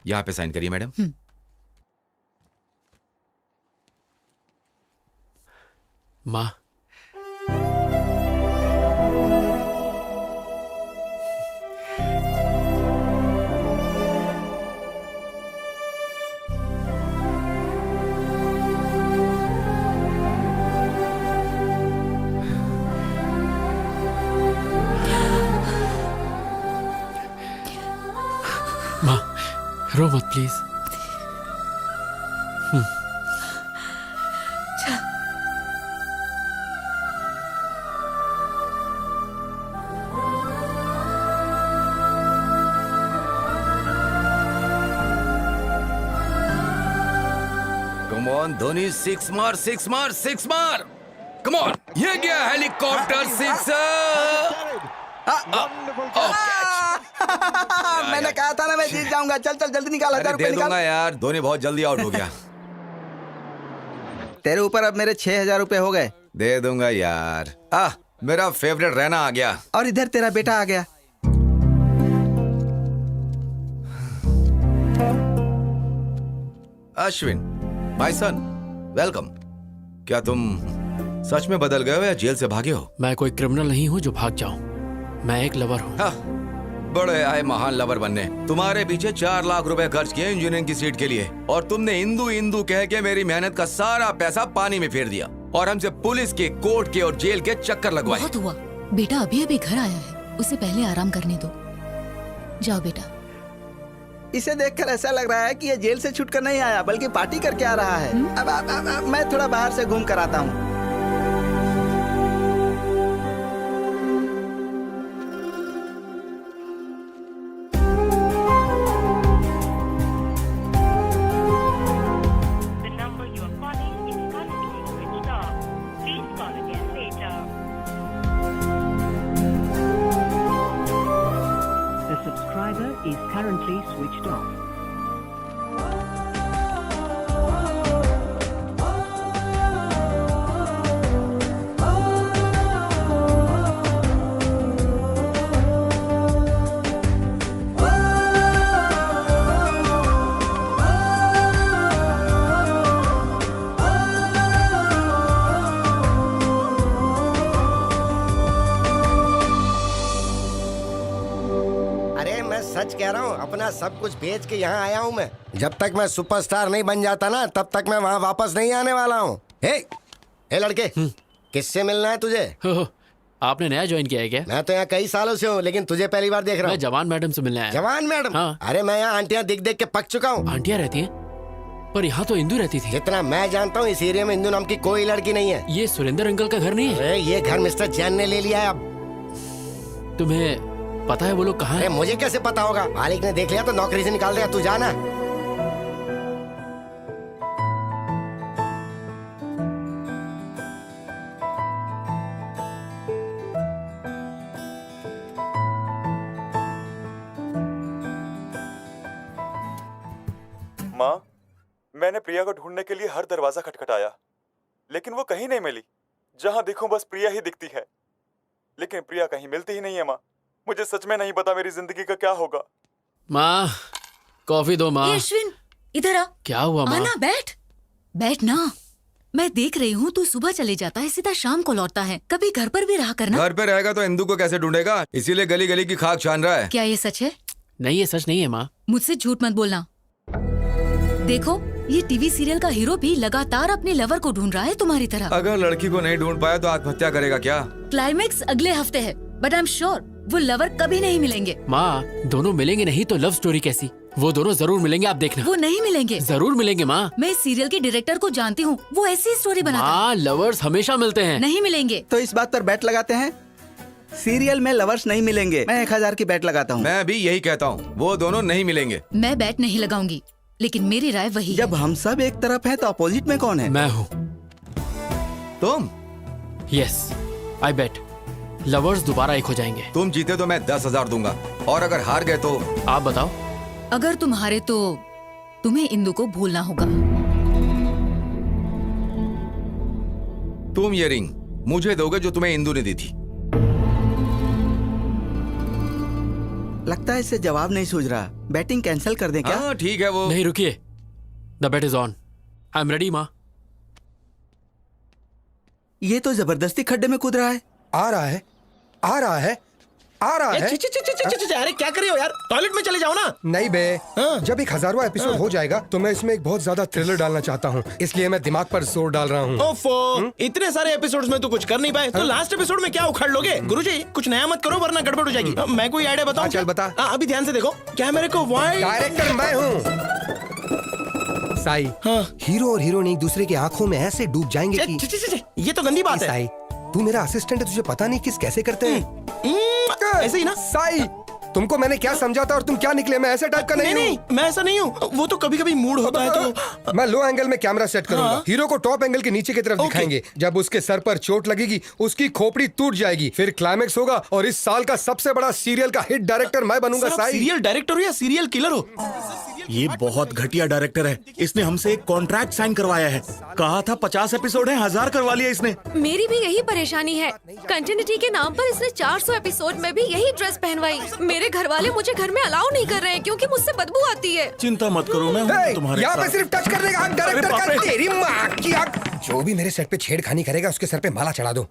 यहाँ पे साइन करिए मैडम। माँ, माँ रो मत please. Come on Dhoni, six मार सिक्स मार सिक्स मार। कम ऑन, ये गया हेलीकॉप्टर सिक्सर। मैंने कहा था ना मैं जीत जाऊंगा। चल चल जल्दी निकाल, 1000 दे रुपए दूंगा निकाल। यार, धोनी बहुत जल्दी आउट हो गया। तेरे ऊपर अब मेरे 6000 रुपए हो गए। दे दूंगा यार। मेरा फेवरेट रैना आ गया। और इधर तेरा बेटा आ गया। Ashwin, my son, welcome. क्या तुम सच में बदल गए हो या जेल से भागे हो? मैं कोई क्रिमिनल नहीं हूँ जो भाग जाऊं। मैं एक लवर हूँ। बड़े आए महान लवर बनने। तुम्हारे पीछे 4 लाख रुपए खर्च किए इंजीनियरिंग की सीट के लिए, और तुमने हिंदू हिंदू कह के मेरी मेहनत का सारा पैसा पानी में फेर दिया, और हमसे पुलिस के, कोर्ट के और जेल के चक्कर लगवाए। बहुत हुआ। बेटा अभी अभी घर आया है, उसे पहले आराम करने दो। जाओ बेटा। इसे देखकर ऐसा लग रहा है कि ये जेल से छूटकर नहीं आया बल्कि पार्टी करके आ रहा है। अब मैं थोड़ा बाहर से घूम कर आता हूँ। The subscriber is currently switched off. अरे मैं सच कह रहा हूँ, अपना सब कुछ बेच के यहाँ आया हूँ मैं। जब तक मैं सुपरस्टार नहीं बन जाता ना, तब तक मैं वहाँ वापस नहीं आने वाला हूँ। हे लड़के, किससे मिलना है तुझे? हो, आपने नया ज्वाइन किया है क्या? मैं तो यहाँ कई सालों से हूँ, लेकिन तुझे पहली बार देख रहा मैं हूँ। जवान मैडम से मिलने आया। जवान मैडम? हाँ। अरे मैं यहाँ आंटियाँ दिख देख के पक चुका हूँ। आंटियाँ रहती हैं, पर यहाँ तो इंदू रहती थी। जितना मैं जानता हूँ इस एरिया में इंदू नाम की कोई लड़की नहीं है। ये सुरेंद्र अंकल का घर नहीं है? अरे ये घर मिस्टर जैन ने ले लिया है अब। तुम्हें पता है वो लोग कहाँ अरे हैं? मुझे कैसे पता होगा? मालिक ने देख लिया तो नौकरी से निकाल देगा। तू जाना। माँ, मैंने प्रिया को ढूंढने के लिए हर दरवाजा खटखटाया, लेकिन वो कहीं नहीं मिली। जहां देखूं बस प्रिया ही दिखती है, लेकिन प्रिया कहीं मिलती ही नहीं है। माँ, मुझे सच में नहीं पता मेरी जिंदगी का क्या होगा। माँ, कॉफी दो माँ। ए, अश्विन इधर आ। क्या हुआ माँ? आना, बैठ बैठ ना। मैं देख रही हूँ तू सुबह चले जाता है, सीधा शाम को लौटता है। कभी घर पर भी रहा करना। घर पे रहेगा तो इंदू को कैसे ढूंढेगा? इसीलिए गली गली की खाक छान रहा है। क्या ये सच है? नहीं, ये सच नहीं है माँ। मुझसे झूठ मत बोलना। देखो, ये टीवी सीरियल का हीरो भी लगातार अपने लवर को ढूंढ रहा है तुम्हारी तरह। अगर लड़की को नहीं ढूंढ पाया तो आत्महत्या करेगा क्या? क्लाइमेक्स अगले हफ्ते है, बट आई एम श्योर वो लवर कभी नहीं मिलेंगे। माँ, दोनों मिलेंगे नहीं तो लव स्टोरी कैसी? वो दोनों जरूर मिलेंगे, आप देखना। वो नहीं मिलेंगे। जरूर मिलेंगे माँ। मैं इस सीरियल के डायरेक्टर को जानती हूँ, वो ऐसी स्टोरी बनाता है। माँ, लवर्स हमेशा मिलते हैं। नहीं मिलेंगे। तो इस बात पर बैट लगाते हैं? सीरियल में लवर्स नहीं मिलेंगे। मैं 1000 की बैट लगाता हूँ। मैं भी यही कहता हूँ, वो दोनों नहीं मिलेंगे। मैं बैट नहीं लगाऊंगी, लेकिन मेरी राय वही है। जब हम सब एक तरफ हैं तो अपोजिट में कौन है? मैं हूँ। तुम? यस, आई बेट लवर्स दोबारा एक हो जाएंगे। तुम जीते तो मैं 10,000 दूंगा, और अगर हार गए तो? आप बताओ। अगर तुम हारे तो तुम्हें इंदु को भूलना होगा। तुम ये रिंग मुझे दोगे जो तुम्हें इंदु ने दी थी। लगता है इससे जवाब नहीं सूझ रहा। बैटिंग कैंसिल कर दें क्या? हाँ ठीक है वो। नहीं रुकिए, the bet is on. I am ready माँ। ये तो जबरदस्ती खड्डे में कूद रहा है। आ रहा है, आ रहा है, आ रहा है। अरे क्या कर रहे हो यार, टॉयलेट में चले जाओ ना। नहीं बे, जब एक 1000वां एपिसोड हो जाएगा तो मैं इसमें एक बहुत ज्यादा थ्रिलर डालना चाहता हूँ, इसलिए मैं दिमाग पर जोर डाल रहा हूँ। ओफो, इतने सारे एपिसोड्स में तो कुछ कर नहीं पाए, तो लास्ट एपिसोड में क्या उखाड़ लोगे? गुरुजी कुछ नया मत करो वरना गड़बड़ हो जाएगी। मैं कोई आइडिया बताऊं? चल बता। अभी ध्यान से देखो, कैमरे को वाइड। डायरेक्टर मैं हूँ साई। हीरो और हीरोइन एक दूसरे की आंखों में ऐसे डूब जाएंगे कि ये तो गंदी बात है। साई, तू मेरा असिस्टेंट है, तुझे पता नहीं किस कैसे करते हैं। ऐसे ही ना साई, तुमको मैंने क्या समझा था और तुम क्या निकले? मैं ऐसे टाइप का नहीं नहीं, हूँ। मैं ऐसा नहीं हूँ। वो तो कभी कभी मूड होता है तो मैं लो एंगल में कैमरा सेट करूंगा। हाँ। हीरो को टॉप एंगल के नीचे की तरफ दिखाएंगे। जब उसके सर पर चोट लगेगी उसकी खोपड़ी टूट जाएगी, फिर क्लाइमेक्स होगा और इस साल का सबसे बड़ा सीरियल का हिट डायरेक्टर मैं बनूंगा। साई, सीरियल डायरेक्टर हो या सीरियल किलर हो? ये बहुत घटिया डायरेक्टर है। इसने हमसे एक कॉन्ट्रैक्ट साइन करवाया है। कहा था 50 एपिसोड है, 1000 करवा लिया इसने। मेरी भी यही परेशानी है। कंटिन्यूटी के नाम पर इसने 400 एपिसोड में भी यही ड्रेस पहनवाई। मेरे घर वाले मुझे घर में अलाउ नहीं कर रहे हैं क्योंकि मुझसे बदबू आती है। चिंता मत करो, मैं हूं तुम्हारे यहाँ पे साथ। सिर्फ टच करने का हक डायरेक्टर अरे का। बाप रे। तेरी माँ की आंख। जो भी मेरे सेट पे छेड़खानी करेगा उसके सर पे माला चढ़ा दो।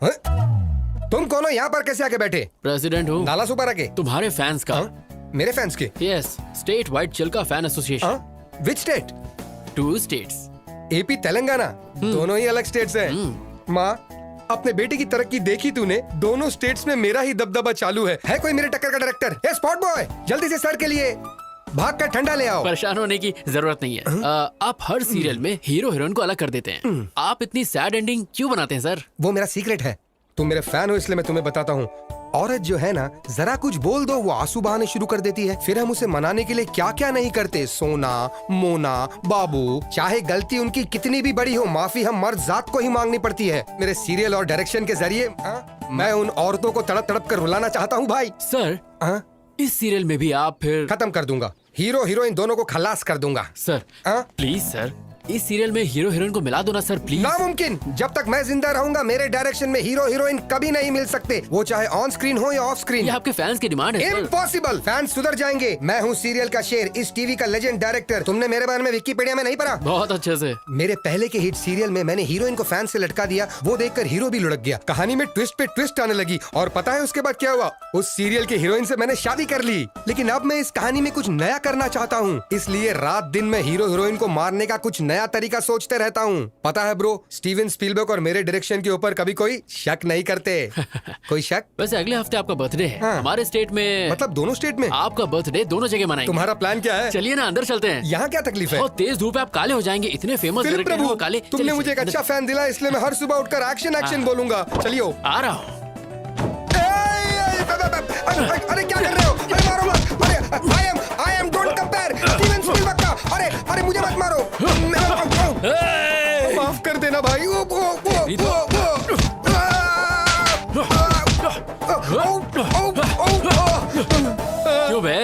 हाँ? तुम कौन हो? यहाँ पर कैसे आके बैठे? प्रेसिडेंट हूँ नाला सुपर आके। तुम्हारे फैंस का। मेरे फैंस के? Yes, state wide Chilka fan association. Which state? 2 states. AP Telangana, दोनों ही अलग स्टेट्स हैं। माँ, अपने बेटे की तरक्की देखी तूने? दोनों स्टेट्स में मेरा ही दबदबा चालू है कोई मेरे टक्कर का डायरेक्टर? ए स्पॉट बॉय, जल्दी से सर के लिए भाग कर ठंडा ले आओ। परेशान होने की जरूरत नहीं है। आप हर सीरियल में हीरो हीरोइन को अलग कर देते हैं। आप इतनी सैड एंडिंग क्यों बनाते हैं सर? वो मेरा सीक्रेट है। तुम मेरे फैन हो इसलिए मैं तुम्हें बताता हूँ। औरत जो है ना, जरा कुछ बोल दो वो आंसू बहाने शुरू कर देती है। फिर हम उसे मनाने के लिए क्या क्या नहीं करते। सोना, मोना, बाबू, चाहे गलती उनकी कितनी भी बड़ी हो, माफी हम मर्द जात को ही मांगनी पड़ती है। मेरे सीरियल और डायरेक्शन के जरिए मैं उन औरतों को तड़प तड़प कर रुलाना चाहता हूँ भाई। सर, इस सीरियल में भी आप फिर खत्म कर दूंगा। हीरो हीरोइन दोनों को खलास कर दूंगा। सर प्लीज सर, इस सीरियल में हीरो हीरोइन को मिला दो ना सर प्लीज। नामुमकिन। जब तक मैं जिंदा रहूंगा मेरे डायरेक्शन में हीरो हीरोइन कभी नहीं मिल सकते, वो चाहे ऑन स्क्रीन हो या ऑफ स्क्रीन। ये आपके फैंस की डिमांड है सर। इम्पॉसिबल। फैंस सुधर जाएंगे। मैं हूँ सीरियल का शेर, इस टीवी का लेजेंड डायरेक्टर। तुमने मेरे बारे में विकिपीडिया में नहीं पढ़ा? बहुत अच्छे से। मेरे पहले के हिट सीरियल में मैंने हीरोइन को फैन से लटका दिया, वो देखकर हीरो भी लुढ़क गया। कहानी में ट्विस्ट पे ट्विस्ट आने लगी और पता है उसके बाद क्या हुआ? उस सीरियल के हीरोइन से मैंने शादी कर ली। लेकिन अब मैं इस कहानी में कुछ नया करना चाहता हूँ, इसलिए रात दिन मैं हीरो हीरोइन को मारने का कुछ नया तरीका सोचते रहता हूँ। पता है ब्रो, स्टीवन स्पीलबर्ग और मेरे डायरेक्शन के ऊपर कभी कोई शक नहीं करते। कोई शक? वैसे अगले हफ्ते आपका बर्थडे है। हमारे स्टेट में, मतलब दोनों स्टेट में आपका बर्थडे दोनों जगह मनाएंगे। तुम्हारा प्लान क्या है? चलिए ना अंदर चलते हैं। यहाँ क्या तकलीफ है? बहुत तेज धूप है, आप काले हो जाएंगे। इतने फेमस फिल्म डायरेक्टर हैं वो काले। तुमने चलिए, मुझे एक अंदर- अच्छा फैन दिला, इसलिए मैं हर सुबह उठकर एक्शन एक्शन बोलूंगा। चलिए आ रहा हूँ। अरे क्या कर रहे हो? अरे मारो मत। अरे I am don't compare Steven Spielberg का। अरे अरे मुझे मत मारो। माफ कर देना भाई। क्यों बे,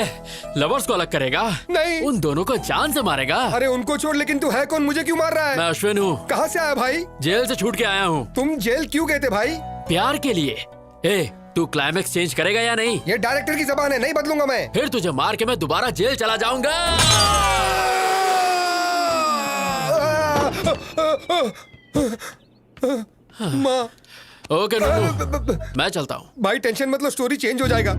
लवर्स को अलग करेगा? नहीं। उन दोनों को जान से मारेगा? अरे उनको छोड़, लेकिन तू है कौन? मुझे क्यों मार रहा है? मैं अश्विन हूँ। कहाँ से आया भाई? जेल से छूट के आया हूँ। तुम जेल क्यों गए थे भाई? प्यार के लिए। ए, तू क्लाइमेक्स चेंज करेगा या नहीं? ये डायरेक्टर की जबान है, नहीं बदलूंगा मैं। फिर तुझे मार के मैं दोबारा जेल चला जाऊंगा। माँ। ओके नन्नू, मैं चलता हूँ। भाई टेंशन मत लो, स्टोरी चेंज हो जाएगा।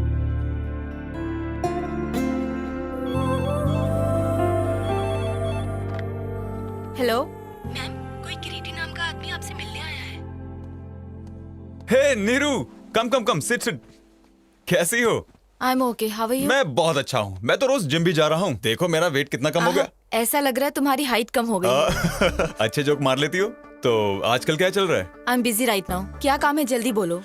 हेलो मैम, कोई किरीटी नाम का आदमी आपसे मिलने आया है। Hey Neeru, come come come, sit sit. कैसी हो? I am okay, how are you? मैं बहुत अच्छा हूँ। मैं तो रोज जिम भी जा रहा हूँ। देखो मेरा वेट कितना कम हो गया। ऐसा लग रहा है तुम्हारी हाइट कम हो गई है। अच्छे जोक मार लेती हो। तो आजकल क्या चल रहा है? I am busy right now. क्या काम है, जल्दी बोलो।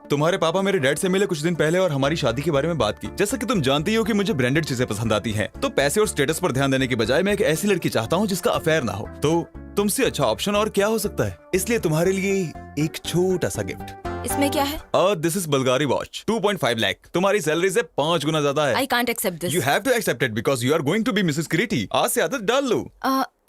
तुम्हारे पापा मेरे डैड से मिले कुछ दिन पहले और हमारी शादी के बारे में बात की। जैसा कि तुम जानती हो कि मुझे ब्रांडेड चीजें पसंद आती हैं, तो पैसे और स्टेटस पर ध्यान देने के बजाय मैं एक ऐसी लड़की चाहता हूँ जिसका अफेयर ना हो। तो तुमसे अच्छा ऑप्शन और क्या हो सकता है? इसलिए तुम्हारे लिए एक छोटा सा गिफ्ट। इसमें क्या है? This is Bulgari watch, 2.5 lakh. तुम्हारी सैलरी से 5 गुना ज्यादा है। I can't accept this. You have to accept it because you are going to be Mrs Kiriti. आज से आदत डाल लो।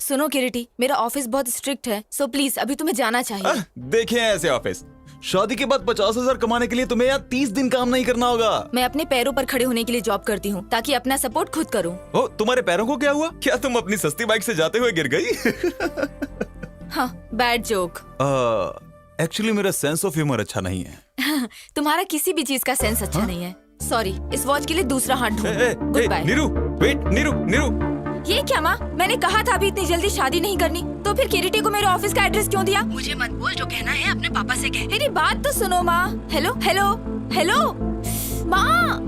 सुनो किरीटी, मेरा ऑफिस बहुत स्ट्रिक्ट है, सो प्लीज अभी तुम्हें जाना चाहिए। देखें ऐसे ऑफिस, शादी के बाद 50,000 कमाने के लिए तुम्हें यहाँ 30 दिन काम नहीं करना होगा। मैं अपने पैरों पर खड़े होने के लिए जॉब करती हूँ ताकि अपना सपोर्ट खुद करूँ। ओ, तुम्हारे पैरों को क्या हुआ? क्या तुम अपनी सस्ती बाइक से जाते हुए गिर गई? हाँ, बैड जोक। एक्चुअली मेरा सेंस ऑफ ह्यूमर अच्छा नहीं है। तुम्हारा किसी भी चीज का सेंस अच्छा नहीं है। सॉरी, इस वॉच के लिए दूसरा हाथ ढूंढ। Good bye. Neeru, wait, Neeru. ये क्या माँ? मैंने कहा था अभी इतनी जल्दी शादी नहीं करनी, तो फिर किरीटी को मेरे ऑफिस का एड्रेस क्यों दिया? मुझे मत बोल, जो कहना है अपने पापा से कह। मेरी बात तो सुनो माँ। हेलो हेलो हेलो माँ।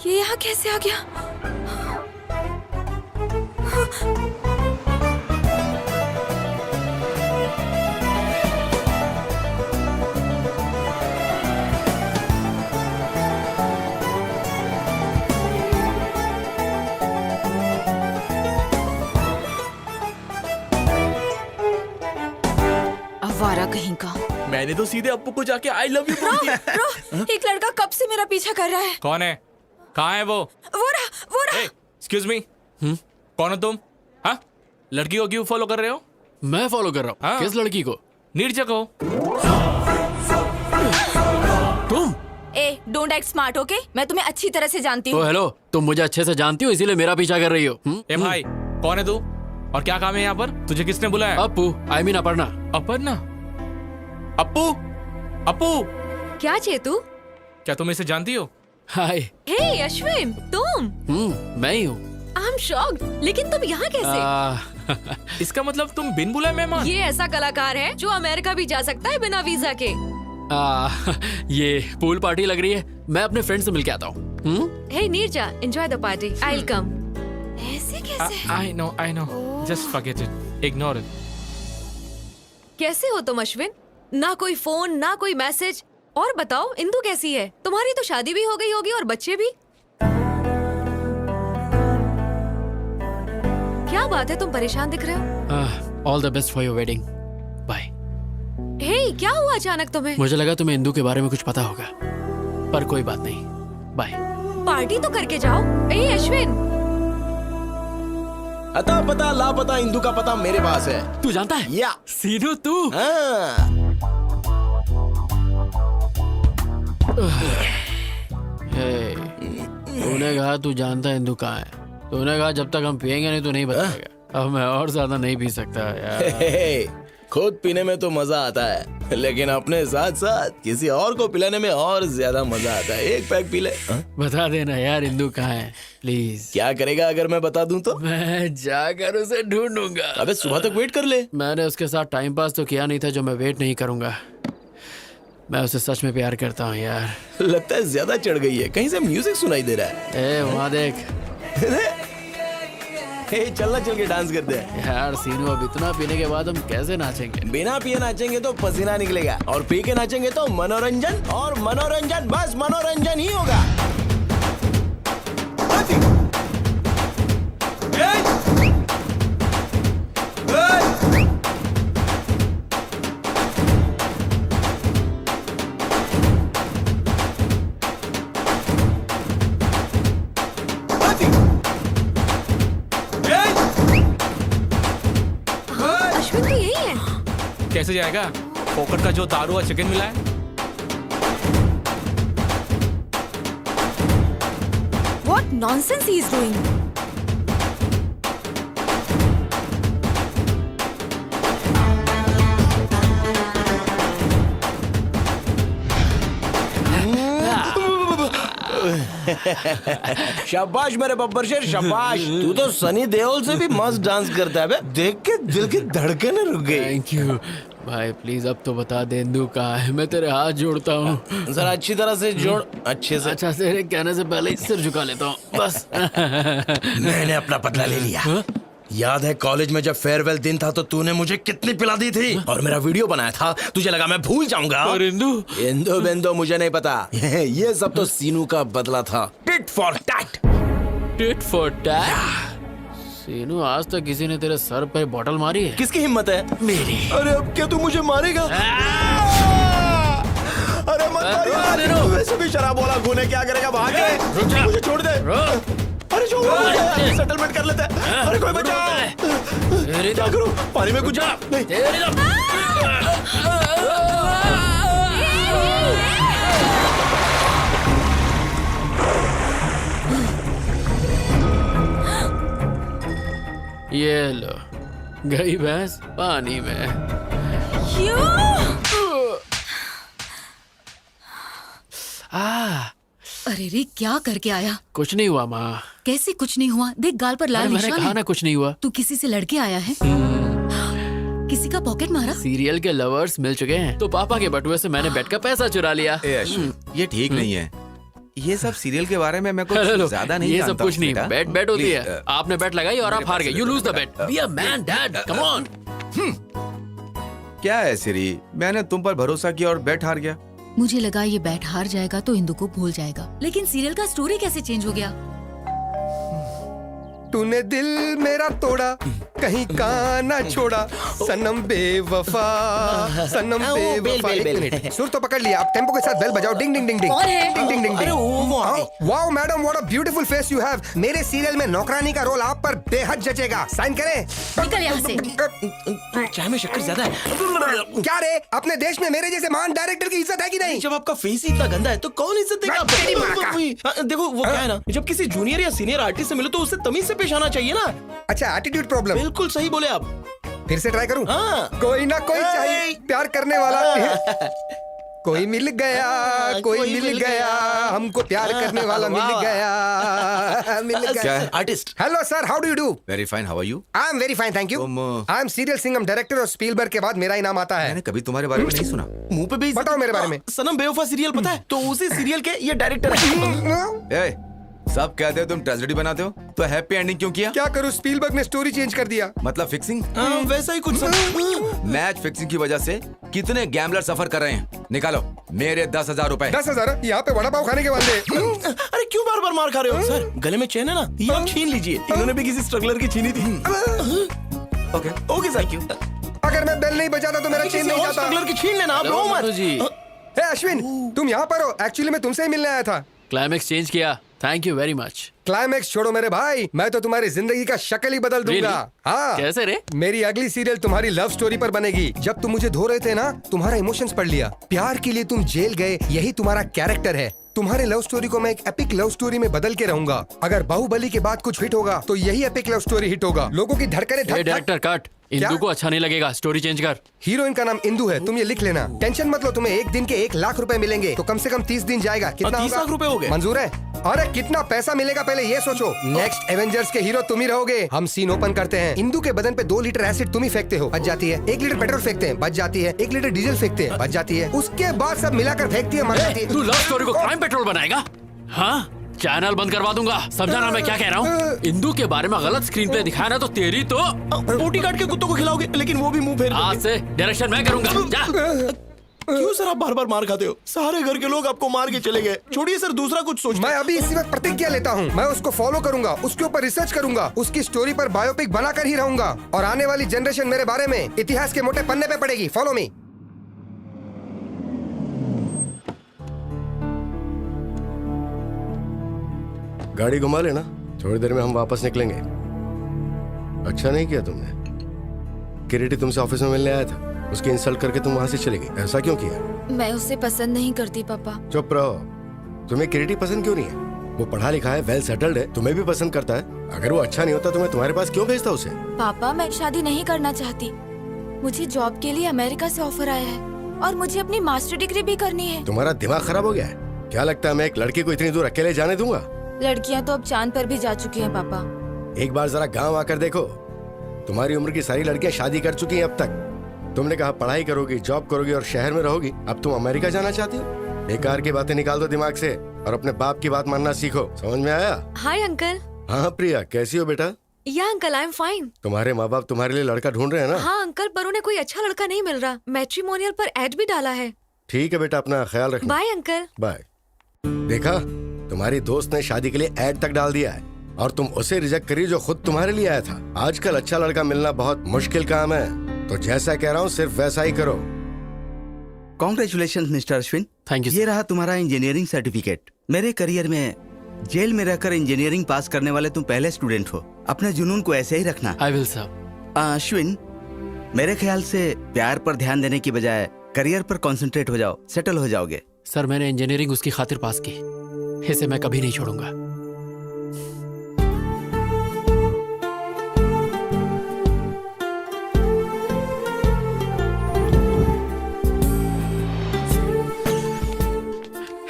ये यहाँ कैसे आ गया? आवारा कहीं का। मैंने तो सीधे अप्पू को जाके आई लव यू बोल दिया। एक लड़का कब से मेरा पीछा कर रहा है। कौन है? कहाँ है वो? वो रहा। एक्सक्यूज मी, कौन हो तुम? हाँ, लड़की को क्यों फॉलो कर रहे हो? मैं फॉलो कर रहा हूँ। किस लड़की को? नीरजा को। तुम? Don't act smart, okay? मैं तुम्हें अच्छी तरह से जानती हूँ। हेलो, तुम मुझे अच्छे से जानती हो, इसीलिए मेरा पीछा कर रही हो। ए भाई, कौन है तू और क्या काम है यहाँ पर? तुझे किसने बुलाया? Appu, I mean Aparna. अपर्णा? अप्पू क्या चेतू? क्या तुम इसे जानती हो? हाय। हे अश्विन, तुम? मैं ही हूँ। आई एम शॉक्ड, लेकिन तुम यहाँ कैसे? इसका मतलब तुम बिन बुलाए मेहमान? ये ऐसा कलाकार है जो अमेरिका भी जा सकता है बिना वीजा के। ये पूल पार्टी लग रही है, मैं अपने फ्रेंड से मिल के आता हूँ। Hey Neerja, enjoy the party, I will come. ऐसे कैसे? I know, just forget it, ignore it. कैसे हो तुम अश्विन? ना कोई फोन, ना कोई मैसेज। और बताओ, इंदु कैसी है? तुम्हारी तो शादी भी हो गई होगी और बच्चे भी। क्या बात है, तुम परेशान दिख रहे हो? All the best for your wedding. Bye. हे, क्या हुआ अचानक तुम्हें? मुझे लगा तुम्हें इंदु के बारे में कुछ पता होगा, पर कोई बात नहीं। बाय। पार्टी तो करके जाओ। ए अश्विन, अता पता लापता इंदु का पता मेरे पास है। तू जानता है? या सीनू तू? तूने कहा तू जानता है इंदु कहाँ है। तूने कहा जब तक हम पियेंगे नहीं तो नहीं बताएगा। अब मैं और ज्यादा नहीं पी सकता यार। खुद पीने में तो मजा आता है, लेकिन अपने साथ साथ किसी और को पिलाने में और ज्यादा मजा आता है। एक पैक पी ले। बता देना यार इंदु कहाँ है, प्लीज। क्या करेगा अगर मैं बता दूं तो? मैं जाकर उसे ढूंढूंगा। अबे सुबह तक वेट कर ले। मैंने उसके साथ टाइम पास तो किया नहीं था जो मैं वेट नहीं करूंगा। मैं उसे सच में प्यार करता हूँ यार। लगता है ज्यादा चढ़ गई है, कहीं से म्यूजिक सुनाई दे रहा है। वहाँ देख। चलना, चल के डांस करते हैं। यार सीनू, अब इतना पीने के बाद हम कैसे नाचेंगे? बिना पिए नाचेंगे तो पसीना निकलेगा, और पी के नाचेंगे तो मनोरंजन, और मनोरंजन बस मनोरंजन ही होगा। कैसे जाएगा? पॉकेट का जो दारू और चिकन मिला है। What nonsense he is doing? शाबाश मेरे बब्बर शेर, शाबाश। तू तो सनी देओल से भी मस्त डांस करता है बे। देख के दिल की धड़कनें रुक गई। थैंक यू भाई, प्लीज अब तो बता दे इंदु कहाँ है। मैं तेरे हाथ जोड़ता हूँ। जरा अच्छी तरह से जोड़, अच्छे से। अच्छा, तेरे कहने से पहले ही सिर झुका लेता हूँ बस। मैंने अपना बदला ले लिया। याद है कॉलेज में जब फेयरवेल दिन था तो तूने मुझे कितनी पिला दी थी और मेरा वीडियो बनाया था। तुझे लगा मैं भूल जाऊंगा? और इंदु बेंदो मुझे नहीं पता। ये सब तो सीनू का बदला था। Tit for tat. Tit for tat? Seenu, आज तक किसी ने तेरे सर पे बॉटल मारी है? किसकी हिम्मत है? मेरी। अरे अब क्या तू मुझे मारेगा? अरे वैसे भी शराब वाला खून है, क्या करेगा भाग के। मुझे छोड़ दे। अरे छोड़, सेटलमेंट कर लेते हैं। अरे कोई बचाओ। क्या करूं, पानी में कुछ जा। ये लो, गई भैंस पानी में। अरे रे, क्या करके आया? कुछ नहीं हुआ माँ। कैसे कुछ नहीं हुआ? देख गाल पर लाल मैंने निशान कहा है। ना कुछ नहीं हुआ। तू किसी से लड़के आया है? किसी का पॉकेट मारा? सीरियल के लवर्स मिल चुके हैं तो पापा के बटुए से मैंने बेट का पैसा चुरा लिया। ये ठीक नहीं है। ये सब सीरियल के बारे में मैं कुछ हेलो, ज्यादा नहीं ये जानता सब कुछ नहीं। बेटा। बेट होती Please, है। आपने बेट लगाई और आप हार गए। You lose the bet. Be a man dad, come on. क्या है सिरी, मैंने तुम पर भरोसा किया और बेट हार गया। मुझे लगा ये बैट हार जाएगा तो इंदु को भूल जाएगा, लेकिन सीरियल का स्टोरी कैसे चेंज हो गया? तूने दिल मेरा तोड़ा, कहीं का ना छोड़ा, सनम बेवफा, सनम बेवफा। एक मिनट, सुर तो पकड़ लिया, अब टेम्पो के साथ बेल बजाओ। डिंग डिंग डिंग डिंग। कौन है? Ding ding ding ding. Wow madam, what a beautiful face you have. मेरे सीरियल में नौकरानी का रोल आप पर बेहद जचेगा। साइन करें। निकल यहाँ से। चाय में शक्कर ज्यादा है। क्या रे, अपने देश में मेरे जैसे महान डायरेक्टर की इज्जत है कि नहीं? जब आपका फेस ही इतना गंदा है तो कौन इज्जत देगा? तेरी माँ का। हाँ, देखो वो क्या है ना, जब किसी जूनियर या सीनियर आर्टिस्ट से मिलो तो उससे तमीज से पेश आना चाहिए ना। अच्छा, एटीट्यूड प्रॉब्लम। बिल्कुल सही बोले आप। फिर से ट्राई करूं? हाँ। कोई ना कोई चाहिए प्यार करने वाला। कोई मिल गया, कोई मिल गया, हमको प्यार करने वाला मिल गया, मिल गया। Artist. Hello sir, how do you do? Very fine, how are you? I am very fine, thank you. I am serial Singham director और स्पीलबर्ग के बाद मेरा ही नाम आता है। मैंने कभी तुम्हारे बारे में नहीं सुना। मुंह पे भी बताओ मेरे बारे में। सनम बेवफा सीरियल पता है? तो उसी सीरियल के ये डायरेक्टर है। ए, सब कहते हो तुम ट्रेजेडी बनाते हो, तो हैप्पी एंडिंग क्यों किया? क्या करूं, स्पीलबर्ग ने स्टोरी चेंज कर दिया। मतलब फिक्सिंग? वैसा ही कुछ। मैच फिक्सिंग की वजह से कितने गैम्बलर सफर कर रहे हैं। निकालो मेरे 10,000 रुपए। 10,000? यहाँ पे वड़ा पाव खाने के वाले। अरे क्यों बार बार मार खा रहे हो सर? गले में चेन है ना, ये आप छीन लीजिए। इन्होंने भी किसी स्ट्रगलर की छीनी थी। Okay okay thank you. अगर मैं बेल नहीं बजाता तो मेरा चेन नहीं जाता। स्ट्रगलर की छीन लेना, आप रो मत। जी, हे अश्विन, तुम यहाँ पर हो? एक्चुअली मैं तुमसे ही मिलने आया था। क्लाइमेक्स चेंज किया। Thank you very much. Climax छोड़ो मेरे भाई, मैं तो तुम्हारी जिंदगी का शक्ल ही बदल दूंगा। हाँ। कैसे रे? मेरी अगली सीरियल तुम्हारी लव स्टोरी पर बनेगी। जब तुम मुझे धो रहे थे ना, तुम्हारा इमोशंस पढ़ लिया। प्यार के लिए तुम जेल गए, यही तुम्हारा कैरेक्टर है। तुम्हारे लव स्टोरी को मैं एक एपिक लव स्टोरी में बदल के रहूंगा। अगर बाहुबली के बाद कुछ हिट होगा तो यही एपिक लव स्टोरी हिट होगा। लोगों की धड़कने धक डायरेक्टर कट। इंदु को अच्छा नहीं लगेगा, स्टोरी चेंज कर। हीरोइन का नाम इंदु है, तुम ये लिख लेना। टेंशन मत लो, तुम्हें एक दिन के 1 लाख रुपए मिलेंगे तो कम से कम 30 दिन जाएगा। कितना 30 लाख रुपए हो गए? मंजूर है? अरे कितना पैसा मिलेगा पहले ये सोचो। नेक्स्ट एवेंजर्स के हीरो तुम ही रहोगे। हम सीन ओपन करते हैं। इंदु के बदन पे 2 लीटर एसिड तुम ही फेंकते हो, बच जाती है। 1 लीटर पेट्रोल फेंकते हैं, बच जाती है। 1 लीटर डीजल फेंकते हैं, बच जाती है। उसके बाद सब मिलाकर फेंकती है, मर जाती है। तू लव स्टोरी को क्राइम पेट्रोल बनाएगा? हाँ, चैनल बंद करवा दूंगा। समझा ना मैं क्या कह रहा हूँ? इंदु के बारे में गलत स्क्रीन प्ले दिखाया ना तो तेरी तो बोटी काट के कुत्तों को खिलाओगे, लेकिन वो भी मुंह फेर। आज से डायरेक्शन मैं करूंगा। जा। क्यों सर आप बार बार मार खाते हो? सारे घर के लोग आपको मार के चले गए। छोड़िए सर, दूसरा कुछ सोच। मैं अभी इसी वक्त प्रतिज्ञा लेता हूँ, मैं उसको फॉलो करूंगा, उसके ऊपर रिसर्च करूंगा, उसकी स्टोरी पर बायोपिक बनाकर ही रहूंगा। और आने वाली जनरेशन मेरे बारे में इतिहास के मोटे पन्ने पे पड़ेगी। Follow me. गाड़ी घुमा लेना, थोड़ी देर में हम वापस निकलेंगे। अच्छा नहीं किया तुमने। किरीटी तुमसे ऑफिस में मिलने आया था, उसकी इंसल्ट करके तुम वहां से चली गई। ऐसा क्यों किया? मैं उसे पसंद नहीं करती पापा। चुप रहो। तुम्हें किरीटी पसंद क्यों नहीं है? वो पढ़ा लिखा है, वेल सेटल्ड है, तुम्हें भी पसंद करता है। अगर वो अच्छा नहीं होता तो मैं तुम्हारे पास क्यों भेजता उसे? पापा मैं शादी नहीं करना चाहती। मुझे जॉब के लिए अमेरिका से ऑफर आया है और मुझे अपनी मास्टर डिग्री भी करनी है। तुम्हारा दिमाग खराब हो गया है क्या? लगता है मैं एक लड़की को इतनी दूर अकेले जाने दूंगा? लड़कियां तो अब चांद पर भी जा चुकी हैं पापा। एक बार जरा गांव आकर देखो, तुम्हारी उम्र की सारी लड़कियां शादी कर चुकी हैं अब तक। तुमने कहा पढ़ाई करोगी, जॉब करोगी और शहर में रहोगी। अब तुम अमेरिका जाना चाहती हो? बेकार की बातें निकाल दो दिमाग से और अपने बाप की बात मानना सीखो। समझ में आया? Hi uncle. हाँ प्रिया, कैसी हो बेटा? या अंकल, आई एम फाइन। तुम्हारे माँ बाप तुम्हारे लिए लड़का ढूंढ रहे हैं ना? हाँ अंकल, पर उन्हें कोई अच्छा लड़का नहीं मिल रहा। मैट्रिमोनियल पर एड भी डाला है। ठीक है बेटा, अपना ख्याल रखना। Bye uncle. बाय। देखा, तुम्हारी दोस्त ने शादी के लिए ऐड तक डाल दिया है और तुम उसे रिजेक्ट करी जो खुद तुम्हारे लिए आया था। आजकल अच्छा लड़का मिलना बहुत मुश्किल काम है, तो जैसा कह रहा हूँ सिर्फ वैसा ही करो। Congratulation mister Ashwin. Thank you ये रहा तुम्हारा इंजीनियरिंग सर्टिफिकेट। मेरे करियर में जेल में रहकर इंजीनियरिंग पास करने वाले तुम पहले स्टूडेंट हो। अपने जुनून को ऐसे ही रखना। I will sir. अश्विन, मेरे ख्याल से प्यार पर ध्यान देने की बजाय करियर पर कंसंट्रेट हो जाओ, सेटल हो जाओगे। सर मैंने इंजीनियरिंग उसकी खातिर पास की, इसे मैं कभी नहीं छोड़ूंगा।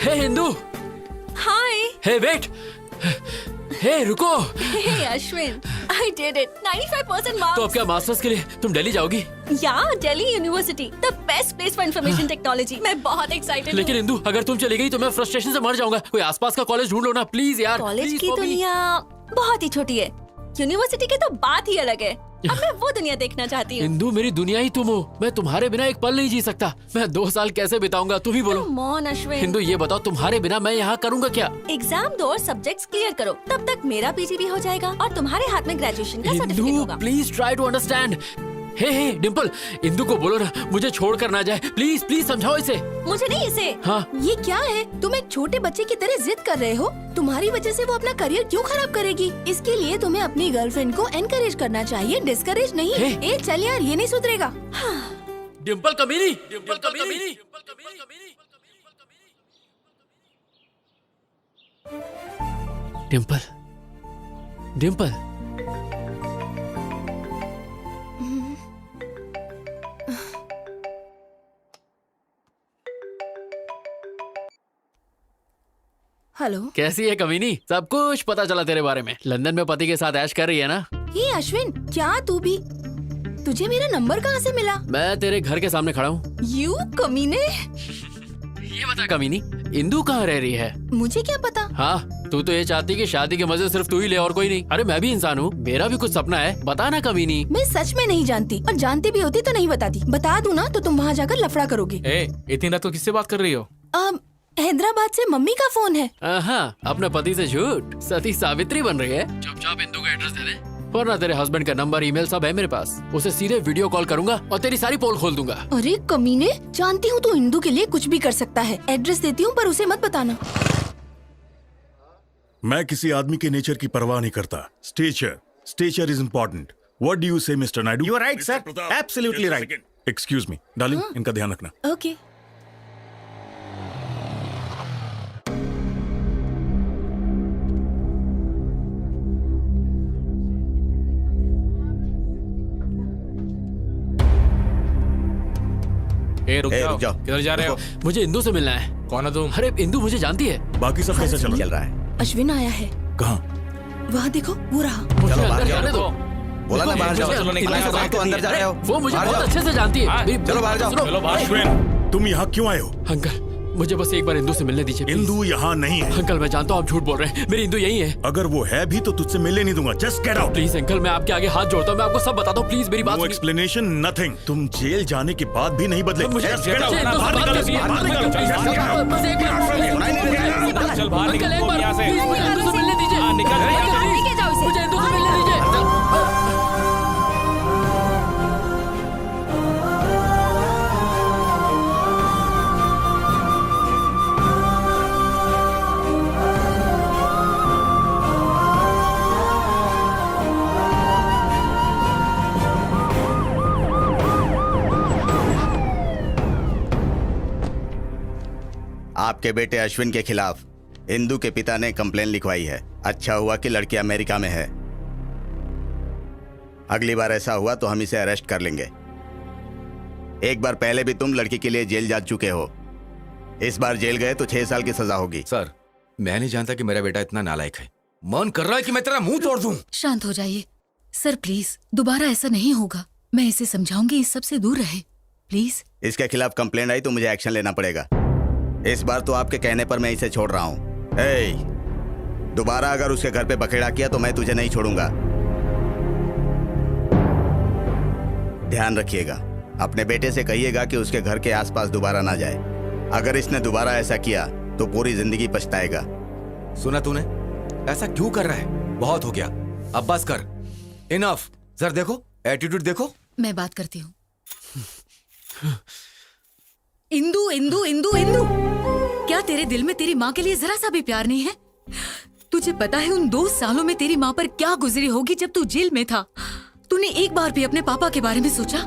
हे हिंदू। हाय। हे वेट। हे रुको। हे Ashwin, I did it. 95% marks. तो अब क्या मास्टर्स के लिए तुम दिल्ली जाओगी? या Delhi university, the best place for information technology. मैं बहुत एक्साइटेड लेकिन इंदु, अगर तुम चली गई तो मैं फ्रस्ट्रेशन से मर जाऊंगा। कोई आसपास का कॉलेज ढूंढ लो ना प्लीज यार। कॉलेज की दुनिया बहुत ही छोटी है, यूनिवर्सिटी की तो बात ही अलग है। अब मैं वो दुनिया देखना चाहती हूँ। इंदु मेरी दुनिया ही तुम हो, मैं तुम्हारे बिना एक पल नहीं जी सकता। मैं 2 साल कैसे बिताऊंगा, तुम ही बोलो। मौन अश्विन। हिंदू ये बताओ, तुम्हारे बिना मैं यहाँ करूँगा क्या? एग्जाम दो और सब्जेक्ट्स क्लियर करो, तब तक मेरा पीजी भी हो जाएगा और तुम्हारे हाथ में ग्रेजुएशन का सर्टिफिकेट होगा। Please try to understand. Hey Dimple, Indu को बोलो ना मुझे छोड़ कर ना जाए, प्लीज प्लीज समझाओ इसे। मुझे नहीं इसे। हाँ। ये क्या है, तुम एक छोटे बच्चे की तरह जिद कर रहे हो। तुम्हारी वजह से वो अपना करियर क्यों खराब करेगी? इसके लिए तुम्हें अपनी गर्लफ्रेंड को एनकरेज करना चाहिए, डिस्करेज नहीं। ए चल यार, ये नहीं सुधरेगा। डिम्पल कमीनी, डिम्पल कमीनी। डिम्पल, डिम्पल। हेलो। कैसी है कमीनी? सब कुछ पता चला तेरे बारे में। लंदन में पति के साथ ऐश कर रही है ना? ये अश्विन, क्या तू भी? तुझे मेरा नंबर कहाँ से मिला? मैं तेरे घर के सामने खड़ा हूँ। यू कमीने। ये बता कमीनी, इंदु कहाँ रह रही है? मुझे क्या पता। हाँ, तू तो ये चाहती कि शादी के मजे सिर्फ तू ही ले और कोई नहीं। अरे मैं भी इंसान हूँ, मेरा भी कुछ सपना है, बता ना कमीनी। मैं सच में नहीं जानती, और जानती भी होती तो नहीं बताती। बता दूँ ना तो तुम वहाँ जाकर लफड़ा करोगे। इतनी रात को किससे बात कर रही हो? हैदराबाद से मम्मी का फोन है। हाँ, अपने पति से झूठ, सती सावित्री बन रही है। चुपचाप इंदु का एड्रेस दे दे, वरना तेरे हस्बैंड का नंबर ईमेल सब है मेरे पास। उसे सीधे वीडियो कॉल करूंगा और तेरी सारी पोल खोल दूंगा। अरे कमीने, जानती हूँ तू इंदु के लिए कुछ भी कर सकता है। एड्रेस देती हूँ पर उसे मत बताना। मैं किसी आदमी के नेचर की परवाह नहीं करता। Stature is important. What do you say Mr Naidu? You are right sir, absolutely right. Excuse me darling, इनका ध्यान रखना। ओके। रुक जाओ। किधर जा रहे हो? मुझे इंदु से मिलना है। कौन है तुम? अरे इंदु मुझे जानती है। बाकी सब कैसा चल रहा है? अश्विन आया है। कहाँ? वहाँ देखो, वो रहा। चलो बाहर जाने दो। बोला ना बाहर जाओ। तो अंदर जा रहे हो। वो मुझे बहुत अच्छे से जानती है। चलो बाहर जाओ। चलो बाहर। अश्विन, तुम यहाँ क्यों आए हो? अंकल, मुझे बस एक बार इंदु से मिलने दीजिए। इंदु यहाँ नहीं है। अंकल मैं जानता हूँ आप झूठ बोल रहे हैं, मेरी इंदु यही है। अगर वो है भी तो तुझसे मिलने नहीं दूंगा। Just get out. Please uncle, मैं आपके आगे हाथ जोड़ता हूँ, मैं आपको सब बताता हूँ, प्लीज मेरी बात नो सुनिए। Explanation, nothing. तुम जेल जाने के बाद भी नहीं बदले। मुझे Just get out। मुझे बाहर बात निकलो, करनी है। बाहर निकलो। बस एक बार, बस एक बार। चल बाहर निकल अंकल, एक बार, यहाँ से। प्लीज मुझे इंदु से मिलने दीजिए। हाँ, निकल। अंकल, लेके जाओ इसे। मुझे इंदु से मिलने दीजिए। आपके बेटे अश्विन के खिलाफ इंदु के पिता ने कंप्लेन लिखवाई है। अच्छा हुआ कि लड़की अमेरिका में है। अगली बार ऐसा हुआ तो हम इसे अरेस्ट कर लेंगे। एक बार पहले भी तुम लड़की के लिए जेल जा चुके हो। इस बार जेल गए तो 6 साल की सजा होगी। सर, मैं नहीं जानता कि मेरा बेटा इतना नालायक है। मन कर रहा है कि मैं तेरा मुंह तोड़ दूं। शांत हो जाइए सर, प्लीज दोबारा ऐसा नहीं होगा। मैं इसे समझाऊंगी, इस सब से दूर रहे प्लीज। इसके खिलाफ कंप्लेंट आई तो मुझे एक्शन लेना पड़ेगा। इस बार तो आपके कहने पर मैं इसे छोड़ रहा हूँ। दोबारा अगर उसके घर पे बखेड़ा किया तो मैं तुझे नहीं छोड़ूंगा। ध्यान रखिएगा, अपने बेटे से कहिएगा कि उसके घर के आसपास दोबारा ना जाए। अगर इसने दोबारा ऐसा किया तो पूरी जिंदगी पछताएगा। सुना तूने? ऐसा क्यों कर रहा है? बहुत हो गया, अब बस कर। इनफ। सर देखो, एटीट्यूड देखो। मैं बात करती हूँ। इंदु इंदु इंदु इंदु क्या तेरे दिल में तेरी माँ के लिए जरा सा भी प्यार नहीं है? तुझे पता है उन 2 सालों में तेरी माँ पर क्या गुजरी होगी जब तू जेल में था? तूने एक बार भी अपने पापा के बारे में सोचा?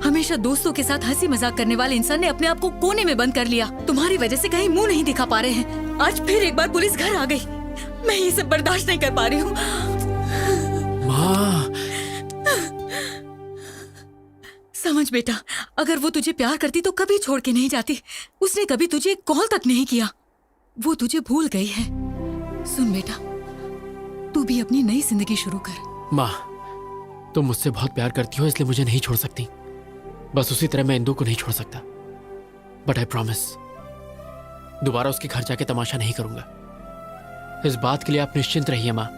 हमेशा दोस्तों के साथ हंसी मजाक करने वाले इंसान ने अपने आप को कोने में बंद कर लिया। तुम्हारी वजह से कहीं मुंह नहीं दिखा पा रहे हैं। आज फिर एक बार पुलिस घर आ गई। मैं ये सब बर्दाश्त नहीं कर पा रही हूँ। माँ, समझ बेटा, अगर वो तुझे प्यार करती तो कभी छोड़ के नहीं जाती। उसने कभी तुझे कॉल तक नहीं किया। वो तुझे भूल गई है। सुन बेटा, तू भी अपनी नई जिंदगी शुरू कर। माँ, तुम मुझसे बहुत प्यार करती हो इसलिए मुझे नहीं छोड़ सकती। बस उसी तरह मैं इंदु को नहीं छोड़ सकता। बट आई प्रॉमिस, दोबारा उसके घर जाके तमाशा नहीं करूंगा। इस बात के लिए आप निश्चिंत रहिए माँ।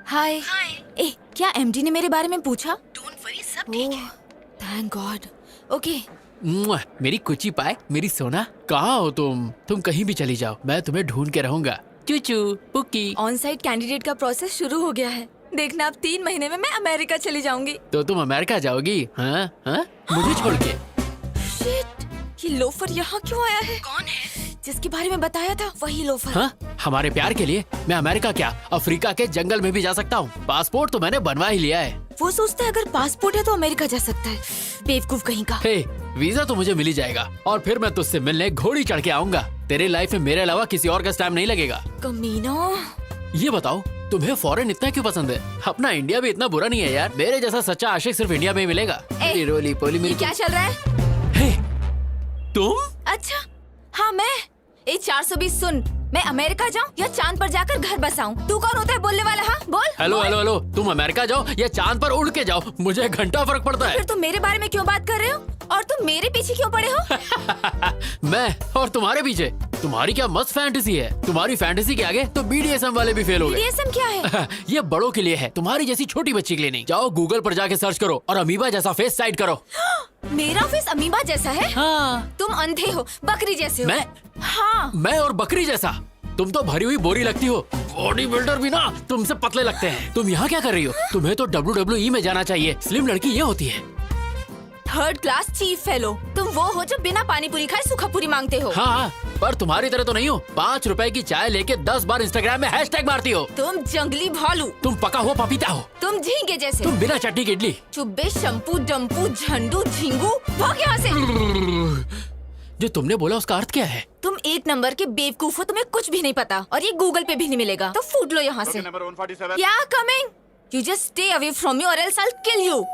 हाय। ए, क्या एमडी ने मेरे बारे में पूछा? डोंट वरी, सब ठीक है। Thank God. ओके। मुआ, मेरी कुची पाए, मेरी सोना, कहाँ हो तुम? तुम कहीं भी चली जाओ, मैं तुम्हें ढूंढ के रहूंगा। चूचू पुकी। ऑन साइट कैंडिडेट का प्रोसेस शुरू हो गया है। देखना, अब 3 महीने में मैं अमेरिका चली जाऊंगी। तो तुम अमेरिका जाओगी? हाँ हाँ, मुझे छोड़ के। शिट, ये लोफर यहाँ क्यों आया है? कौन है? जिसके बारे में बताया था वही लोफर। हाँ, हमारे प्यार के लिए मैं अमेरिका क्या, अफ्रीका के जंगल में भी जा सकता हूँ। पासपोर्ट तो मैंने बनवा ही लिया है। वो सोचता है अगर पासपोर्ट है तो अमेरिका जा सकता है। बेवकूफ कहीं का। हे, वीजा तो मुझे मिल ही जाएगा और फिर मैं तुझसे मिलने घोड़ी चढ़ के आऊंगा। तेरे लाइफ में मेरे अलावा किसी और का स्टैम्प नहीं लगेगा। कमीना। ये बताओ, तुम्हें फॉरेन इतना क्यों पसंद है? अपना इंडिया भी इतना बुरा नहीं है यार। मेरे जैसा सच्चा आशिक सिर्फ इंडिया में ही मिलेगा। रोली पोली मेरी। क्या चल रहा है? हे, तुम? अच्छा, हाँ मैं। 420 सुन, मैं अमेरिका जाऊँ या चांद पर जाकर घर बसाऊं? तू कौन होता है बोलने वाला? हाँ बोल। हेलो हेलो हेलो, तुम अमेरिका जाओ या चांद पर उड़ के जाओ, मुझे घंटा फर्क पड़ता है। फिर तुम मेरे बारे में क्यों बात कर रहे हो? और तुम मेरे पीछे क्यों पड़े हो? मैं और तुम्हारे पीछे? तुम्हारी क्या मस्त फैंटेसी है। तुम्हारी फैंटेसी के आगे तो BDSM वाले भी फेल हो गए। BDSM क्या है? ये बड़ों के लिए है, तुम्हारी जैसी छोटी बच्ची के लिए नहीं। जाओ गूगल पर जाके सर्च करो और अमीबा जैसा फेस साइड करो। मेरा फेस अमीबा जैसा है? हाँ। तुम अंधे हो, बकरी जैसे हो। मैं? हाँ। मैं और बकरी जैसा? तुम तो भरी हुई बोरी लगती हो। बॉडी बिल्डर भी ना तुमसे पतले लगते हैं। तुम यहाँ क्या कर रही हो? तुम्हें तो WWE में जाना चाहिए। स्लिम लड़की ये होती है। 3rd class chief fellow. तुम वो हो जो बिना पानी पूरी खाए सूखा पूरी मांगते हो। हाँ, पर तुम्हारी तरह तो नहीं हो। 5 रुपए की चाय लेके 10 बार इंस्टाग्राम में हैशटैग मारती हो। तुम जंगली भालू। तुम पका हो पपीता हो। तुम झींगे जैसे। तुम बिना चटनी की इडली। चुब्बे, शंपू, डम्पू, झंडू, झिंगू, भाग यहाँ से। जो तुमने बोला उसका अर्थ क्या है? तुम 1 नंबर के बेवकूफ हो, तुम्हें कुछ भी नहीं पता और ये गूगल पे भी नहीं मिलेगा। तो फूट लो यहाँ से। या coming. You just stay away from me or else I will kill you.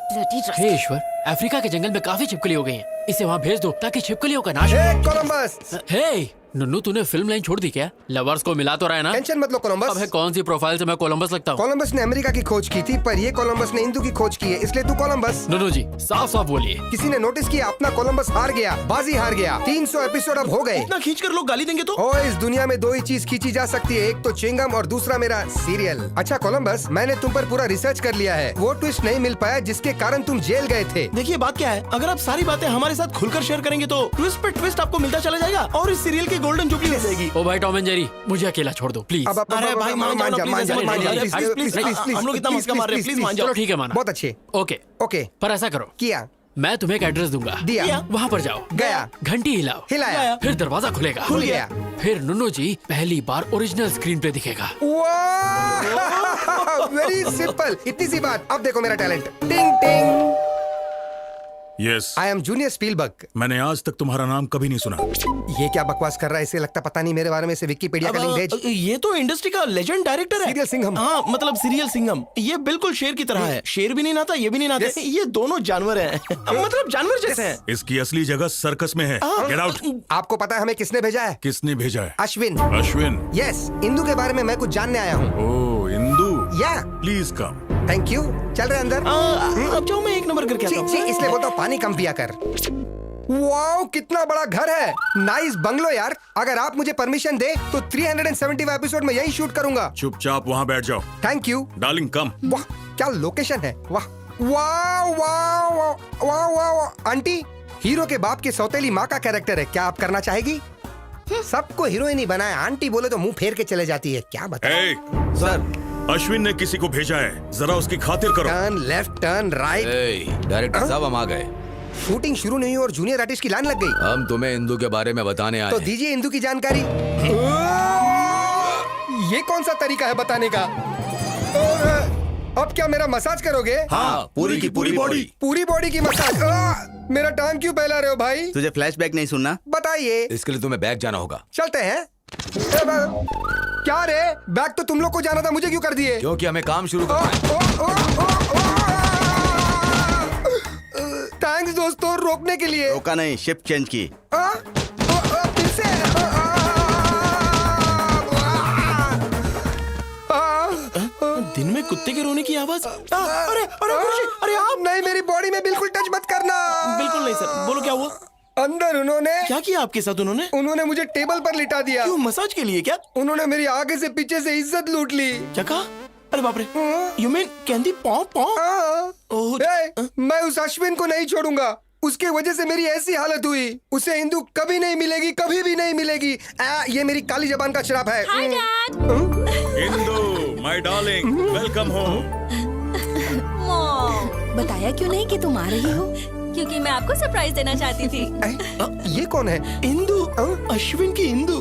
हे ईश्वर, अफ्रीका के जंगल में काफी छिपकली हो गई हैं। इसे वहाँ भेज दो ताकि छिपकलियों का नाश हो। कोलंबस। हे नन्नू, तूने फिल्म लाइन छोड़ दी क्या? लवर्स को मिला तो रहा है ना? टेंशन मत लो कोलंबस। अब है कौन सी प्रोफाइल से मैं कोलंबस लगता हूँ? कोलंबस ने अमेरिका की खोज की थी, पर ये कोलंबस ने हिंदू की खोज की है, इसलिए तू कोलंबस। नन्नू जी, साफ साफ बोलिए। किसी ने नोटिस किया अपना कोलंबस हार गया, बाजी हार गया। 300 एपिसोड अब हो गए। इतना खींच कर लोग गाली देंगे तो? ओ, इस दुनिया में 2 ही चीज खींची जा सकती है, एक तो चिंगम और दूसरा मेरा सीरियल। अच्छा कोलंबस, मैंने तुम पर पूरा रिसर्च कर लिया है। वो ट्विस्ट नहीं मिल पाया जिसके कारण तुम जेल गए थे। देखिए बात क्या है, अगर आप सारी बातें हमारे साथ खुलकर शेयर करेंगे तो ट्विस्ट पे ट्विस्ट आपको मिलता चला जाएगा और इस सीरियल की गोल्डन जुबली हो जाएगी। ओ भाई टॉम एंड जेरी, मुझे अकेला छोड़ दो प्लीज। अरे भाई मान जा, हम लोग इतना मस्का मार रहे हैं, प्लीज मान जाओ। चलो ठीक है, माना। बहुत अच्छे। ओके ओके, पर ऐसा करो, किया। मैं तुम्हें एक एड्रेस दूंगा, दिया। वहाँ पर जाओ, गया। घंटी हिलाओ, हिलाया। फिर दरवाजा खुलेगा, खुल गया। फिर नुन्नू जी पहली बार ओरिजिनल स्क्रीन पे दिखेगा। वेरी सिंपल, इतनी सी बात। अब देखो मेरा टैलेंट। टिंग टिंग। Yes, I am junior Spielberg. मैंने आज तक तुम्हारा नाम कभी नहीं सुना। ये क्या बकवास कर रहा है? इसे लगता पता नहीं मेरे बारे में। से विकिपीडिया का लिंक भेज। ये तो इंडस्ट्री का लेजेंड डायरेक्टर है। सीरियल सिंघम। हाँ, मतलब सीरियल सिंघम। ये बिल्कुल शेर की तरह है। शेर भी नहीं नाता, ये भी नहीं नाते। ये दोनों जानवर हैं। मतलब जानवर जैसे हैं। इसकी असली जगह सर्कस में है। Get out. आपको पता है हमें किसने भेजा है? किसने भेजा है? अश्विन। अश्विन? यस, इंदू के बारे में मैं कुछ जानने आया हूँ। ओह, इंदू। या प्लीज कम। Thank you. चल रहे अंदर। अब जाओ, मैं 1 नंबर करके आता हूँ। इसलिए बोलता हूँ पानी कम पिया कर। वाओ, कितना बड़ा घर है। नाइस बंगलो यार। अगर आप मुझे परमिशन दे तो 375 एपिसोड में यही शूट करूंगा। चुपचाप वहाँ बैठ जाओ। थैंक यू डार्लिंग, कम। वाह, क्या लोकेशन है। वाह वाह वाह वाह वाह वाह। आंटी, हीरो के बाप की सौतेली माँ का कैरेक्टर है, क्या आप करना चाहेगी? सबको हीरोइन ही बनाया, आंटी बोले तो मुंह फेर के चले जाती है, क्या बताएं? सर, अश्विन ने किसी को भेजा है, जरा उसकी खातिर करो। Turn left, turn right. Director साहब हम आ गए। शूटिंग शुरू नहीं हुई और जूनियर आर्टिस्ट की लाइन लग गई। हम तुम्हें इंदू के बारे में बताने आए तो हैं। दीजिए इंदू की जानकारी। ये कौन सा तरीका है बताने का? और अब क्या मेरा मसाज करोगे? हाँ, पूरी की पूरी बॉडी। पूरी बॉडी की मसाज। मेरा टांग क्यों फैला रहे हो भाई? तुझे फ्लैशबैक नहीं सुनना? बताइए। इसके लिए तुम्हें बैग जाना होगा। चलते हैं। क्या रे, बैग तो तुम लोग को जाना था, मुझे क्यों कर दिए? क्योंकि हमें काम शुरू करना है। थैंक्स दोस्तों, रोकने के लिए। रोका नहीं, शिफ्ट चेंज की। फिर से। दिन में कुत्ते के रोने की आवाज। अरे अरे आप नहीं, मेरी बॉडी में बिल्कुल टच मत करना। बिल्कुल नहीं सर, बोलो क्या हुआ? अंदर उन्होंने क्या किया आपके साथ? उन्होंने मुझे टेबल पर लिटा दिया। क्यों, मसाज के लिए क्या? उन्होंने मेरी आगे से पीछे से इज्जत लूट ली। क्या कहा? अरे बाप रे, यू मीन कैंडी पॉप? मैं उस अश्विन को नहीं छोड़ूंगा, उसके वजह से मेरी ऐसी हालत हुई। उसे इंदू कभी नहीं मिलेगी, कभी भी नहीं मिलेगी। ये मेरी काली जबान का श्राप है। Hi dad. Indu my darling, welcome home. बताया क्यों नहीं कि तुम आ रही हो? क्योंकि मैं आपको सरप्राइज देना चाहती थी। ये कौन है? इंदू, अश्विन की इंदू।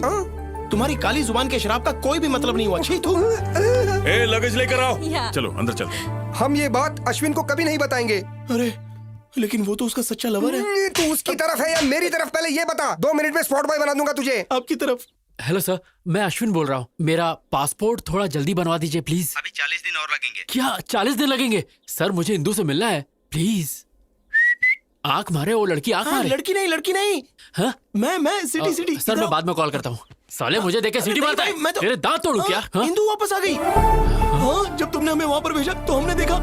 तुम्हारी काली जुबान के शराब का कोई भी मतलब नहीं हुआ। छी तू। ए, लगेज लेकर आओ। या। चलो अंदर चलते। हम ये बात अश्विन को कभी नहीं बताएंगे। अरे लेकिन वो तो उसका सच्चा लवर है। तू उसकी तरफ है या मेरी तरफ, पहले ये बता। 2 मिनट में स्पॉट बॉय बना दूंगा तुझे। आपकी तरफ। हेलो सर, मैं अश्विन बोल रहा हूँ। मेरा पासपोर्ट थोड़ा जल्दी बनवा दीजिए प्लीज। अभी 40 दिन और लगेंगे। क्या 40 दिन लगेंगे? सर मुझे इंदू से मिलना है प्लीज। आंख मारे वो लड़की, आंख मारे। लड़की नहीं। हाँ? मैं सिटी। सर मैं बाद में कॉल करता हूँ। साले मुझे देख के सीटी मारता है। मैं तो तेरे दांत तोड़ू क्या? हाँ? इंदू वापस आ गई। हाँ, जब तुमने हमें वहां पर भेजा तो हमने देखा।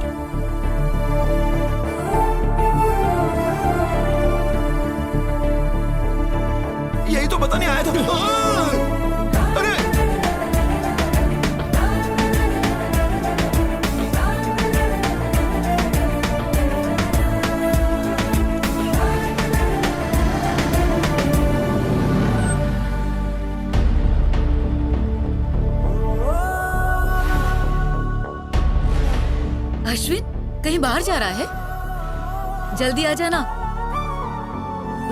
यही तो बताने आया था। अरे अश्विन कहीं बाहर जा रहा है? जल्दी आ जाना।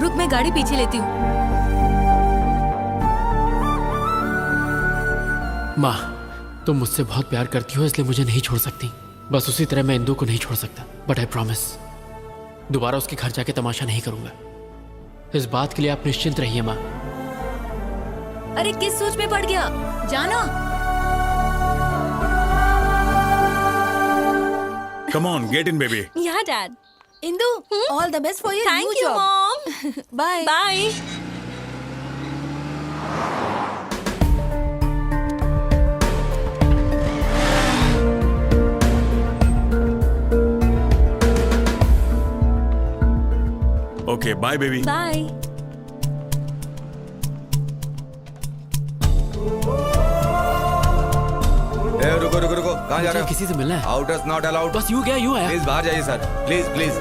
रुक, मैं गाड़ी पीछे लेती हूँ। माँ, तुम मुझसे बहुत प्यार करती हो इसलिए मुझे नहीं छोड़ सकती। बस उसी तरह मैं इंदू को नहीं छोड़ सकता। बट आई प्रॉमिस, दोबारा उसके घर जाके तमाशा नहीं करूंगा। इस बात के लिए आप निश्चिंत रहिए माँ। अरे किस सोच में पड़ गया? जाना। Come on, get in, baby. या dad. Indu, all the best for your new thank you job. Mom. Bye. Bye. Okay, bye, baby. Bye. रुको रुको रुको, कहाँ जा रहे हो? किसी से मिलना है। Outers not allowed. बस यूं गया यूं आया। प्लीज बाहर जाइए sir, please please.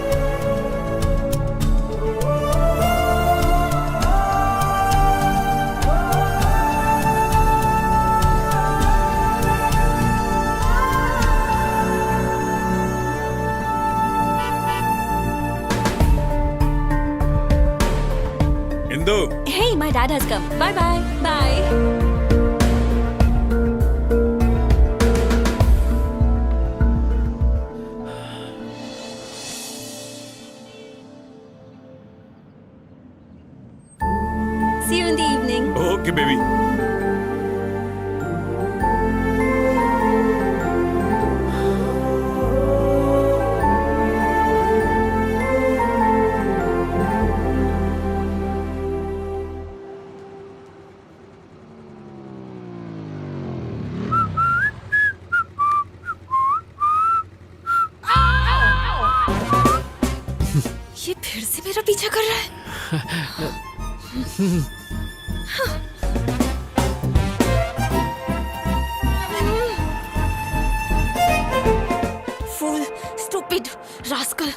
Indu, Hey, my dad has come. Bye bye. Bye. See you in the evening. okay, baby. ये फिर से मेरा पीछा कर रहा है। Fool, stupid, rascal,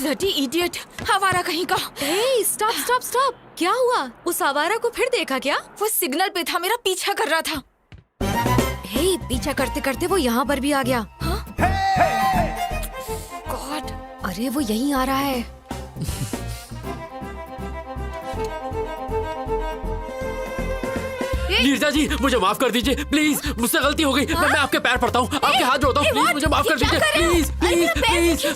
bloody idiot, आवारा कहीं का। हे स्टॉप स्टॉप स्टॉप, क्या हुआ? उस आवारा को फिर देखा क्या? वो सिग्नल पे था, मेरा पीछा कर रहा था। हे, पीछा करते करते वो यहाँ पर भी आ गया। हाँ? गॉड, अरे वो यहीं आ रहा है। नीरजा जी, मुझे माफ कर दीजिए प्लीज, मुझसे गलती हो गई। मैं आपके पैर पड़ता हूँ, आपके हाथ जोड़ता हूँ, प्लीज मुझे माफ कर दीजिए, प्लीज प्लीज प्लीज।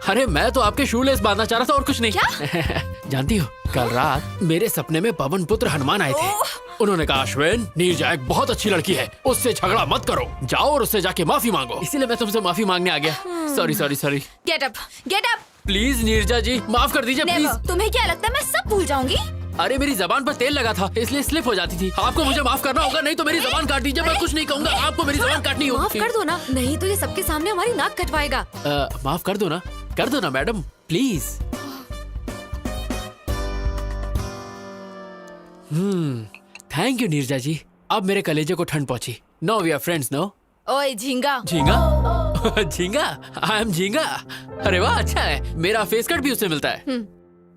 अरे मैं तो आपके शूलेस बांधना चाह रहा था और कुछ नहीं। जानती हो, कल रात मेरे सपने में पवन पुत्र हनुमान आए थे। उन्होंने कहा, अश्विन, नीरजा एक बहुत अच्छी लड़की है, उससे झगड़ा मत करो, जाओ और उससे जाके माफी मांगो। इसीलिए मैं तुमसे माफी मांगने आ गया। Sorry sorry sorry. Get up, get up. Please Neerja ji, माफ कर दीजिए प्लीज। तुम्हें क्या लगता है मैं सब भूल जाऊंगी? अरे मेरी जबान पर तेल लगा था, इसलिए स्लिप हो जाती थी। आपको मुझे माफ करना होगा, नहीं तो मेरी जबान काट दीजिए। मैं कुछ नहीं कहूँगा, आपको मेरी जबान काटनी होगी। माफ कर दो ना, नहीं तो ये सबके सामने हमारी नाक कटवाएगा। माफ कर दो ना madam, please. Thank you Neerja ji, अब मेरे कलेजे को ठंड पहुंची। No we are friends no. ओए झींगा। झींगा? झींगा? आई एम झींगा। अरे वाह, अच्छा है, मेरा फेस कट भी उससे मिलता है।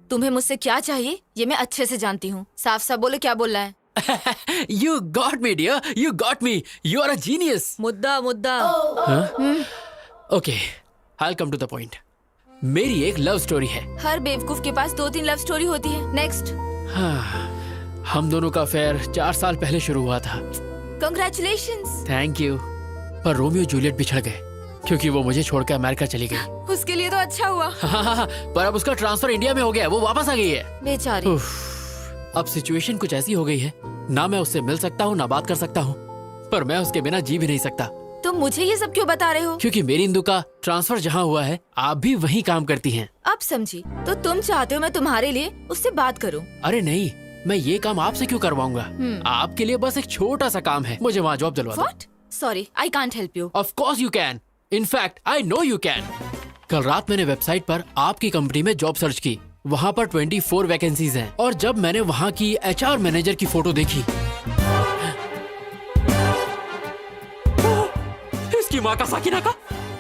तुम्हें मुझसे क्या चाहिए ये मैं अच्छे से जानती हूँ। साफ साफ बोलो, क्या बोलना है? You got me dear, you got me, you are a genius. मुद्दा मुद्दा। Okay, I'll come to the point. मेरी एक लव स्टोरी है। हर बेवकूफ के पास 2-3 लव स्टोरी होती है। नेक्स्ट। हम दोनों का अफेयर 4 साल पहले शुरू हुआ था। Congratulations. Thank you. पर रोमियो जूलियट बिछड़ गए क्योंकि वो मुझे छोड़कर अमेरिका चली गई। उसके लिए तो अच्छा हुआ। पर अब उसका ट्रांसफर इंडिया में हो गया, वो वापस आ गई है। बेचारी। अब सिचुएशन कुछ ऐसी हो गई है, ना मैं उससे मिल सकता हूँ ना बात कर सकता हूँ, पर मैं उसके बिना जी भी नहीं सकता। तुम मुझे ये सब क्यों बता रहे हो? क्योंकि मेरी इंदु का ट्रांसफर जहाँ हुआ है, आप भी वहीं काम करती हैं। अब समझी। तो तुम चाहते हो मैं तुम्हारे लिए उससे बात करूं? अरे नहीं, मैं ये काम आपसे क्यों करवाऊंगा? आपके लिए बस एक छोटा सा काम है, मुझे वहाँ जॉब दिलवा दो। What? Sorry, I can't help you. Of course you can. In fact, I know you can. कल रात मैंने वेबसाइट पर आपकी कंपनी में जॉब सर्च की, वहाँ पर 24 वैकेंसीज हैं, और जब मैंने वहाँ की HR मैनेजर की फोटो देखी, इसकी माँ का साकिना का,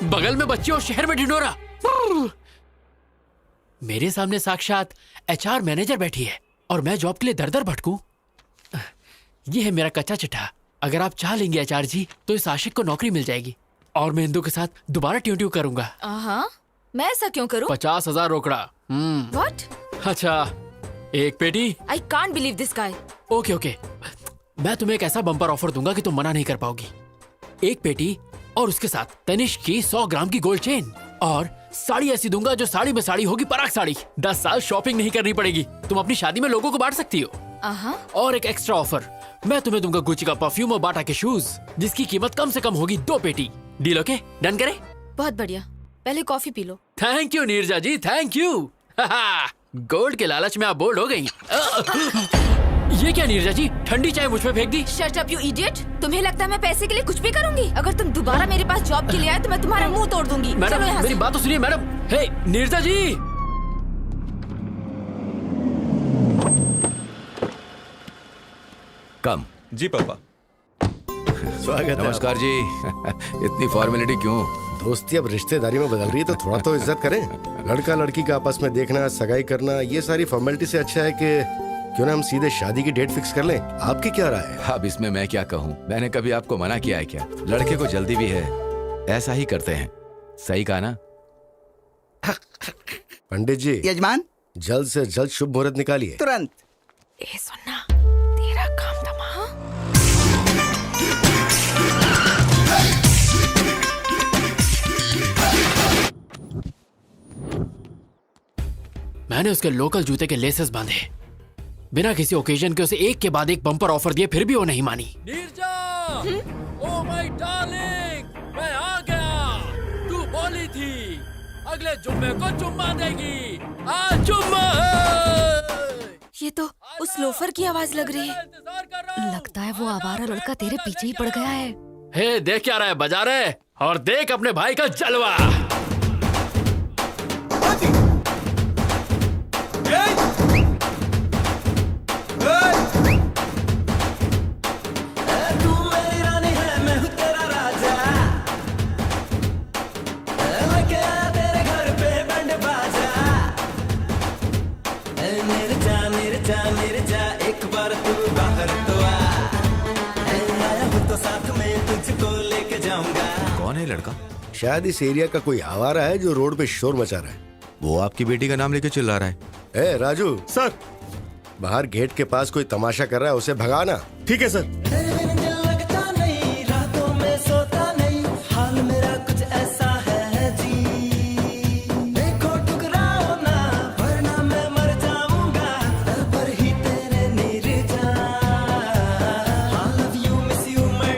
बगल में बच्चे और शहर में ढिंढोरा। मेरे सामने साक्षात HR मैनेजर बैठी है और मैं जॉब के लिए दर दर भटकूं। ये है मेरा कच्चा चिट्ठा। अगर आप चाह लेंगे HR जी, तो इस आशिक को नौकरी मिल जाएगी और मैं इंदु के साथ दोबारा ट्यू ट्यू करूंगा। मैं ऐसा क्यों करूं? 50,000 रोकड़ा। What? अच्छा, एक पेटी। I can't believe this guy. Okay, मैं तुम्हें एक ऐसा बम्पर ऑफर दूंगा कि तुम मना नहीं कर पाओगी। एक पेटी और उसके साथ तनिष्क की 100 ग्राम की गोल्ड चेन, और साड़ी ऐसी दूंगा जो साड़ी में साड़ी होगी, पराग साड़ी। 10 साल शॉपिंग नहीं करनी पड़ेगी, तुम अपनी शादी में लोगों को बांट सकती हो। और एक एक्स्ट्रा ऑफर, मैं तुम्हें दूंगा गुच्ची का परफ्यूम और बाटा के शूज, जिसकी कीमत कम से कम होगी 2 पेटी। Deal okay? डन करें? बहुत बढ़िया, पहले कॉफी पी लो। Thank you Neerja ji, thank you. Gold के लालच में आप बोल्ड हो गई। ये क्या नीरजा जी, ठंडी चाय मुझ पे फेंक दी? Shut up you idiot. तुम्हें लगता है मैं पैसे के लिए कुछ भी करूंगी? अगर तुम दोबारा मेरे पास जॉब के लिए आए तो मैं तुम्हारा मुंह तोड़ दूंगी। मैडम, मेरी बात तो सुनिए मैडम। हे नीरजा जी। कम। जी पापा। स्वागत है। नमस्कार जी। इतनी फॉर्मेलिटी क्यों? दोस्ती अब रिश्तेदारी में बदल रही है तो थोड़ा तो इज्जत करें। लड़का लड़की का आपस में देखना, सगाई करना, ये सारी फॉर्मेलिटी से अच्छा है कि क्यों ना हम सीधे शादी की डेट फिक्स कर लें। आपकी क्या राय है? अब इसमें मैं क्या कहूँ, मैंने कभी आपको मना किया है क्या? लड़के को जल्दी भी है, ऐसा ही करते हैं। सही कहा ना? पंडित जी। यजमान, जल्द से जल्द शुभ मुहूर्त निकालिए। तुरंत। ए सुनना, तेरा काम तमाम। मैंने उसके लोकल जूते के लेसेस बांधे, बिना किसी ओकेजन के उसे एक के बाद एक बम्पर ऑफर दिए, फिर भी वो नहीं मानी। नीरजा, ओह माय डार्लिंग, मैं आ गया। तू बोली थी अगले जुम्मे को चुम्मा देगी, आज जुम्मा है। ये तो उस लोफर की आवाज लग रही है। लगता है वो आवारा लड़का तेरे पीछे ही पड़ गया है। हे देख क्या रहा है, बजा रहे, और देख अपने भाई का जलवा। निर्जा एक बार तू बाहर तो आ, आया हूँ तो साथ में तुझको लेके जाऊंगा। कौन है लड़का? शायद इस एरिया का कोई आवारा है जो रोड पे शोर मचा रहा है। वो आपकी बेटी का नाम लेके चिल्ला रहा है। ए राजू सर। बाहर गेट के पास कोई तमाशा कर रहा है, उसे भगाना। ठीक है सर। लगता नहीं रातों में सोता नहीं, हाल मेरा कुछ ऐसा है जी, देखो टुकराओ ना वरना मैं मर जाऊंगा, दर पर ही तेरे Nirja. I love you, miss you, मैं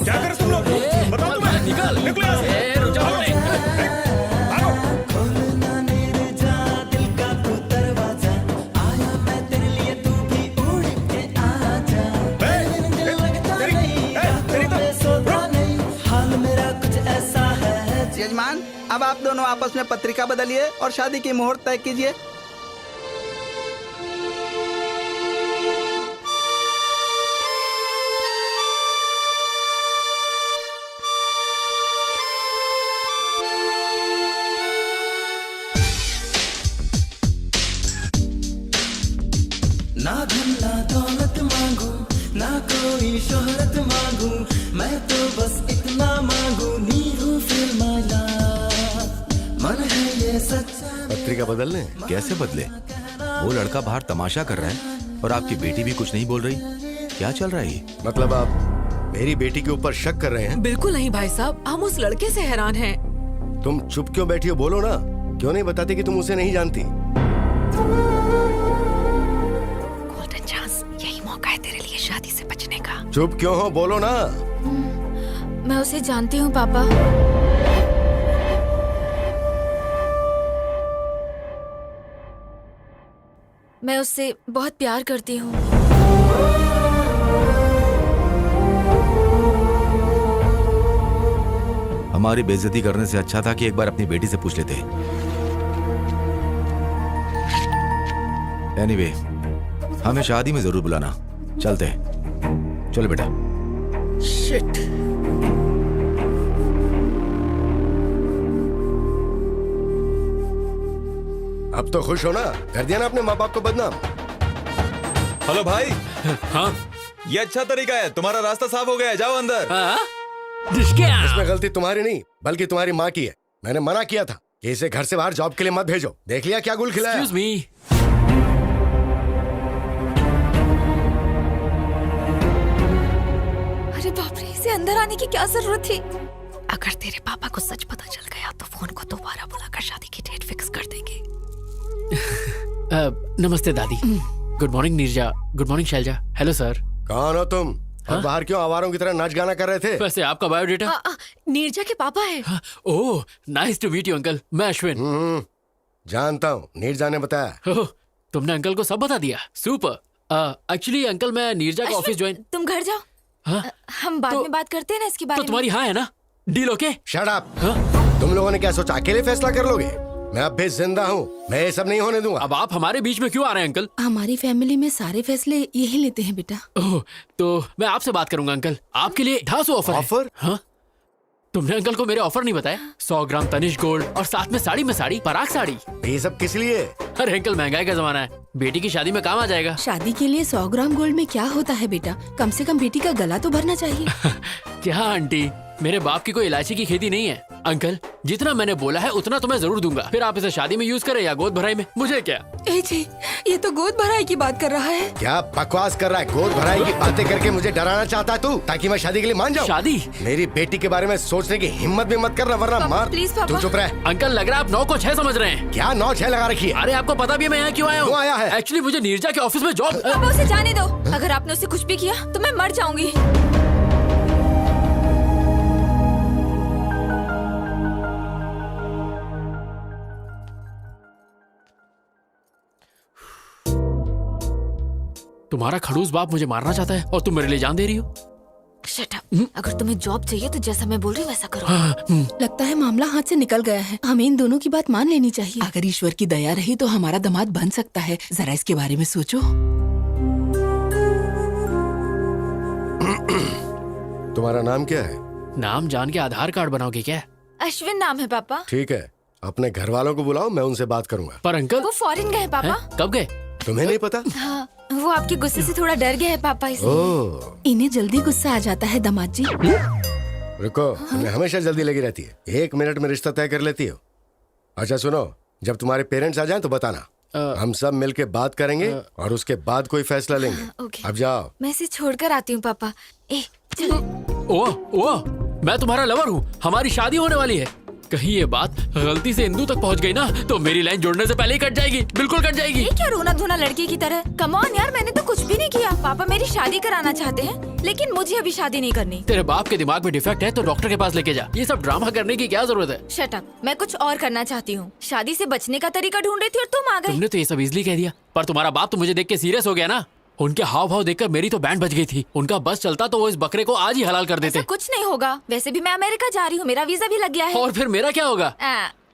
क्या कर तुम लोग? बताओ तुम्हें। निकल यहाँ से। खोलना निर्जा दिल का तू दरवाजा, आया मैं तेरे लिए, तू भी उड़ के आजा। लगता नहीं रातों में सोता नहीं, हाल मेरा कुछ ऐसा है जी। यजमान, अब आप दोनों आपस में पत्रिका बदलिए और शादी की मुहूर्त तय कीजिए। ना धन ना दौलत मांगू, ना कोई शोहरत मांगू, मैं तो बस इतना मांगू, नीरू फिर माला, मन है ये सच्चा। पत्रिका बदलने? कैसे बदले? वो लड़का बाहर तमाशा कर रहा है और आपकी बेटी भी कुछ नहीं बोल रही। क्या चल रहा है ये? मतलब आप मेरी बेटी के ऊपर शक कर रहे हैं? बिल्कुल नहीं भाई साहब, हम उस लड़के से हैरान हैं। तुम चुप क्यों बैठी हो? बोलो ना, क्यों नहीं बताते कि तुम उसे नहीं जानती? गोल्डन चांस, यही मौका है तेरे लिए शादी से बचने का। चुप क्यों हो? बोलो ना। मैं उसे जानती हूँ पापा। मैं उससे बहुत प्यार करती हूँ। हमारी बेइज्जती करने से अच्छा था कि एक बार अपनी बेटी से पूछ लेते। एनीवे, हमें शादी में जरूर बुलाना। चलते हैं। चलो बेटा। शिट। अब तो खुश हो ना? कर दिया ना अपने माँ बाप को बदनाम। हेलो भाई। हाँ, ये अच्छा तरीका है, तुम्हारा रास्ता साफ हो गया है, जाओ अंदर। इसमें गलती तुम्हारी नहीं बल्कि तुम्हारी माँ की है। मैंने मना किया था कि इसे घर से बाहर जॉब के लिए मत भेजो। देख लिया क्या गुल खिलाया। Excuse me. अरे बाप रे, इसे अंदर आने की क्या जरूरत थी? अगर तेरे पापा को सच पता चल गया तो फोन को दोबारा बुलाकर शादी की डेट फिक्स कर देंगे। नमस्ते दादी। Good morning Neerja. Good morning Shailja. Hello sir. कौन हो तुम? और बाहर क्यों आवारों की तरह नाच गाना कर रहे थे? वैसे आपका बायोडेटा? नीरजा के पापा है। Oh, nice to meet you uncle. मैं अश्विन। जानता हूँ, नीरजा ने बताया। ओह, तुमने अंकल को सब बता दिया। सुपर। एक्चुअली अंकल, मैं नीरजा का ऑफिस ज्वाइन। तुम घर जाओ। हाँ? हम बाद में बात करते हैं ना इसके बारे तो में। तुम्हारी हाँ है ना? Deal okay? Shut up. तुम लोगों ने क्या सोचा अकेले फैसला कर लोगे? मैं अब भी जिंदा हूँ, मैं ये सब नहीं होने दूंगा। अब आप हमारे बीच में क्यों आ रहे हैं अंकल? हमारी फैमिली में सारे फैसले यही लेते हैं बेटा। ओह, तो मैं आपसे बात करूंगा अंकल। आपके लिए ढासू ऑफर है। ऑफर? हाँ, तुमने अंकल को मेरे ऑफर नहीं बताया? 100 ग्राम तनिष्क गोल्ड और साथ में साड़ी में साड़ी, पराग साड़ी। ये सब किस लिए? अरे अंकल, महंगाई का जमाना है, बेटी की शादी में काम आ जाएगा। शादी के लिए 100 ग्राम गोल्ड में क्या होता है बेटा? कम से कम बेटी का गला तो भरना चाहिए। क्या आंटी, मेरे बाप की कोई इलायची की खेती नहीं है। अंकल, जितना मैंने बोला है उतना तो मैं जरूर दूंगा। फिर आप इसे शादी में यूज करें या गोद भराई में, मुझे क्या। ए जी, ये तो गोद भराई की बात कर रहा है। क्या बकवास कर रहा है? गोद भराई की बातें करके मुझे डराना चाहता है तू, ताकि मैं शादी के लिए मान जाऊं? शादी? मेरी बेटी के बारे में सोचने की हिम्मत भी मत करना, वरना मार। प्लीज पापा। तू चुप रह। अंकल, लग रहा है आप 9 को 6 समझ रहे हैं। क्या 9 6 लगा रखी है? अरे आपको पता भी है मैं यहाँ क्यों आया हूँ? क्यों आया है? एक्चुअली मुझे नीरजा के ऑफिस में जॉब। पापा, उसे जाने दो। अगर आपने उसे कुछ भी किया तो मैं मर जाऊंगी। तुम्हारा खड़ूस बाप मुझे मारना चाहता है और तुम मेरे लिए जान दे रही हो। Shut up. अगर तुम्हें जॉब चाहिए तो जैसा मैं बोल रही हूँ वैसा करो। लगता है मामला हाथ से निकल गया है। हमें इन दोनों की बात मान लेनी चाहिए। अगर ईश्वर की दया रही तो हमारा दामाद बन सकता है। जरा इसके बारे में सोचो। तुम्हारा नाम क्या है? नाम जान के आधार कार्ड बनाओगे क्या? अश्विन नाम है पापा। ठीक है, अपने घर वालों को बुलाओ, मैं उनसे बात करूंगा। पर अंकल, वो फॉरेन गए पापा। कब गए? तुम्हें नहीं पता? हाँ, वो आपके गुस्से से थोड़ा डर गया है पापा, इसलिए। ओह, इन्हें जल्दी गुस्सा आ जाता है दामाद जी। रुको, तुम्हें हमेशा जल्दी लगी रहती है। 1 मिनट में रिश्ता तय कर लेती हो। अच्छा सुनो, जब तुम्हारे पेरेंट्स आ जाएं तो बताना, हम सब मिलके बात करेंगे और उसके बाद कोई फैसला लेंगे। ओके। अब जाओ। मैं इसे छोड़कर आती हूँ पापा। चलो। ओह, मैं तुम्हारा लवर हूँ, हमारी शादी होने वाली है। कहीं ये बात गलती से इंदू तक पहुँच गई ना तो मेरी लाइन जोड़ने से पहले ही कट जाएगी, बिल्कुल कट जाएगी। ये क्या रोना धोना लड़की की तरह? कम ऑन यार, मैंने तो कुछ भी नहीं किया। पापा मेरी शादी कराना चाहते हैं, लेकिन मुझे अभी शादी नहीं करनी। तेरे बाप के दिमाग में डिफेक्ट है तो डॉक्टर के पास लेके जा। ये सब ड्रामा करने की क्या जरूरत है? शट अप, मैं कुछ और करना चाहती हूँ। शादी से बचने का तरीका ढूंढ रही थी और तुम आ गए। तुमने तो ये सब इजली कह दिया, पर तुम्हारा बाप तो मुझे देख के सीरियस हो गया ना। उनके हाव भाव देखकर मेरी तो बैंड बज गई थी। उनका बस चलता तो वो इस बकरे को आज ही हलाल कर देते। कुछ नहीं होगा, वैसे भी मैं अमेरिका जा रही हूँ, मेरा वीजा भी लग गया है। और फिर मेरा क्या होगा?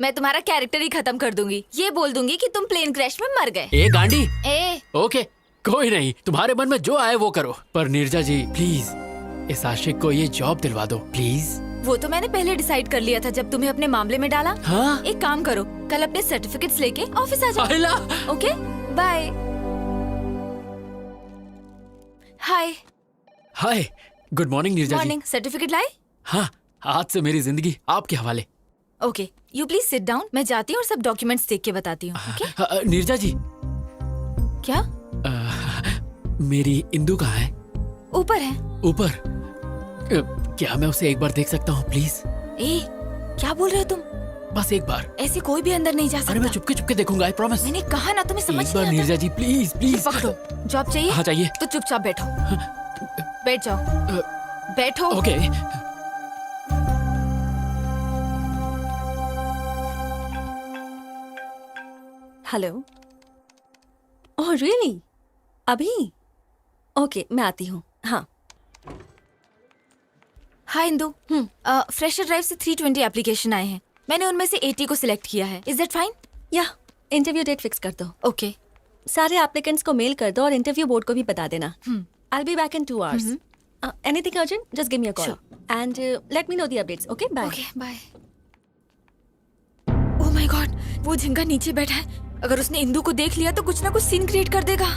मैं तुम्हारा कैरेक्टर ही खत्म कर दूंगी। ये बोल दूंगी कि तुम प्लेन क्रैश में मर गए। ए गांडी। ओके, कोई नहीं, तुम्हारे मन में जो आए वो करो, पर नीरजा जी प्लीज इस आशिक को ये जॉब दिलवा दो प्लीज। वो तो मैंने पहले डिसाइड कर लिया था जब तुम्हें अपने मामले में डाला। हाँ? एक काम करो, कल अपने सर्टिफिकेट्स लेके ऑफिस आ जाओ। Okay, bye. Hi. Hi, good morning Neerja ji. Morning. Certificate लाए? हाँ, आज से मेरी जिंदगी आपके हवाले। Okay, you please sit down. मैं जाती हूँ और सब डॉक्यूमेंट्स देख के बताती हूँ। ओके? नीरजा जी। क्या? मेरी इंदू कहाँ है? ऊपर है। ऊपर? क्या मैं उसे एक बार देख सकता हूँ प्लीज? क्या बोल रहे हो तुम? बस एक बार। ऐसे कोई भी अंदर नहीं जा सकता। अरे मैं चुपके चुपके देखूंगा, आई प्रॉमिस। मैंने कहा ना, तुम्हें समझ एक बार नहीं आता। नीरजा जी प्लीज प्लीज। पकड़ो। जॉब चाहिए? हाँ चाहिए। तो चुपचाप बैठो। बैठ जाओ। बैठो। ओके। हेलो। Oh really? अभी? ओके, मैं आती हूँ। हाँ। हाय इंदू। फ्रेशर ड्राइव से 320 एप्लीकेशन आए हैं। मैंने उनमें से 80 को सिलेक्ट किया है। Is that fine? या इंटरव्यू डेट फिक्स कर दो। ओके। सारे एप्लीकेंट्स को मेल कर दो और इंटरव्यू बोर्ड को भी बता देना। आई will be back in 2 hours. Anything urgent? Just give me a call. Sure. And let me know the updates. Okay? Bye. Okay, bye. Oh my God, वो झिंगा नीचे बैठा है। अगर उसने इंदू को देख लिया तो कुछ ना कुछ सीन क्रिएट कर देगा।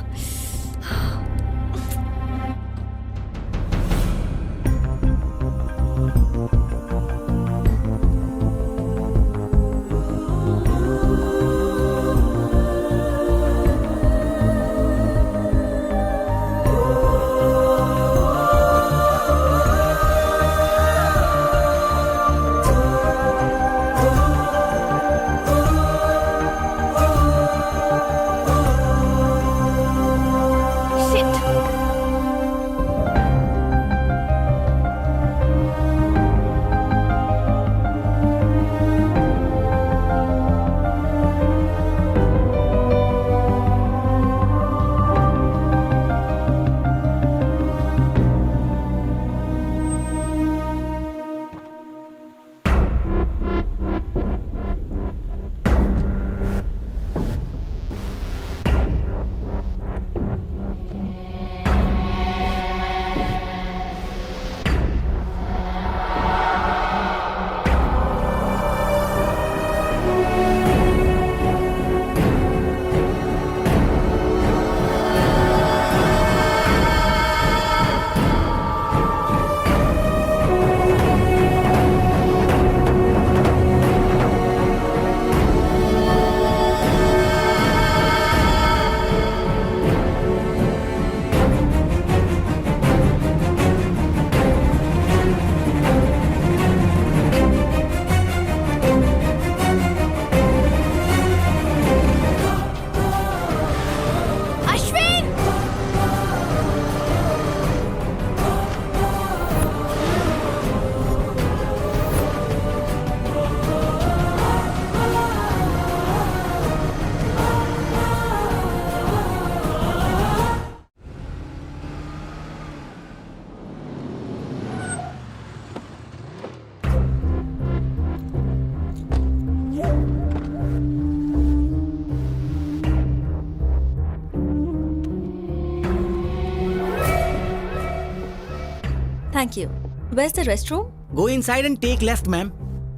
Thank you. Where's the restroom? Go inside and take left, ma'am.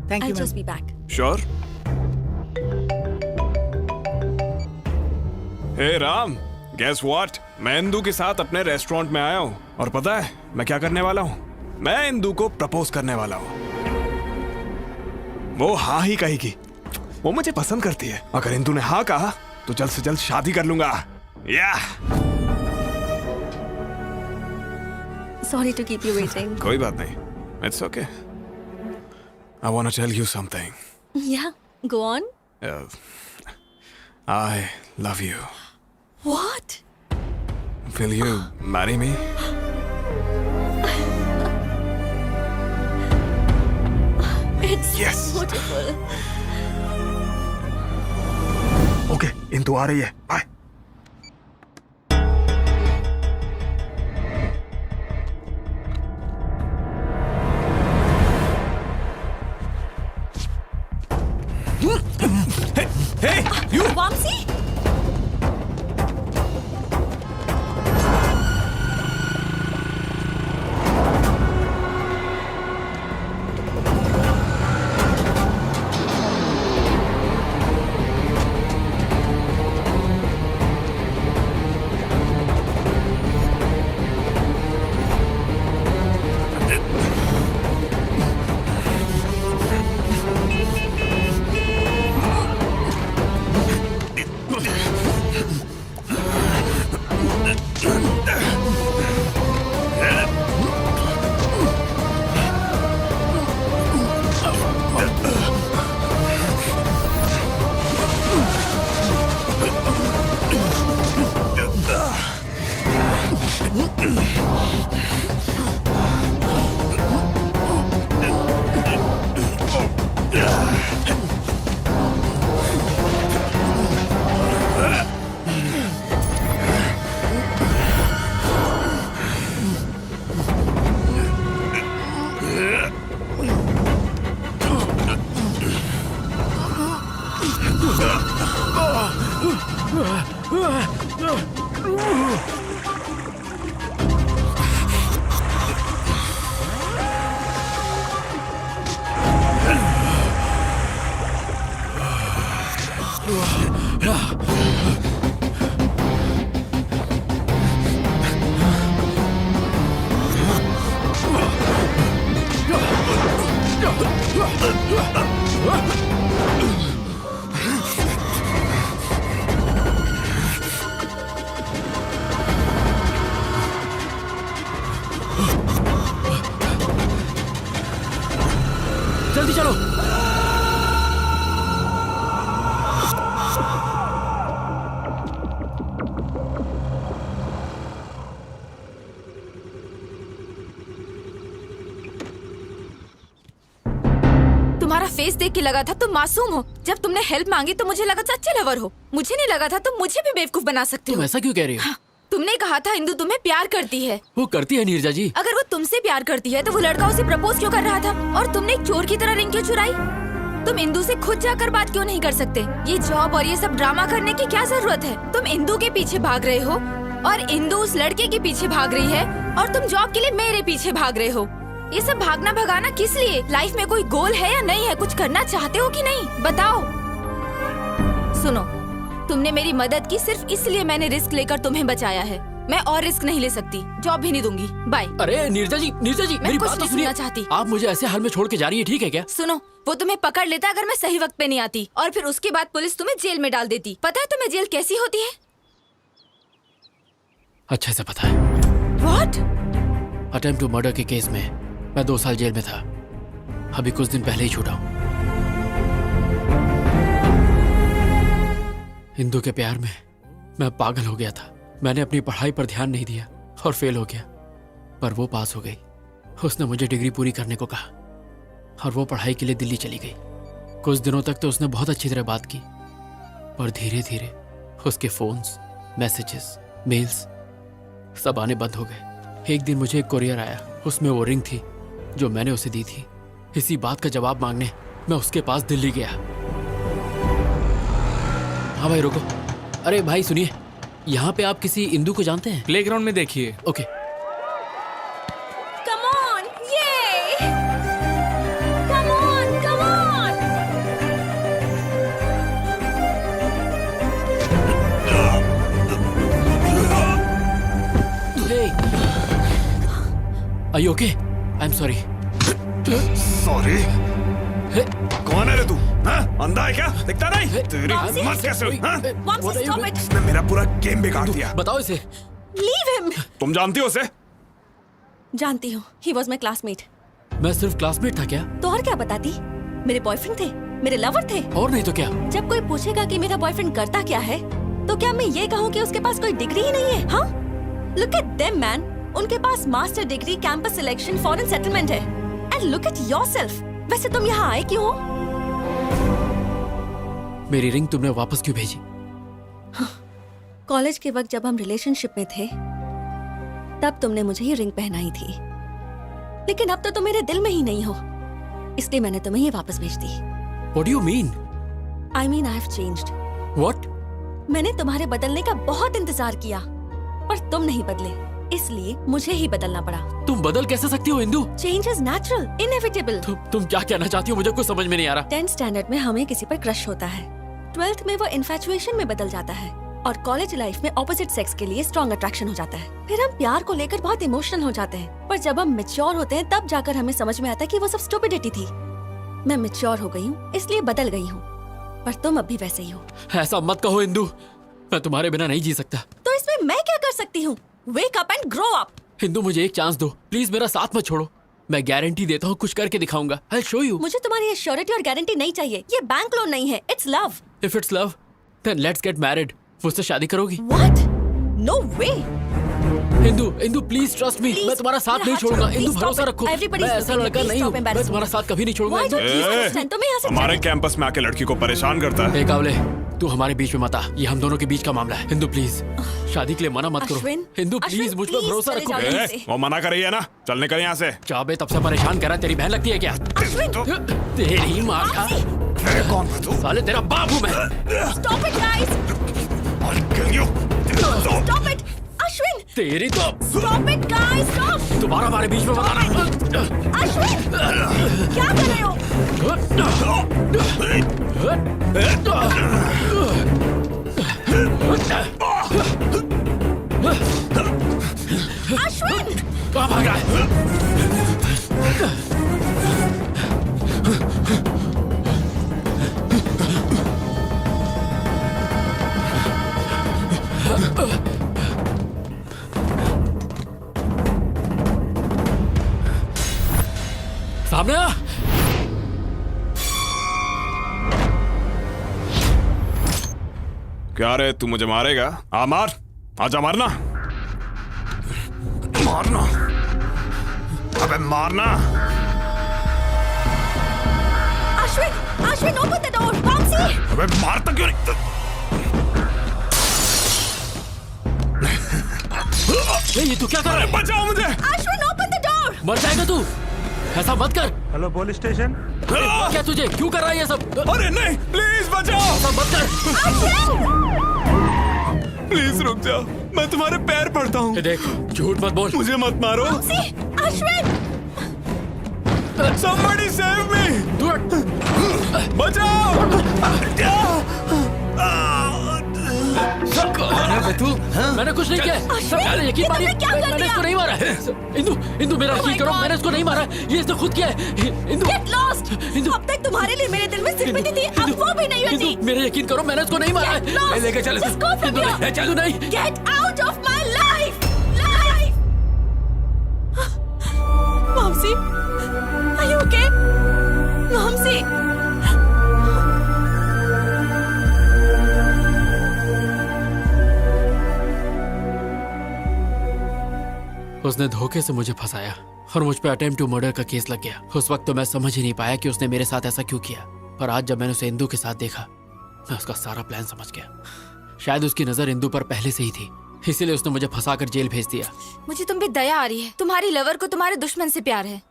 Thank I'll you, ma'am. just be back. Sure. हे राम, गेस व्हाट? मैं इंदू के साथ अपने रेस्टोरेंट में आया हूँ और पता है मैं क्या करने वाला हूँ? मैं इंदू को प्रपोज करने वाला हूँ। वो हाँ ही कहेगी। वो मुझे पसंद करती है। अगर इंदू ने हाँ कहा तो जल्द से जल्द शादी कर लूंगा। या Sorry to keep you waiting. कोई बात नहीं। It's okay. I want to tell you something. Yeah, go on. I love you. What? Will you marry me? It's Yes. beautiful. Okay, Indu आ रही है। Bye. Hey, you! Vamsi? जल्दी चलो। तुम्हारा face देख के लगा था तुम मासूम हो। जब तुमने हेल्प मांगी तो मुझे लगा था अच्छे लवर हो। मुझे नहीं लगा था तुम मुझे भी बेवकूफ बना सकते हो। तुम ऐसा क्यों कह रही हो? हाँ, तुमने कहा था इंदू तुम्हें प्यार करती है। वो करती है नीरजा जी। अगर वो तुमसे प्यार करती है तो वो लड़का उसे प्रपोज क्यों कर रहा था? और तुमने एक चोर की तरह रिंग क्यों चुराई? तुम इंदू से खुद जाकर बात क्यों नहीं कर सकते? ये जॉब और ये सब ड्रामा करने की क्या जरूरत है? तुम इंदू के पीछे भाग रहे हो और इंदू उस लड़के के पीछे भाग रही है और तुम जॉब के लिए मेरे पीछे भाग रहे हो। ये सब भागना भगाना किस लिए? लाइफ में कोई गोल है या नहीं है? कुछ करना चाहते हो कि नहीं? बताओ। सुनो, तुमने मेरी मदद की सिर्फ इसलिए मैंने रिस्क लेकर तुम्हें बचाया है। मैं और रिस्क नहीं ले सकती। जॉब भी नहीं दूंगी। बाय। अरे नीरजा जी, मेरी बात तो सुनिए। चाहती। आप मुझे ऐसे हाल में छोड़ के जा रही है, ठीक है क्या? सुनो, वो तुम्हें पकड़ लेता अगर मैं सही वक्त पे नहीं आती, और फिर उसके बाद पुलिस तुम्हें जेल में डाल देती। पता है तुम्हें जेल कैसी होती है? अच्छे से पता है। What? अटेम्प्ट टू मर्डर के केस में मैं 2 साल जेल में था। अभी कुछ दिन पहले ही छूटा हूँ। इंदू के प्यार में मैं पागल हो गया था। मैंने अपनी पढ़ाई पर ध्यान नहीं दिया और फेल हो गया। पर वो पास हो गई। उसने मुझे डिग्री पूरी करने को कहा और वो पढ़ाई के लिए दिल्ली चली गई। कुछ दिनों तक तो उसने बहुत अच्छी तरह बात की, पर धीरे धीरे उसके फोन्स, मैसेजेस, मेल्स सब आने बंद हो गए। एक दिन मुझे एक कोरियर आया। उसमें वो रिंग थी जो मैंने उसे दी थी। इसी बात का जवाब मांगने मैं उसके पास दिल्ली गया। हाँ भाई रुको। अरे भाई सुनिए, यहाँ पे आप किसी इंदू को जानते हैं? प्लेग्राउंड में देखिए। Okay. Come on, yay! Come on, come on! Are you okay? I'm sorry. Sorry. कौन है रे तू? हाँ? अंधा है क्या? दिखता नहीं? तेरी हिम्मत कैसे हुई? हाँ? Vamsi, stop it. इसने मेरा पूरा गेम बिगाड़ दिया। बताओ इसे। Leave him. तुम जानती हो उसे? जानती हूँ, he was my classmate. मैं सिर्फ क्लासमेट था क्या? तो और क्या बताती? मेरे बॉयफ्रेंड थे, मेरे लवर थे। और नहीं तो क्या? जब कोई पूछेगा कि मेरा बॉयफ्रेंड करता क्या है, तो क्या मैं ये कहूँ कि उसके पास कोई डिग्री ही नहीं है? हाँ? Look at them, man. उनके पास master degree, campus selection, foreign settlement है। And look at yourself. वैसे तुम यहाँ आए क्यों हो? मेरी रिंग तुमने वापस क्यों भेजी? कॉलेज के वक्त जब हम रिलेशनशिप में थे, तब तुमने मुझे ये रिंग पहनाई थी। लेकिन अब तो तुम मेरे दिल में ही नहीं हो, इसलिए मैंने तुम्हें ये वापस भेज दी। What do you mean? I mean I have changed. What? मैंने तुम्हारे बदलने का बहुत इंतजार किया, पर तुम नहीं बदले, इसलिए मुझे ही बदलना पड़ा। तुम बदल कैसे सकती हो Indu? Change is natural, inevitable. तुम क्या कहना चाहती हो? मुझे कुछ समझ में नहीं आ रहा। 10th स्टैंडर्ड में हमें किसी पर क्रश होता है, 12th में वो इन्फैचुएशन में बदल जाता है, और कॉलेज लाइफ में ऑपोजिट सेक्स के लिए स्ट्रॉन्ग अट्रैक्शन हो जाता है। फिर हम प्यार को लेकर बहुत इमोशनल हो जाते हैं, पर जब हम मैच्योर होते हैं तब जाकर हमें समझ में आता है कि वो सब स्टुपिडिटी थी। मैं मैच्योर हो गई हूँ, इसलिए बदल गई हूँ, पर तुम अब भी वैसे ही हो। ऐसा मत कहो इंदु, मैं तुम्हारे बिना नहीं जी सकता। तो इसमें मैं क्या कर सकती हूँ? Wake up and grow up. Indu मुझे एक चांस दो, प्लीज मेरा साथ मत छोड़ो। मैं गारंटी देता हूँ कुछ करके दिखाऊंगा। I'll show you. मुझे तुम्हारी एश्योरिटी और गारंटी नहीं चाहिए, ये बैंक लोन नहीं है, it's love. If it's love, then let's get married. मुझसे शादी करोगी? What? No way. Indu please trust me, मैं तुम्हारा साथ नहीं छोड़ूगा। इंदु भरोसा रखो, मैं ऐसा लड़का नहीं हूँ, मैं तुम्हारा साथ कभी नहीं छोड़ूंगा। हमारे कैंपस में आके लड़की को परेशान करता है। कावले, तू हमारे बीच में मत आ, ये हम दोनों के बीच का मामला है। इंदु प्लीज शादी के लिए मना मत करो। इंदु प्लीज मुझ पर भरोसा रखो। वो मना कर रही है ना, चल निकल यहाँ से। क्या बे, तब से परेशान कर रहा है, तेरी बहन लगती है क्या? तेरी माँ का कौन साले, तेरा बाप हूँ मैं। Stop it, guys. Stop it. Ashwin! तेरी तो Stop it, guys! Stop! दोबारा हमारे बीच में बताना। अश्विन! क्या कर रहे हो? अश्विन! कहाँ भाग रहा है? सामने आ। क्या रे, तू मुझे मारेगा? आ मार, आजा मारना, मारना, अबे मारना। Ashwin, open the door, Vamsi! अबे मारता क्यों नहीं? ये तू क्या कर रहा है? बचाओ मुझे! Ashwin, open the door! मर जाएगा तू, ऐसा मत कर। Hello police station. क्या तुझे क्यों कर रहा है ये सब? अरे नहीं, प्लीज बचाओ! ऐसा मत कर। प्लीज रुक जाओ, मैं तुम्हारे पैर पड़ता हूँ। देख, झूठ मत बोल। मुझे मत मारो। अश्विन! Somebody save me! बचाओ! कौन है बे तू? मैंने कुछ नहीं किया। अश्विन, यकीन मानिए, मैंने इसको नहीं मारा है। इंदु मेरा यकीन करो, मैंने इसको नहीं मारा, ये इसने खुद किया है। Indu Get lost! अब तक तुम्हारे लिए मेरे दिल में सिंपैथी थी, अब वो भी नहीं बची। मेरा यकीन करो, मैंने इसको नहीं मारा है। लेके चल, Just go from here. चलो नहीं। Get out of my life! Vamsi, are you okay? Vamsi! उसने धोखे से मुझे फंसाया और मुझ पे अटेम्प्ट टू मर्डर का केस लग गया। उस वक्त तो मैं समझ ही नहीं पाया कि उसने मेरे साथ ऐसा क्यों किया, पर आज जब मैंने उसे इंदु के साथ देखा, मैं उसका सारा प्लान समझ गया। शायद उसकी नजर इंदु पर पहले से ही थी, इसीलिए उसने मुझे फंसाकर जेल भेज दिया। मुझे तुम पे दया आ रही है, तुम्हारी लवर को तुम्हारे दुश्मन से प्यार है।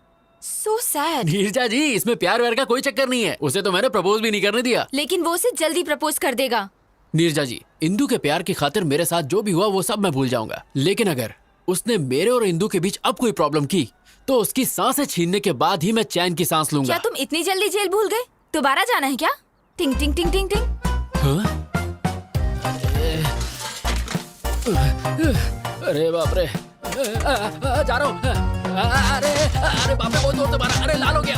So sad. नीरजा जी, इसमें प्यार व्यार का कोई चक्कर नहीं है, उसे तो मैंने प्रपोज भी नहीं करने दिया। लेकिन वो उसे जल्दी प्रपोज कर देगा। नीरजा जी, इंदु के प्यार की खातिर मेरे साथ जो भी हुआ वो सब मैं भूल जाऊंगा, लेकिन अगर उसने मेरे और इंदु के बीच अब कोई प्रॉब्लम की तो उसकी सांसें छीनने के बाद ही मैं चैन की सांस लूंगा। क्या तुम इतनी जल्दी जेल भूल गए? दोबारा जाना है क्या? टिंग टिंग टिंग टिंग टिंग। अरे बाप रे, जा रहा हूँ। अरे अरे बाप रे, बहुत जोर से मारा, अरे लाल हो गया।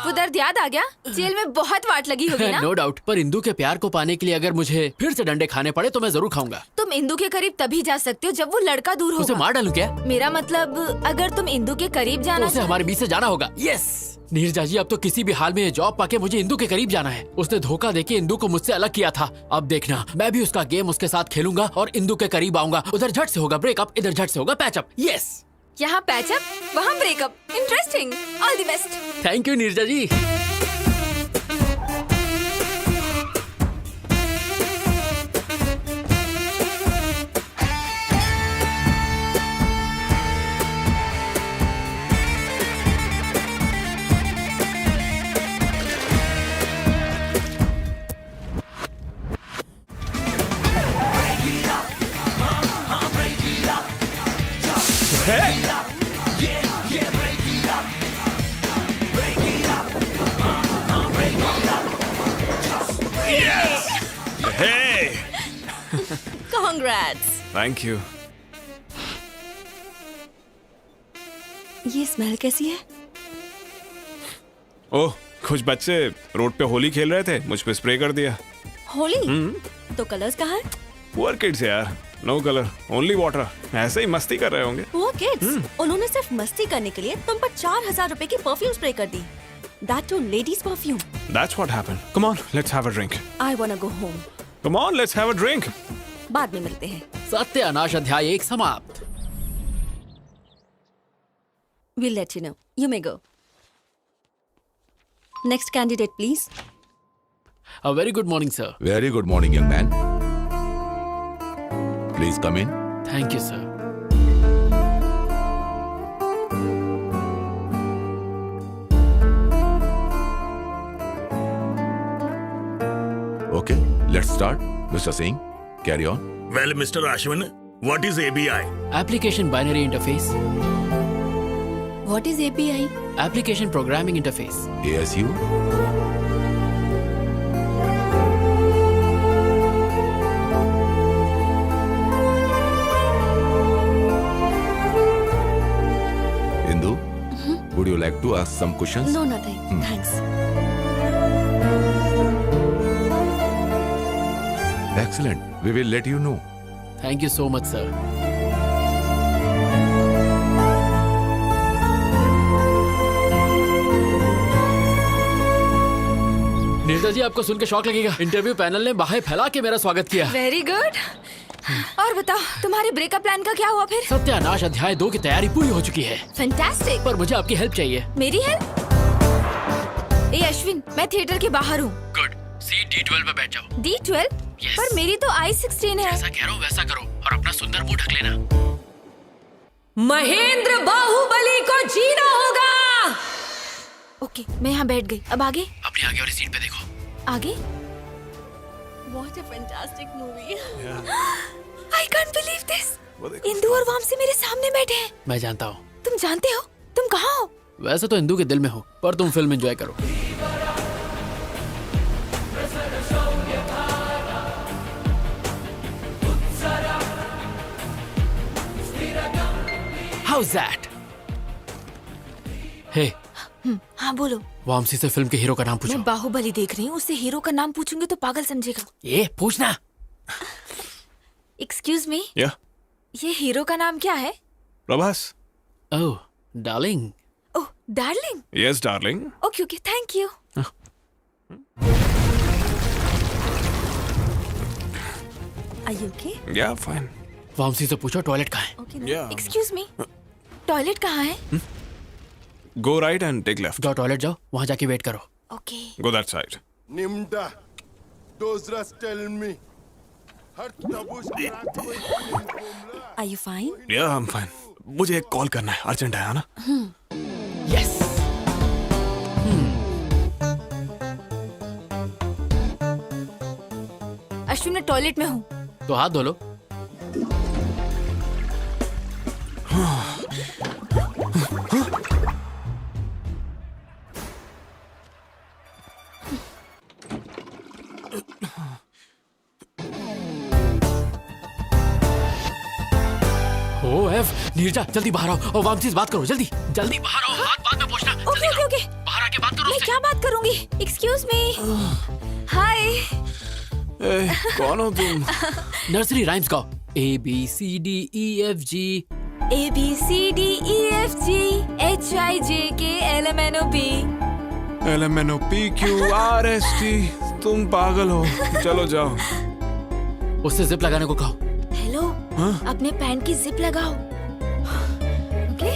वो दर्द याद आ गया? जेल में बहुत वाट लगी होगी ना? नो डाउट, पर इंदू के प्यार को पाने के लिए अगर मुझे फिर से डंडे खाने पड़े तो मैं जरूर खाऊंगा। तुम इंदू के करीब तभी जा सकते हो जब वो लड़का दूर उसे होगा। मार डालूं क्या? मेरा मतलब अगर तुम इंदू के करीब तो जाना उसे हमारे बीच से जाना होगा। यस नीरजा जी, अब तो किसी भी हाल में ये जॉब पाके मुझे इंदू के करीब जाना है। उसने धोखा देके इंदू को मुझसे अलग किया था। अब देखना, मैं भी उसका गेम उसके साथ खेलूंगा और इंदू के करीब आऊंगा। उधर झट से होगा ब्रेकअप, इधर झट से होगा पैचअप। यस, यहाँ पैचअप, वहाँ breakup. Interesting. All the best. Thank you Neerja ji. Hey! Congrats. Thank you. ये स्मेल कैसी है? ओह, कुछ बच्चे रोड पे होली खेल रहे थे, मुझ पे स्प्रे कर दिया। होली? तो कलर्स कहाँ हैं? पुअर किड्स यार, नो कलर, ओनली वाटर। ऐसे ही मस्ती कर रहे होंगे। वो किड्स, उन्होंने सिर्फ मस्ती करने के लिए तुम पर 4000 रुपए की परफ्यूम स्प्रे कर दी। That too ladies perfume. That's what happened. Come on, let's have a drink. I wanna go home. Come on, let's have a drink. बाद में मिलते हैं। सत्यानाश अध्याय 1 समाप्त। We'll let you know. You may go. Next candidate, please. A very good morning, sir. Very good morning, young man. Please come in. Thank you, sir. Okay, let's start. Mr. Singh, carry on. Well, Mr. Ashwin, what is ABI? Application Binary Interface. What is API? Application Programming Interface. ASU. Indu, would you like to ask some questions? No, nothing. Thanks. Excellent. We will let you know. Thank you so much, sir. Neerja जी, आपको सुन के शौक लगेगा। Interview panel ने बाहें फैला के मेरा स्वागत किया। Very good. और बताओ, तुम्हारे ब्रेकअप प्लान का क्या हुआ फिर? सत्यानाश अध्याय 2 की तैयारी पूरी हो चुकी है। फैंटास्टिक। पर मुझे आपकी हेल्प चाहिए। मेरी हेल्प? ए अश्विन, मैं थिएटर के बाहर हूँ। गुड। सीट D12 पे बैठ जाओ। D12? Yes. पर मेरी तो I16 है। जैसा कह रहा हूँ वैसा करो और अपना सुंदर मुंह ढक लेना। महेंद्र बाहुबली को जीना होगा। ओके, मैं यहाँ बैठ गई। अब आगे? अपनी आगे वाली सीट पे देखो। आगे? What a fantastic movie. I can't believe this. Indu और वामसी मेरे सामने बैठे हैं। मैं जानता हूँ। तुम जानते हो? तुम कहाँ हो? वैसे तो इंदू के दिल में हो, पर तुम फिल्म एंजॉय करो। How's that? Hey, हाँ बोलो। वामसी से फिल्म के हीरो का नाम पूछो। मैं बाहुबली देख रही हूँ, उससे हीरो का नाम पूछूंगी तो पागल समझेगा। ये पूछना। एक्सक्यूज मी, Yeah, ये हीरो का नाम क्या है? Prabhas. Oh, darling. Oh, darling. Yes, darling. Okay okay, thank you. Are you okay? Yeah, fine. Vamsi से पूछो टॉयलेट कहाँ है। Okay. Yeah. Excuse me, toilet कहाँ है? Go right and take left. जाओ टॉयलेट जाओ, वहाँ जाके वेट करो। Okay. Go that side. Nimda, those rats tell me. Are you fine? Yeah, I'm fine. मुझे एक कॉल करना है, अर्जेंट है ना? Yes. अश्विन, मैं टॉयलेट में हूँ। तो हाथ धो लो। OF नीरजा जल्दी बाहर आओ और वामसी से बात करो जल्दी जल्दी बाहर आओ बात बाद में पूछना ओके ओके ओके बाहर आके बात करो मैं क्या बात करूंगी एक्सक्यूज मी हाय कौन हो तुम? नर्सरी राइम्स गाओ ABCDEFG ABCDEFG HIJKLMNOP LMNOPQRST तुम पागल हो, चलो जाओ। उससे जिप लगाने को कहो। हेलो अपने पैंट की जिप लगाओ ओके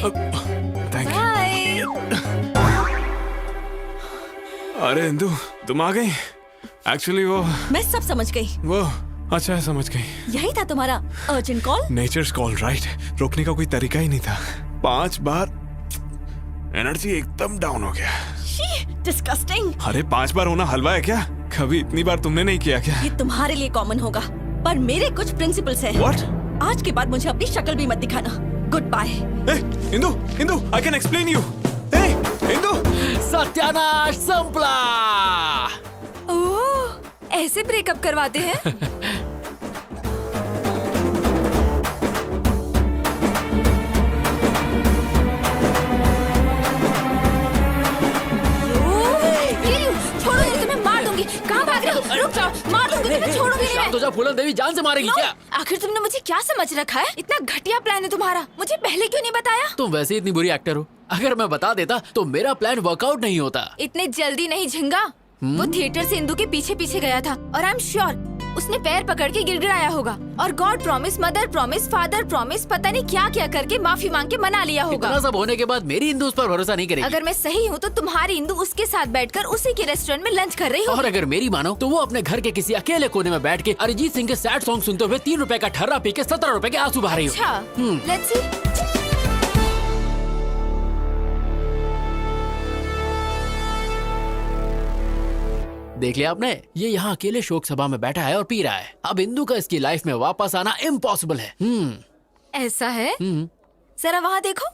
थैंक बाय अरे इंदु तुम आ गई? एक्चुअली वो मैं सब समझ गई। वो अच्छा है, समझ गई। यही था तुम्हारा urgent call? Nature's call right. रोकने का कोई तरीका ही नहीं था। 5 बार एनर्जी एकदम डाउन हो गया। डिस्गस्टिंग। अरे 5 बार होना हलवा है क्या? कभी इतनी बार तुमने नहीं किया क्या? ये तुम्हारे लिए कॉमन होगा पर मेरे कुछ प्रिंसिपल्स हैं। What? आज के बाद मुझे अपनी शक्ल भी मत दिखाना। Good bye. Indu Indu I can explain you. Indu सत्यानाश संपला। ओह ऐसे ब्रेकअप करवाते हैं? छोड़ो नहीं तो मैं मार दूंगी। कहाँ भाग रहे हो? रुक जाओ, मार दूंगी तुम्हें, छोड़ोगी नहीं मैं। तो जा फूलन देवी जान से मारेगी क्या? आखिर तुमने मुझे क्या समझ रखा है? इतना घटिया प्लान है तुम्हारा, मुझे पहले क्यों नहीं बताया? तुम वैसे ही इतनी बुरी एक्टर हो। अगर मैं बता देता तो मेरा प्लान वर्कआउट नहीं होता। इतने जल्दी नहीं झिंगा। वो थिएटर से इंदु के पीछे पीछे गया था और आई एम श्योर उसने पैर पकड़ के गिड़गिड़ाया होगा और God promise, mother promise, father promise, पता नहीं क्या क्या करके माफी मांग के मना लिया होगा। इतना सब होने के बाद मेरी इंदु उस पर भरोसा नहीं करेगी। अगर मैं सही हूँ तो तुम्हारी इंदु उसके साथ बैठकर उसी के रेस्टोरेंट में लंच कर रही हो। और अगर मेरी मानो तो वो अपने घर के किसी अकेले कोने में बैठ के अरिजीत सिंह के सैड सॉन्ग सुनते हुए 3 रुपए का ठर्रा पी के 17 रुपए के आंसू बहा रही हो। अच्छा, लेट्स सी। देख लिया आपने, ये यहाँ अकेले शोक सभा में बैठा है और पी रहा है। अब इंदु का इसकी लाइफ में वापस आना इम्पॉसिबल है। ऐसा है? जरा वहाँ देखो।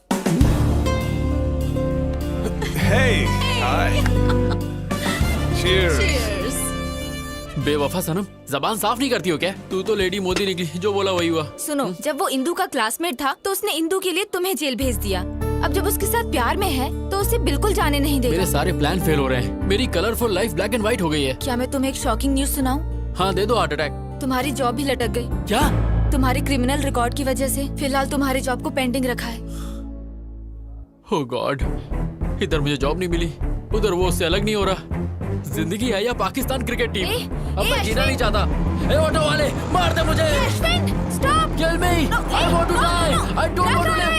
Hey, hi. Cheers. बेवफा सनम, जबान साफ नहीं करती हो क्या? तू तो लेडी मोदी निकली, जो बोला वही हुआ। सुनो, जब वो इंदु का क्लासमेट था तो उसने इंदु के लिए तुम्हें जेल भेज दिया। अब जब उसके साथ प्यार में है तो उसे बिल्कुल जाने नहीं देगा। मेरे सारे प्लान फेल हो रहे हैं। मेरी colourful life black and white हो गई है। क्या मैं तुम्हें एक शॉकिंग न्यूज सुनाऊं? हाँ दे दो हार्ट अटैक। तुम्हारी जॉब भी लटक गई। क्या? तुम्हारे क्रिमिनल रिकॉर्ड की वजह से फिलहाल तुम्हारे जॉब को पेंडिंग रखा है। ओह गॉड, इधर मुझे जॉब नहीं मिली, उधर वो उससे अलग नहीं हो रहा। जिंदगी है या पाकिस्तान क्रिकेट टीम? अब मैं जीना नहीं चाहता। ए ऑटो वाले, मार दे मुझे। Stop. Kill me. I want to die. I don't want to live.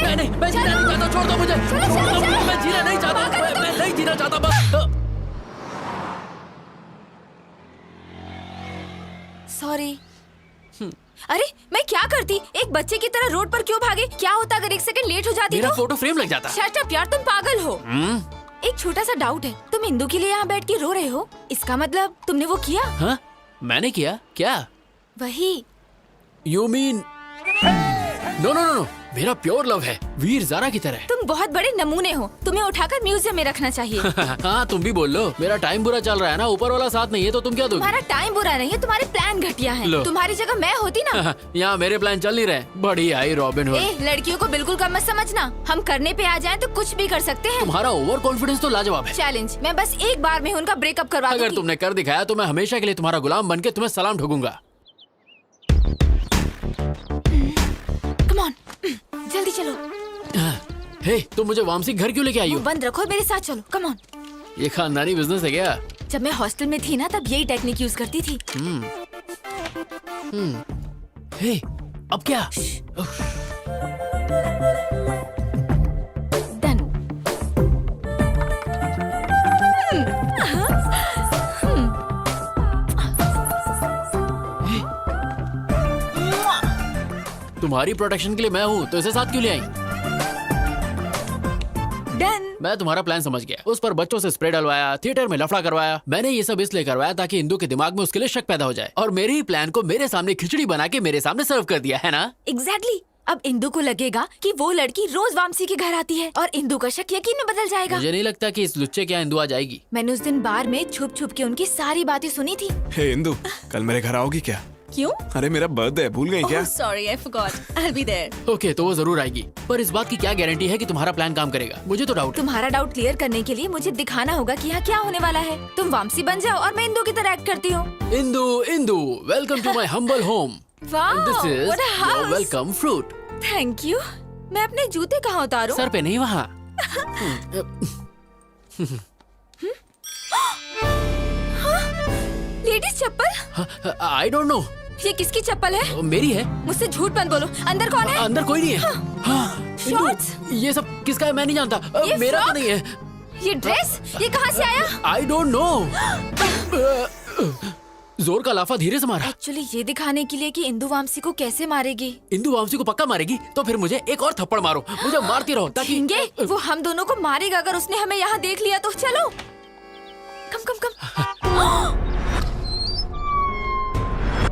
मैं जीना नहीं चाहता, छोड़ दो मुझे। मैं जीना नहीं चाहता, मैं नहीं जीना चाहता बस। सॉरी। अरे मैं क्या करती? एक बच्चे की तरह रोड पर क्यों भागे? क्या होता अगर 1 सेकंड लेट हो जाती? मेरा फोटो फ्रेम लग जाता। शट अप यार, तुम पागल हो। एक छोटा सा डाउट है, तुम इंदु के लिए यहाँ बैठ के रो रहे हो, इसका मतलब तुमने वो किया? हाँ मैंने किया। क्या? वही। You mean? No no no no, मेरा प्योर लव है, वीर ज़ारा की तरह। तुम बहुत बड़े नमूने हो, तुम्हें उठाकर म्यूजियम में रखना चाहिए। हाँ तुम भी बोल लो। मेरा टाइम बुरा चल रहा है ना, ऊपर वाला साथ नहीं है तो तुम क्या दोगे? तुम्हारा टाइम बुरा नहीं है, तुम्हारे प्लान घटिया हैं। तुम्हारी जगह मैं होती ना। यहाँ मेरे प्लान चल नहीं रहे। बड़ी आई रॉबिन हुड। लड़कियों को बिल्कुल कम मत समझना, हम करने पे आ जाएं तो कुछ भी कर सकते हैं। तुम्हारा ओवर कॉन्फिडेंस तो लाजवाब है। चैलेंज, मैं बस एक बार में उनका ब्रेकअप करवा दूंगी। अगर तुमने कर दिखाया तो मैं हमेशा के लिए तुम्हारा गुलाम बनके तुम्हें सलाम ठोकूंगा। कम ऑन, जल्दी चलो। हे, तुम मुझे वामसी घर क्यों लेके आई हो? बंद रखो, मेरे साथ चलो। Come on. ये खानदानी बिजनेस है क्या? जब मैं हॉस्टल में थी ना तब यही टेक्निक यूज करती थी। हे, अब क्या? डन। तुम्हारी प्रोटेक्शन के लिए मैं हूँ तो इसे साथ क्यों ले आई? डन। मैं तुम्हारा प्लान समझ गया। उस पर बच्चों से स्प्रे डलवाया, थिएटर में लफड़ा करवाया। मैंने ये सब इसलिए करवाया ताकि इंदु के दिमाग में उसके लिए शक पैदा हो जाए और मेरे ही प्लान को मेरे सामने खिचड़ी बना के मेरे सामने सर्व कर दिया है ना? एग्जैक्टली। अब इंदु को लगेगा कि वो लड़की रोज वामसी के घर आती है और इंदु का शक यकीन में बदल जाएगा। मुझे नहीं लगता कि इस लुच्चे के यहाँ इंदु आ जाएगी। मैंने उस दिन बार में छुप छुप के उनकी सारी बातें सुनी थी। हे इंदु, कल मेरे घर आओगी क्या? क्यों? अरे मेरा बर्थडे भूल गई क्या? Sorry I forgot. I will be there. Okay, तो वो जरूर आएगी, पर इस बात की क्या गारंटी है कि तुम्हारा प्लान काम करेगा? मुझे तो डाउट है। तुम्हारा डाउट क्लियर करने के लिए मुझे दिखाना होगा कि यहाँ क्या होने वाला है। तुम वामसी बन जाओ और मैं इंदू की तरह एक्ट करती हूँ। Indu, welcome to my humble home. Wow, this is what a your house. Welcome fruit. Thank you. मैं अपने जूते कहाँ उतारूं? सर पे नहीं, वहाँ। लेडीज चप्पल? I don't know. ये किसकी चप्पल है? मेरी है। मुझसे झूठ मत बोलो। अंदर कौन है? अंदर कोई नहीं है। शॉर्ट्स? ये सब किसका है मैं नहीं जानता। ये मेरा तो फ्रॉक? नहीं है। ये ड्रेस? ये कहाँ से आया? आई डोंट नो। जोर का लाफा धीरे से मारा। एक्चुअली ये दिखाने के लिए कि इंदू वामसी को कैसे मारेगी। इंदू वामसी को पक्का मारेगी, तो फिर मुझे एक और थप्पड़ मारो, मुझे मारती रहो ताकि वो हम दोनों को मारेगा अगर उसने हमें यहाँ देख लिया तो। चलो कम।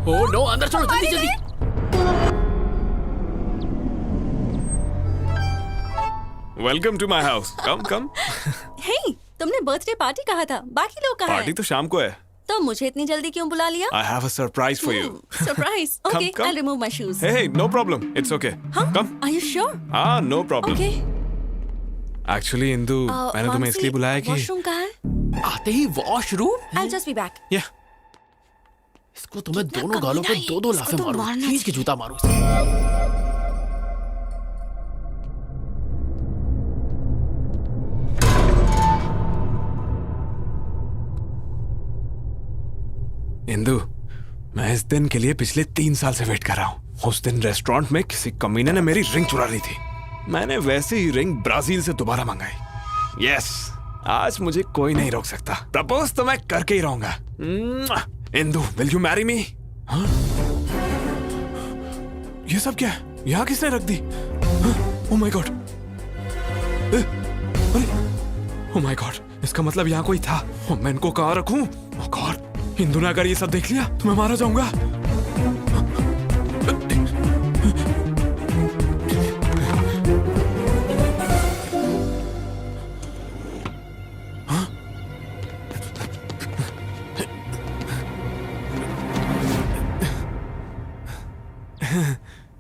ओह नो, अंदर चलो जल्दी। Welcome to my house. Come. Hey, तुमने बर्थडे पार्टी कहा था, बाकी लोग कहाँ पार्टी हैं? तो शाम को है। तो मुझे इतनी जल्दी क्यों बुला लिया? I have a surprise for you. Surprise. Okay, come. I remove my shoes. Hey, no problem. It's okay. Come. Are you sure? No problem. Okay. Actually, Indu, मैंने तुम्हें इसलिए बुलाया कि वॉशरूम कहाँ है? आते ही washroom. I'll just be back. Yeah. इसको तुम्हें दोनों गालों पे दो लाफे तो मारूं, मारना खींच के जूता मारूं इसे। इंदू, मैं इस दिन के लिए पिछले 3 साल से वेट कर रहा हूँ। उस दिन रेस्टोरेंट में किसी कमीने ने मेरी रिंग चुरा ली थी। मैंने वैसे ही रिंग ब्राजील से दोबारा मंगाई। यस, आज मुझे कोई नहीं रोक सकता। प्रपोज तो मैं करके ही रहूंगा। Indu, will you marry me? ये सब क्या है? यहाँ किसने रख दी? Oh my God! Oh my God! इसका मतलब यहाँ कोई था। मैं इनको कहाँ रखूं? ओह गॉड! इंदू ने अगर ये सब देख लिया तो मैं मारा जाऊंगा।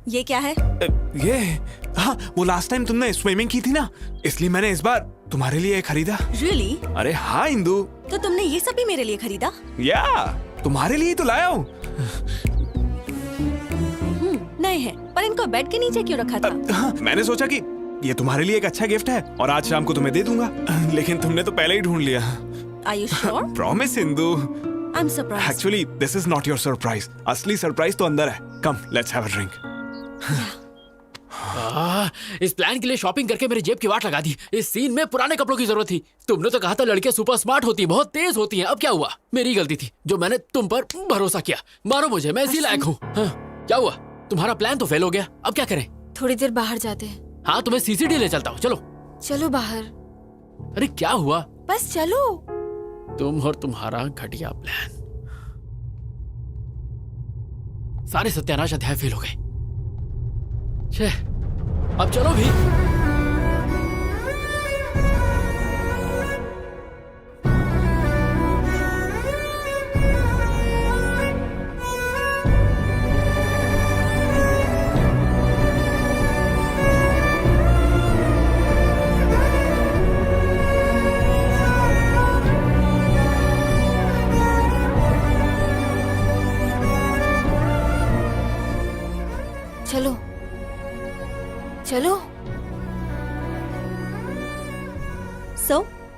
ये क्या है? ये हाँ, वो लास्ट टाइम तुमने स्विमिंग की थी ना, इसलिए मैंने इस बार तुम्हारे लिए खरीदा। Really? अरे हाँ इंदू। तो तुमने ये सब भी मेरे लिए खरीदा? या, तुम्हारे लिए तो लाया हूँ। नए हैं, पर इनको बेड के नीचे क्यों रखा था? हाँ, मैंने सोचा कि ये तुम्हारे लिए एक अच्छा गिफ्ट है और आज शाम को तुम्हें दे दूंगा। लेकिन तुमने तो पहले ही ढूंढ लिया। Are you sure? Promise Indu. I'm surprised. Actually this is not your surprise. असली सरप्राइज तो अंदर है। कम, लेट्स हैव अ ड्रिंक। इस प्लान के लिए शॉपिंग करके मेरी जेब की वाट लगा दी। इस सीन में पुराने कपड़ों की जरूरत थी। तुमने तो कहा था लड़कियां सुपर स्मार्ट होती हैं, बहुत तेज होती हैं। अब क्या हुआ? मेरी गलती थी जो मैंने तुम पर भरोसा किया। मारो मुझे, मैं इसी लायक हूँ। हाँ, क्या हुआ? तुम्हारा प्लान तो फेल हो गया, अब क्या करें? थोड़ी देर बाहर जाते हैं। हाँ, तुम्हें सीसीडी ले चलता हूँ, चलो। चलो बाहर। अरे क्या हुआ? बस चलो। तुम और तुम्हारा घटिया प्लान। सारे सत्यानाश अध्याय फेल हो गए। अब चलो भी। चलो चलो। So,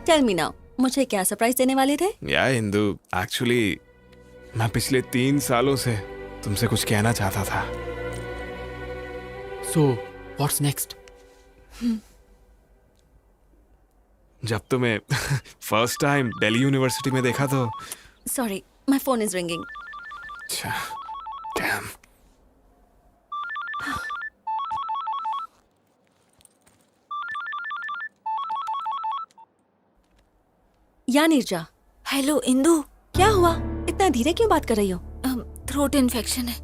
tell me now, मुझे क्या सरप्राइज देने वाले थे? या इंदू, एक्चुअली मैं पिछले 3 सालों से तुमसे कुछ कहना चाहता था। So, what's next? जब तुम्हें फर्स्ट टाइम दिल्ली यूनिवर्सिटी में देखा तो Sorry, my phone is ringing. अच्छा, damn. या नीरजा। हेलो इंदू। क्या हुआ? इतना धीरे क्यों बात कर रही हो? थ्रोट इन्फेक्शन है,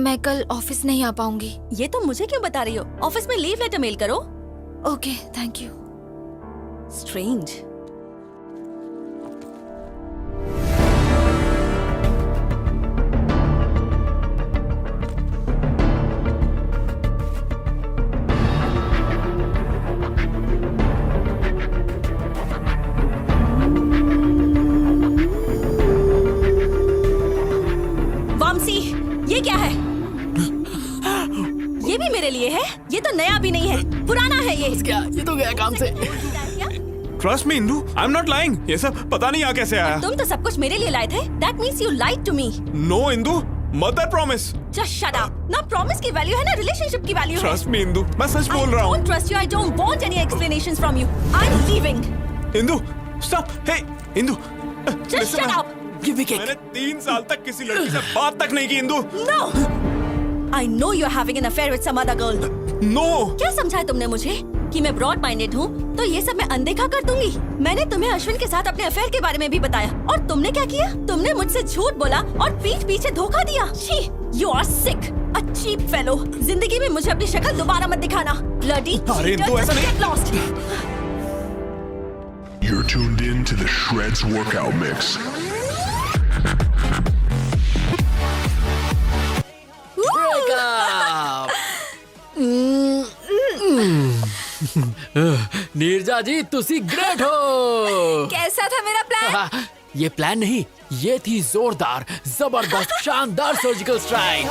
मैं कल ऑफिस नहीं आ पाऊंगी। ये तो मुझे क्यों बता रही हो? ऑफिस में लीव लेटर मेल करो। Okay, thank you. स्ट्रेंज। ये भी मेरे लिए है। ये तो नया भी नहीं है, पुराना है ये। क्या ये तो गया काम से। Trust me Indu, I am not lying. ये सब पता नहीं यहाँ कैसे आया। तुम तो सब कुछ मेरे लिए लाए थे। That means you lied to me. No Indu, mother promise. Just shut up. ना प्रॉमिस की वैल्यू है ना रिलेशनशिप की वैल्यू है। ट्रस्ट मी इंदू, मैं सच बोल रहा हूँ। I don't trust you. I don't want any explanations from you. I'm leaving. Indu, stop. Hey Indu, Just shut up. Give me cake. मैंने 3 साल तक किसी लड़की से बात तक नहीं की Indu. No. I know you're having an affair with some other girl. No. क्या समझा है तुमने मुझे कि मैं ब्रॉड माइंडेड हूँ, तो ये सब मैं अनदेखा कर दूंगी। मैंने तुम्हें अश्विन के साथ अपने अफेयर के बारे में भी बताया, और तुमने क्या किया? तुमने मुझसे झूठ बोला और पीठ पीछे धोखा दिया। छी, you are sick, a cheap fellow. जिंदगी में मुझे अपनी शक्ल दोबारा मत दिखाना। Bloody अरे cheater, इंदू, ऐसा नहीं। get lost. You're tuned in to the Shreds Workout Mix. Neerja जी तुसी ग्रेट हो। कैसा था मेरा प्लान? ये प्लान नहीं, ये थी जोरदार, जबरदस्त, शानदार सर्जिकल स्ट्राइक।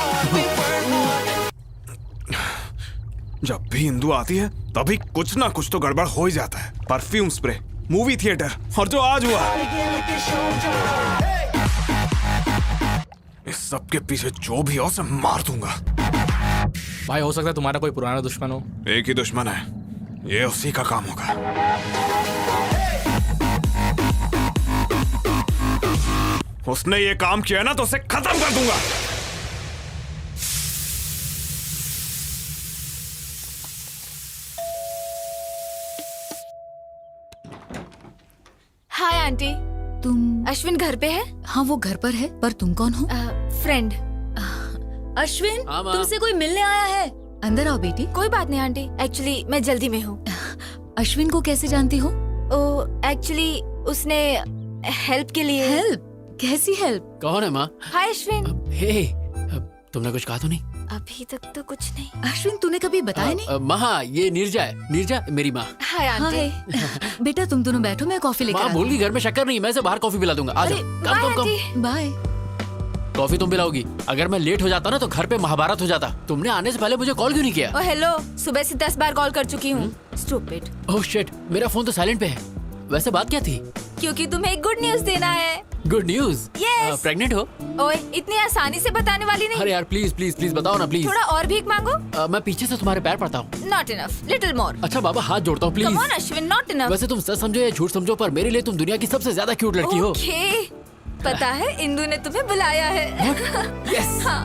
जब भी इंदू आती है तभी कुछ ना कुछ तो गड़बड़ हो ही जाता है। परफ्यूम स्प्रे, मूवी थिएटर, और जो आज हुआ, इस सब के पीछे जो भी हो उसे मार दूंगा। भाई हो सकता है तुम्हारा कोई पुराना दुश्मन हो। एक ही दुश्मन है, ये उसी का काम होगा। उसने ये काम किया ना तो उसे खत्म कर दूंगा। Hi aunty. तुम? अश्विन घर पे है? हाँ वो घर पर है, पर तुम कौन हो? फ्रेंड। अश्विन, हाँ, माँ। तुमसे कोई मिलने आया है। अंदर आओ बेटी। कोई बात नहीं आंटी, एक्चुअली मैं जल्दी में हूँ। अश्विन को कैसे जानती हो? एक्चुअली उसने हेल्प के लिए। हेल्प? कैसी हेल्प? कौन है माँ? हाय अश्विन। हे, तुमने कुछ कहा तो नहीं? अभी तक तो कुछ नहीं। अश्विन तूने कभी बताया नहीं? माँ, ये नीरजा है। नीरजा मेरी माँ। Hi aunty. बेटा तुम दोनों बैठो, मैं कॉफी लेकर माँ भूल गई घर में शक्कर नहीं, मैं से बाहर कॉफी पिला दूंगा। आ जाओ। कम। बाय। कॉफी तुम पिलाओगी। अगर मैं लेट हो जाता ना तो घर पे महाभारत हो जाता। तुमने आने से पहले मुझे कॉल क्यों नहीं किया? ओ हेलो, सुबह से 10 बार कॉल कर चुकी हूँ। स्टूपिड। ओह शिट, मेरा फोन तो साइलेंट पे है। वैसे बात क्या थी? क्योंकि तुम्हें एक गुड न्यूज देना है। Good news? Yes. प्रेग्नेंट हो? ओए, इतनी आसानी से बताने वाली नहीं। अरे यार प्लीज प्लीज प्लीज बताओ ना प्लीज। थोड़ा और भीख मांगो। मैं पीछे से तुम्हारे पैर पड़ता हूँ। Not enough, little more. अच्छा बाबा हाथ जोड़ता हूँ please. Come on Ashwin, not enough. वैसे तुम सच समझो या झूठ समझो, पर मेरे लिए तुम दुनिया की सबसे ज्यादा क्यूट लड़की हो। ओके, पता है इंदु ने तुम्हें बुलाया है। यस। हाँ।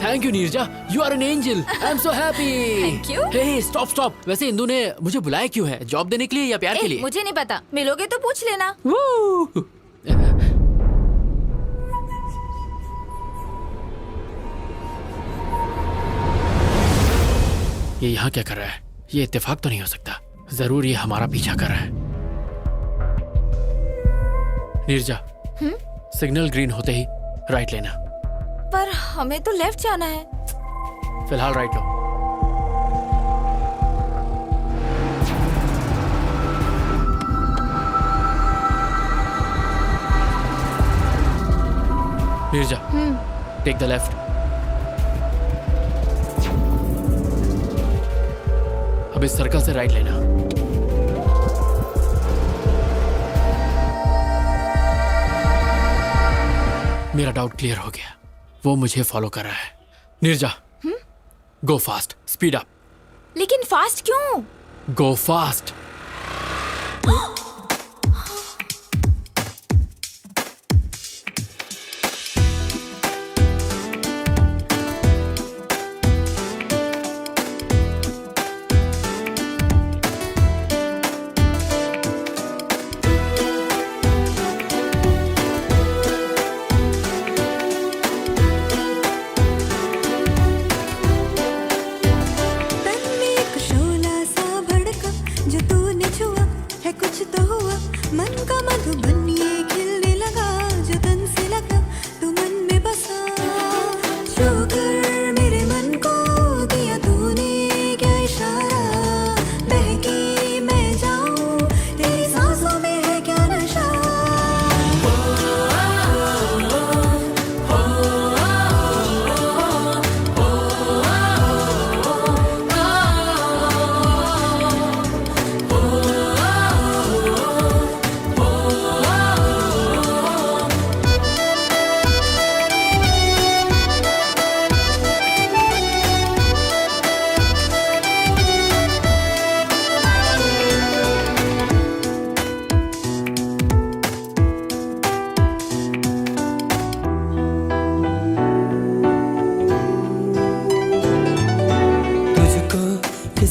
Thank you Neerja, you are an angel. I am so happy. Thank you. Hey stop stop. वैसे इंदु ने मुझे बुलाया क्यों है? जॉब देने के लिए या प्यार के लिए? मुझे नहीं पता, मिलोगे तो पूछ लेना। ये यहाँ क्या कर रहा है? ये इत्तेफाक तो नहीं हो सकता। जरूर ये हमारा पीछा कर रहा है। नीरजा, सिग्नल ग्रीन होते ही राइट लेना। पर हमें तो लेफ्ट जाना है। फिलहाल राइट लो। Neerja, take the left. अब इस सर्कल से राइट लेना। मेरा डाउट क्लियर हो गया, वो मुझे फॉलो कर रहा है। नीरजा, गो फास्ट, स्पीड अप। लेकिन फास्ट क्यों? गो फास्ट। जो तू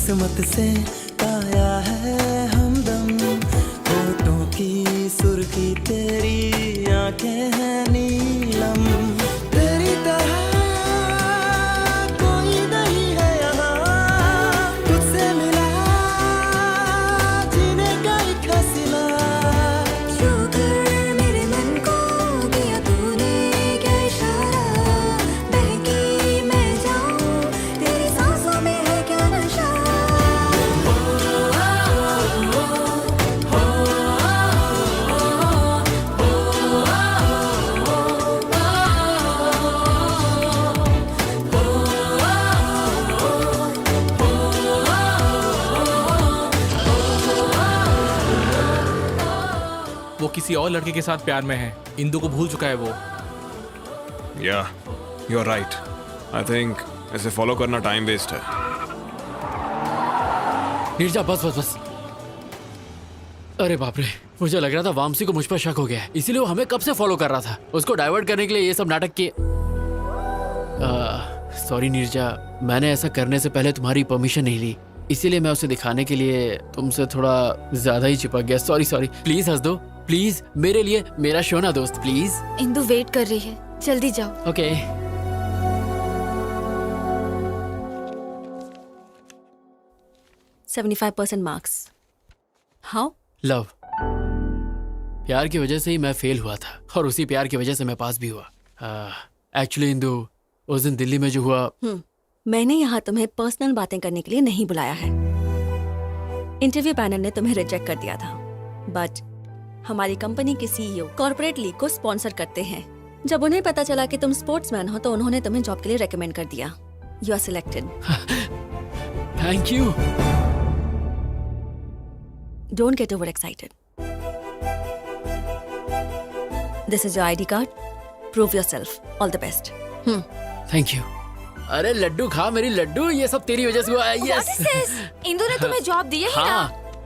किस्मत से पाया है हमदम, होठों की सुर्खी तेरी आंखें हैं नीलम, तेरी तरह कोई नहीं है यहाँ, तुझसे मिला जीने का एक हसीना, शुक्र मेरे मन को दिया तूने क्या इशारा, बहकी मैं जाऊं तेरी सांसों में है क्या नशा। वो किसी और लड़के के साथ प्यार में है, इंदु को भूल चुका है वो। Yeah, you're right. I think इसे फॉलो करना टाइम वेस्ट है। नीरजा बस बस बस। अरे बाप रे, मुझे लग रहा था वामसी को मुझ पर शक हो गया है, इसीलिए वो हमें कब से फॉलो कर रहा था। उसको डाइवर्ट करने के लिए ये सब नाटक किए। सॉरी नीरजा, मैंने ऐसा करने से पहले तुम्हारी परमिशन नहीं ली, इसीलिए मैं उसे दिखाने के लिए तुमसे थोड़ा ज्यादा ही चिपक गया। Sorry sorry. प्लीज हंस दो प्लीज, मेरे लिए, मेरा शो ना दोस्त प्लीज। इंदु वेट कर रही है, जल्दी जाओ। ओके। 75% मार्क्स। हाउ? लव। प्यार की वजह से ही मैं फेल हुआ था और उसी प्यार की वजह से मैं पास भी हुआ। एक्चुअली इंदु, उस दिन दिल्ली में जो हुआ, मैंने यहाँ तुम्हें पर्सनल बातें करने के लिए नहीं बुलाया है। इंटरव्यू पैनल ने तुम्हें रिजेक्ट कर दिया था, बट हमारी कंपनी के सीईओ कॉर्पोरेट लीग को स्पॉन्सर करते हैं। जब उन्हें पता चला कि तुम स्पोर्ट्समैन हो तो उन्होंने तुम्हें जॉब के लिए रेकमेंड कर दिया। You are selected. Thank you. Don't get over excited. This is your ID card, prove yourself. All the best. Thank you. अरे लड्डू खा मेरी लड्डू, ये सब तेरी वजह से हुआ है। यस। इंदु ने तुम्हें जॉब दी है ही ना?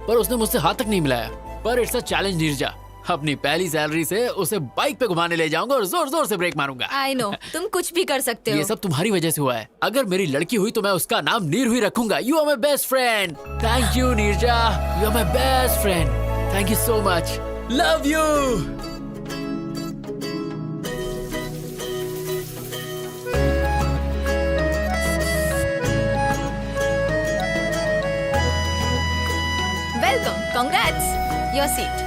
पर उसने मुझसे हाथ तक नहीं मिलाया। पर इट्स अ चैलेंज नीरजा, अपनी पहली सैलरी से उसे बाइक पे घुमाने ले जाऊंगा और जोर जोर से ब्रेक मारूंगा। आई नो, तुम कुछ भी कर सकते हो। ये सब तुम्हारी वजह से हुआ है। अगर मेरी लड़की हुई तो मैं उसका नाम नीरू ही रखूंगा। You are my best friend. Thank you Neerja, you are my best friend. Thank you so much. Love you. Welcome, congrats, your seat.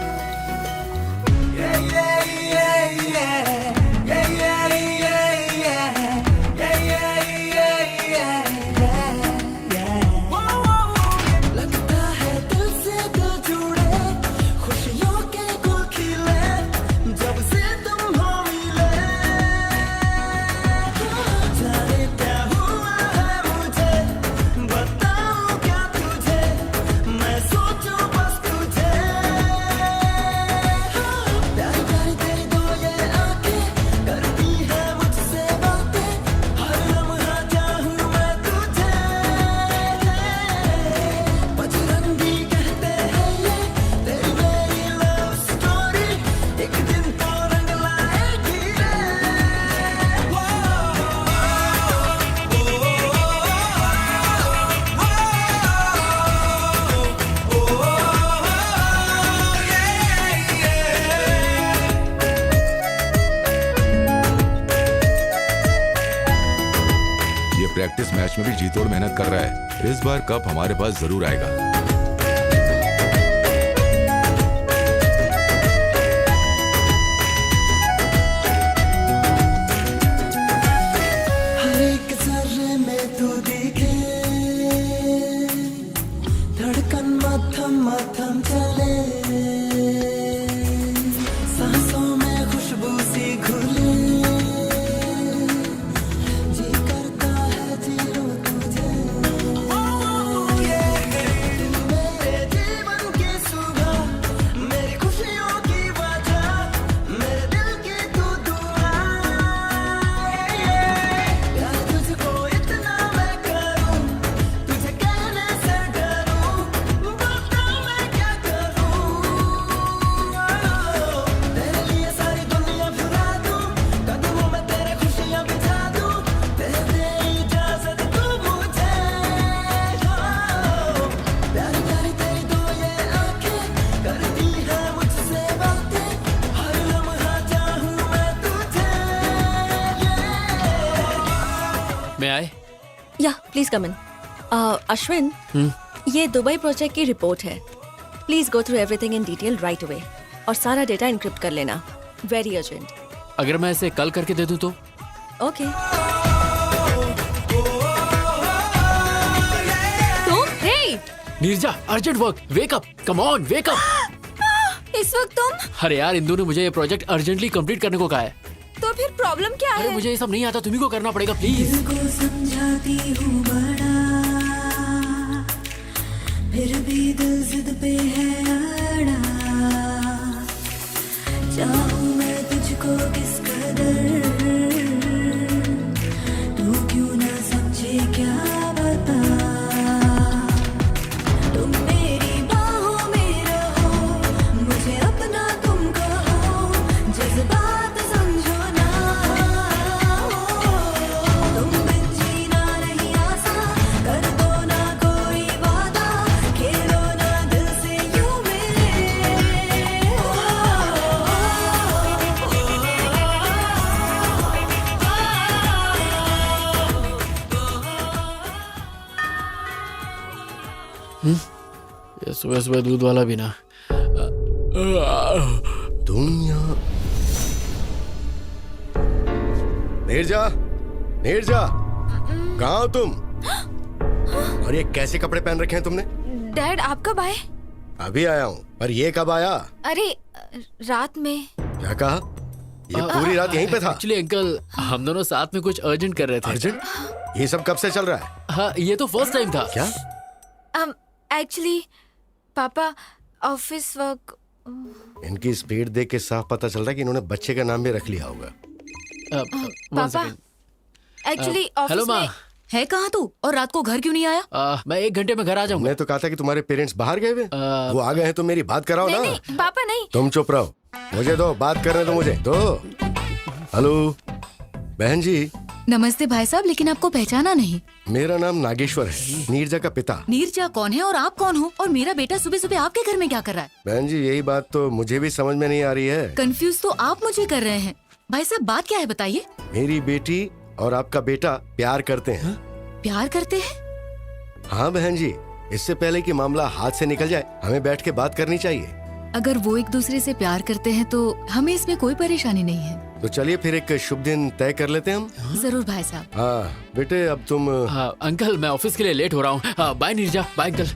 लगता है दिल से दिल जुड़े, खुशियों के गुल खिले, जब से तुम हो मिले। जाने क्या हुआ है मुझे, बताऊं क्या तुझे, मैं सोचूं बस तुझे। प्यारी प्यारी तेरी दो ये आंखें करती है मुझसे बातें, हर लम्हा चाहूं मैं तुझे। बजरंगी कहते हैं ये तेरी मेरी लव स्टोरी, एक दिन तो रंग लाएगी रे। ये प्रैक्टिस मैच में भी जी तोड़ मेहनत कर रहा है। इस बार कप हमारे पास जरूर आएगा। हर एक जर्रे में तू दिखे, धड़कन मथम मथम चले, सांसों में खुशबू सी घुले, जी करता है जी लूं तुझे। कम इन। अश्विन, ये दुबई प्रोजेक्ट की रिपोर्ट है। Please go through everything in detail right away और सारा डेटा इनक्रिप्ट कर लेना। Very urgent. अगर मैं इसे कल करके दे दूं तो? ओके। तुम? Hey Neerja, urgent work, wake up, come on, wake up. इस वक्त तुम? अरे यार, इंदू ने मुझे ये प्रोजेक्ट अर्जेंटली कंप्लीट करने को कहा है। तो फिर प्रॉब्लम क्या अरे है? मुझे ये सब नहीं आता, तुम्ही को करना पड़ेगा प्लीज। को समझाती हूँ बड़ा, फिर भी दिल जिद पे है अड़ा। चाहूँ मैं तुझको किस कदर, तू क्यों ना समझे क्या बता। तुम मेरी बाहों में रहो, मुझे अपना तुम कहो, जज्बात समझो ना। तुम बिन जीना नहीं आसान, कर दो ना कोई वादा, खेलो ना दिल से यूं मेरे। ये सुबह सुबह दूध वाला भी ना। तुम यहाँ? नीरजा, नीरजा, कहाँ हो तुम? और ये कैसे कपड़े पहन रखे हैं तुमने? डैड, आप कब आए? अभी आया हूँ, पर ये कब आया? अरे रात में। क्या कहा? ये पूरी रात यहीं पे था? एक्चुअली अंकल, हम दोनों साथ में कुछ अर्जेंट कर रहे थे। अर्जेंट? ये सब कब से चल रहा है? हाँ, ये तो फर्स्ट टाइम था। क्या? एक्चुअली पापा ऑफिस वर्क। इनकी स्पीड देख के साफ पता चल रहा है कि इन्होंने बच्चे का नाम भी रख लिया होगा। पापा एक्चुअली हेलो ऑफिस माँ। में। है कहाँ तू? और रात को घर क्यों नहीं आया? मैं 1 घंटे में घर आ जाऊंगा। मैं तो कहा था कि तुम्हारे पेरेंट्स बाहर गए हुए। वो आ गए हैं तो मेरी बात कराओ ना। नहीं पापा नहीं। तुम चुप रहो, मुझे दो, बात करने दो मुझे। दो। हेलो बहन जी। नमस्ते भाई साहब, लेकिन आपको पहचाना नहीं। मेरा नाम नागेश्वर है, नीरजा का पिता। नीरजा कौन है और आप कौन हो? और मेरा बेटा सुबह सुबह आपके घर में क्या कर रहा है? बहन जी, यही बात तो मुझे भी समझ में नहीं आ रही है। कंफ्यूज तो आप मुझे कर रहे हैं। भाई साहब, बात क्या है बताइए। मेरी बेटी और आपका बेटा प्यार करते हैं। प्यार करते हैं? हाँ बहन जी, इससे पहले कि मामला हाथ से निकल जाए, हमें बैठ के बात करनी चाहिए। अगर वो एक दूसरे से प्यार करते हैं तो हमें इसमें कोई परेशानी नहीं है। तो चलिए फिर एक शुभ दिन तय कर लेते हैं हम। जरूर भाई साहब। हाँ बेटे, अब तुम। हाँ अंकल, मैं ऑफिस के लिए लेट हो रहा हूँ। Bye Neerja, bye uncle.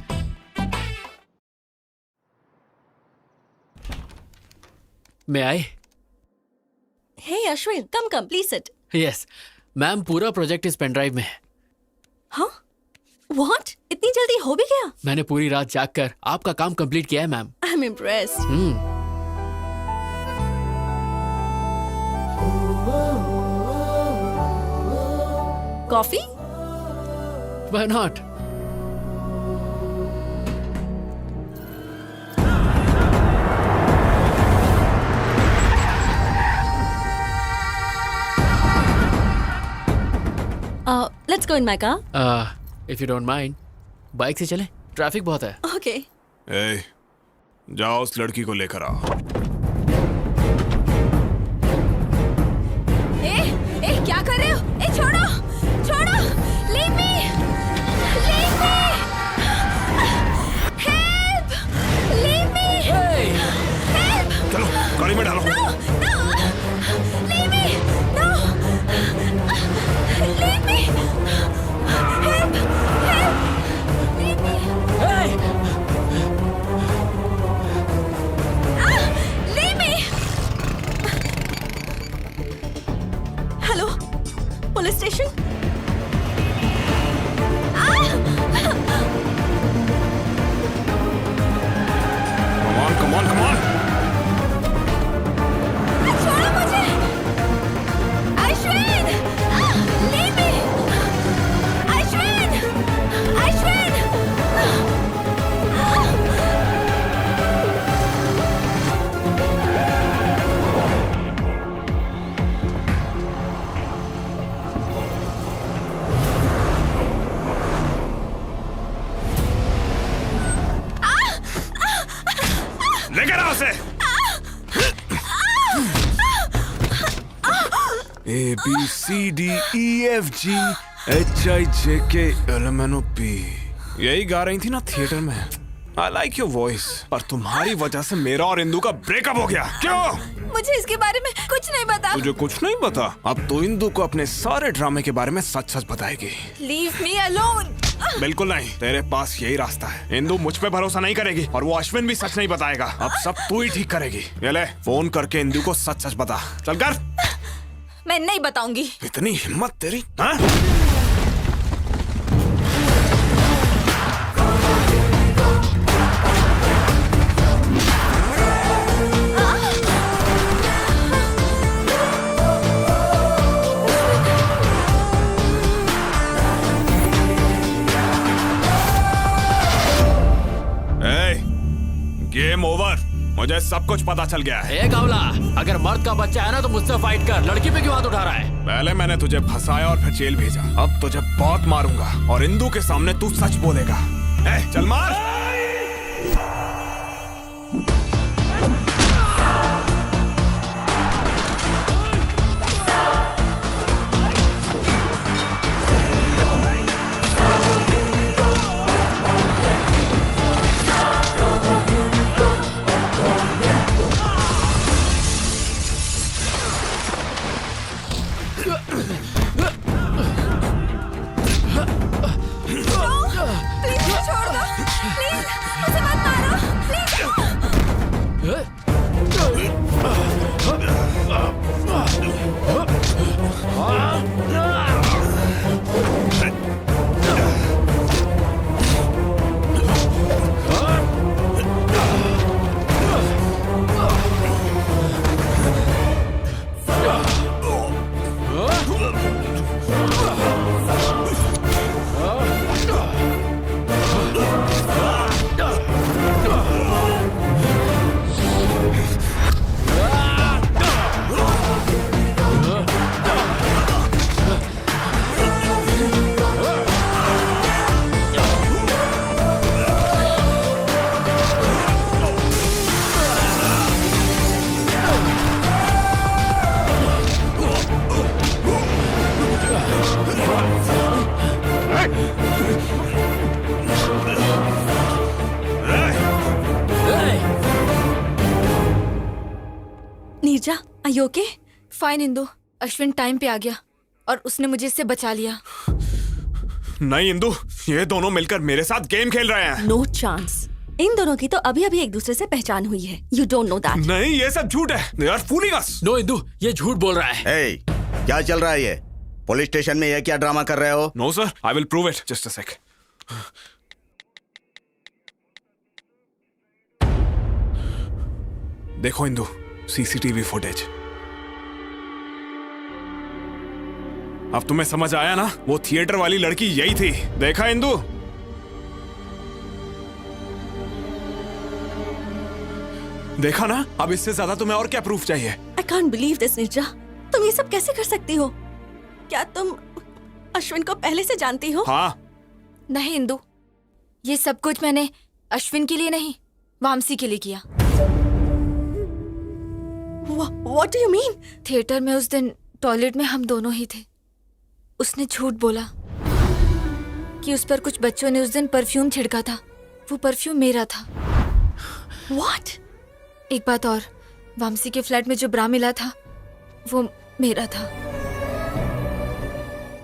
मैं आए? Hey Ashwin, come please sit. Yes ma'am, पूरा प्रोजेक्ट इस पेन ड्राइव में है। हाँ? व्हाट? इतनी जल्दी हो भी गया? मैंने पूरी रात जाग कर आपका काम कंप्लीट किया है ma'am. I am impressed. Coffee? Why not? Let's go in my car. If you don't mind, bike से चलें, ट्रैफिक बहुत है। Okay. ए, जाओ उस लड़की को लेकर आओ। ए क्या कर रहे हो? ए छोड़ो, छोड़ो, leave me, leave me, help, leave me, help. चलो गाड़ी में डालो। No, leave me, no, leave me, help, leave me. Leave me. Hello, police station. Come on, come on. छोड़ो मुझे, अश्विन, leave me, अश्विन, अश्विन. लेकर आओ उसे। A B C D E F G HIJKLMNOP यही गा रही थी ना थिएटर में। I like your voice. पर तुम्हारी वजह से मेरा और इंदु का ब्रेकअप हो गया। क्यों? मुझे इसके बारे में कुछ नहीं पता। तुझे कुछ नहीं पता? अब तो इंदु को अपने सारे ड्रामे के बारे में सच सच बताएगी। Leave me alone. बिल्कुल नहीं, तेरे पास यही रास्ता है। इंदु मुझ पे भरोसा नहीं करेगी और वो अश्विन भी सच नहीं बताएगा। अब सब तू ही ठीक करेगी। ये ले, फोन करके इंदु को सच सच बता। चल कर। मैं नहीं बताऊंगी। इतनी हिम्मत तेरी? हाँ? Game over. मुझे सब कुछ पता चल गया है। गावला, अगर मर्द का बच्चा है ना तो मुझसे फाइट कर। लड़की पे क्यों हाथ उठा रहा है? पहले मैंने तुझे फंसाया और फिर जेल भेजा। अब तुझे बहुत मारूंगा और इंदु के सामने तू सच बोलेगा। चल मार। Neerja, are you okay? Fine Indu, Ashwin time पे आ गया और उसने मुझे इससे बचा लिया। नहीं इंदु, ये दोनों मिलकर मेरे साथ गेम खेल रहे हैं। No chance. इन दोनों की तो अभी अभी एक दूसरे से पहचान हुई है। You don't know that. नहीं, ये सब झूठ है। They are fooling us. No Indu, ये झूठ बोल रहा है। Hey, क्या चल रहा है ये? पुलिस स्टेशन में ये क्या ड्रामा कर रहे हो? No sir, I will prove it. Just a sec. देखो इंदु, CCTV फुटेज। अब तुम्हें समझ आया ना? वो थिएटर वाली लड़की यही थी। देखा इंदु? देखा ना? अब इससे ज्यादा तुम्हें और क्या प्रूफ चाहिए? I can't believe this, Neerja. तुम ये सब कैसे कर सकती हो? क्या तुम अश्विन को पहले से जानती हो? हाँ। नहीं इंदु, ये सब कुछ मैंने अश्विन के लिए नहीं, वामसी के लिए किया। What do you mean? Theatre में उस दिन टॉयलेट में हम दोनों ही थे। उसने झूठ बोला कि उस पर कुछ बच्चों ने उस दिन परफ्यूम छिड़का था। वो परफ्यूम मेरा था। What? एक बात और, वामसी के फ्लैट में जो ब्रा मिला था वो मेरा था।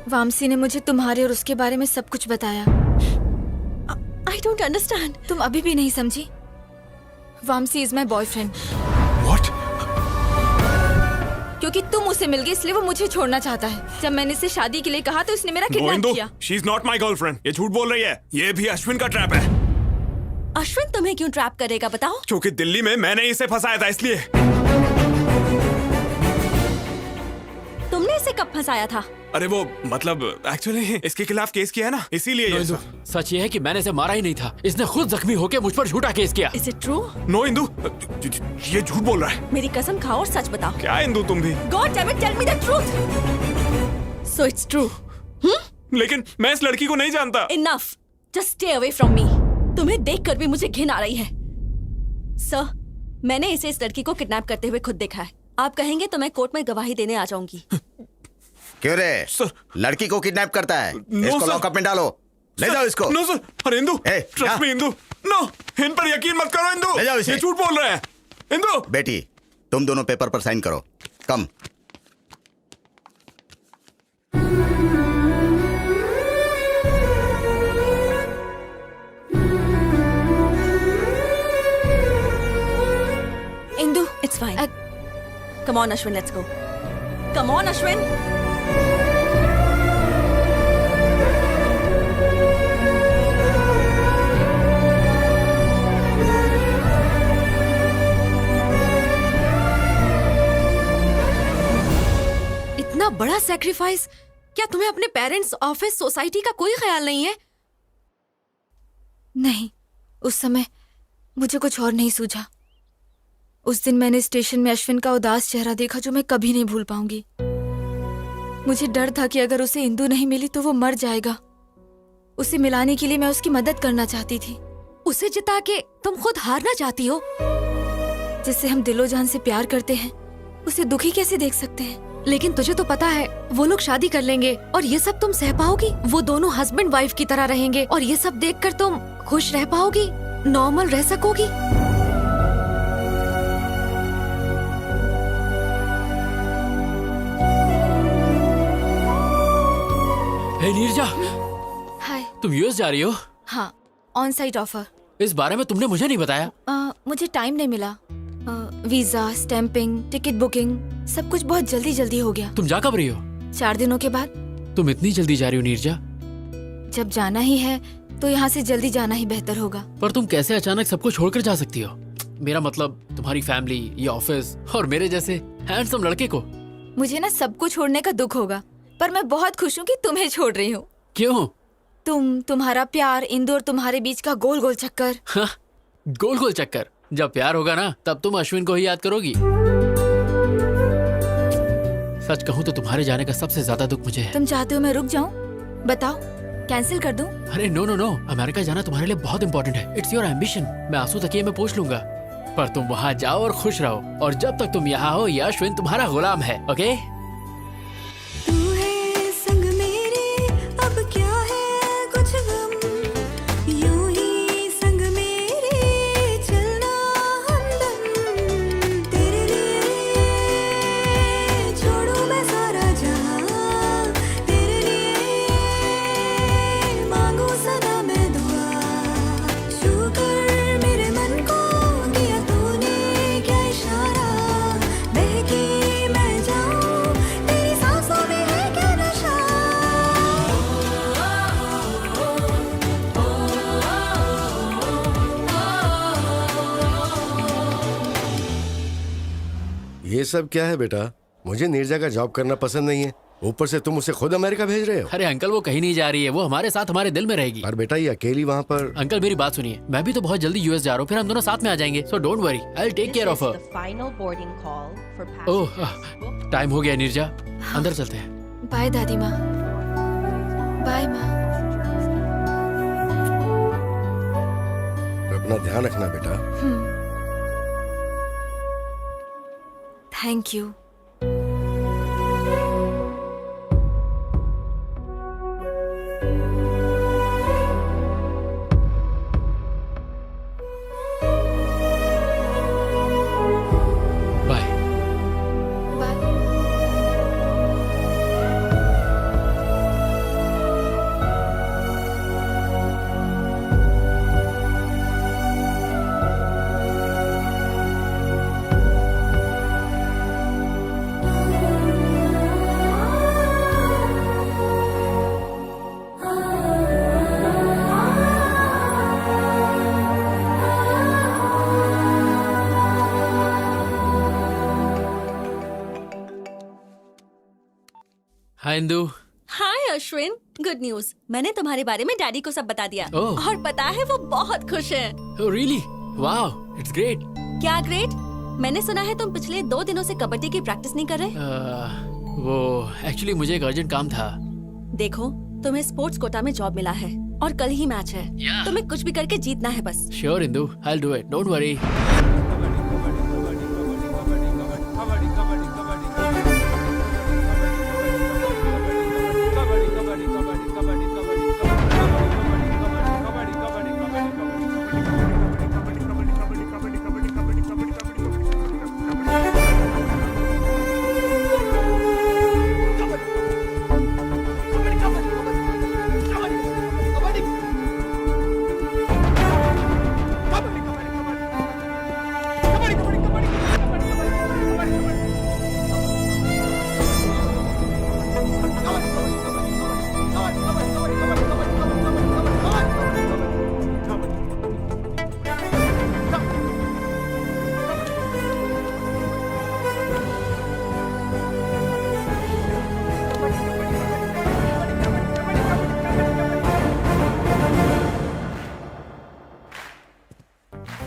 वामसी ने मुझे तुम्हारे और उसके बारे में सब कुछ बताया। I don't understand. तुम अभी भी नहीं समझी? Vamsi is my boyfriend. What? क्योंकि तुम उससे मिल गए इसलिए वो मुझे छोड़ना चाहता है। जब मैंने इसे शादी के लिए कहा तो उसने मेरा किडनैप किया। She is not my girlfriend. ये झूठ बोल रही है। ये भी अश्विन का ट्रैप है। अश्विन तुम्हें क्यों ट्रैप करेगा बताओ? क्योंकि दिल्ली में मैंने इसे फंसाया था इसलिए। तुमने इसे कब फंसाया था? अरे वो मतलब एक्चुअली इसके खिलाफ केस किया है ना, इसीलिए ये सब। सच ये है कि मैंने इसे मारा ही नहीं था। इसने खुद जख्मी होकर मुझ पर झूठा केस किया। Is it true? No Indu, ये झूठ बोल रहा है। मेरी कसम खाओ और सच बताओ। क्या इंदु तुम भी? God damn it, tell me the truth. So it's true. लेकिन मैं इस लड़की को नहीं जानता। Enough. Just stay away from me. तुम्हें देखकर भी मुझे घिन आ रही है। सर, मैंने इसे इस लड़की को किडनैप करते हुए खुद देखा है। आप कहेंगे तो मैं कोर्ट में गवाही देने आ जाऊंगी। क्यों रे? लड़की को किडनैप करता है? इसको लॉकअप में डालो। ले जाओ इसको। No sir. अरे Indu, trust me Indu. No, इन पर यकीन मत करो इंदु। ले जाओ इसे। ये झूठ बोल रहे हैं। इंदु। बेटी, तुम दोनों पेपर पर साइन करो। Come. Indu, it's fine. Come on Ashwin, let's go. Come on Ashwin. इतना बड़ा सैक्रिफाइस, क्या तुम्हें अपने पेरेंट्स, ऑफिस, सोसाइटी का कोई ख्याल नहीं है? नहीं, उस समय मुझे कुछ और नहीं सूझा। उस दिन मैंने स्टेशन में अश्विन का उदास चेहरा देखा जो मैं कभी नहीं भूल पाऊंगी। मुझे डर था कि अगर उसे इंदु नहीं मिली तो वो मर जाएगा। उसे मिलाने के लिए मैं उसकी मदद करना चाहती थी। उसे जिता के तुम खुद हारना चाहती हो? जिससे हम दिलो जान से प्यार करते हैं उसे दुखी कैसे देख सकते हैं? लेकिन तुझे तो पता है वो लोग शादी कर लेंगे और ये सब तुम सह पाओगी? वो दोनों हस्बैंड वाइफ की तरह रहेंगे और ये सब देखकर तुम खुश रह पाओगी, नॉर्मल रह सकोगी? हे नीरजा, हाय। तुम यूएस जा रही हो? हाँ, ऑन साइट ऑफर। इस बारे में तुमने मुझे नहीं बताया। मुझे टाइम नहीं मिला। वीजा, स्टैंपिंग, टिकट बुकिंग, सब कुछ बहुत जल्दी जल्दी हो गया। तुम जा कब रही हो? 4 दिनों के बाद। तुम इतनी जल्दी जा रही हो नीरजा? जब जाना ही है तो यहाँ से जल्दी जाना ही बेहतर होगा। पर तुम कैसे अचानक सबको छोड़कर जा सकती हो? मेरा मतलब तुम्हारी फैमिली, ये ऑफिस और मेरे जैसे हैंडसम लड़के को। मुझे ना सबको छोड़ने का दुख होगा, पर मैं बहुत खुश हूँ कि तुम्हें छोड़ रही हूँ। क्यों? तुम्हारा प्यार, इंदु और तुम्हारे बीच का गोल गोल चक्कर। हाँ, गोल गोल चक्कर। जब प्यार होगा ना तब तुम अश्विन को ही याद करोगी। सच कहूँ तो तुम्हारे जाने का सबसे ज्यादा दुख मुझे है। तुम चाहते हो मैं रुक जाऊँ? बताओ, कैंसिल कर दूं? अरे नो नो नो, अमेरिका जाना तुम्हारे लिए बहुत इंपॉर्टेंट है। It's your ambition. मैं आंसू तकिए में पूछ लूंगा, पर तुम वहाँ जाओ और खुश रहो। और जब तक तुम यहाँ हो, ये अश्विन तुम्हारा गुलाम है। ओके? ये सब क्या है बेटा? मुझे नीरजा का जॉब करना पसंद नहीं है, ऊपर से तुम उसे खुद अमेरिका भेज रहे हो। अरे अंकल, वो कहीं नहीं जा रही है, वो हमारे साथ हमारे दिल में रहेगी। पर बेटा ये अकेली वहाँ पर। अंकल मेरी बात सुनिए, मैं भी तो बहुत जल्दी यूएस जा रहा हूँ, फिर हम दोनों साथ में आ जाएंगे। So don't worry, I will take care of her. Oh, time हो गया नीरजा, अंदर चलते हैं। बाय दादी माँ। बाय माँ। अपना ध्यान रखना बेटा। Thank you. Hi Indu. Hi Ashwin, good news. मैंने तुम्हारे बारे में डैडी को सब बता दिया। ओह। और पता है वो बहुत खुश हैं। Oh really? Wow, it's great. क्या ग्रेट? मैंने सुना है तुम पिछले 2 दिनों से कबड्डी की प्रैक्टिस नहीं कर रहे। वो एक्चुअली मुझे एक अर्जेंट काम था। देखो, तुम्हें स्पोर्ट्स कोटा में जॉब मिला है और कल ही मैच है। तुम्हें कुछ भी करके जीतना है बस। Sure Indu, I'll do it. Don't worry.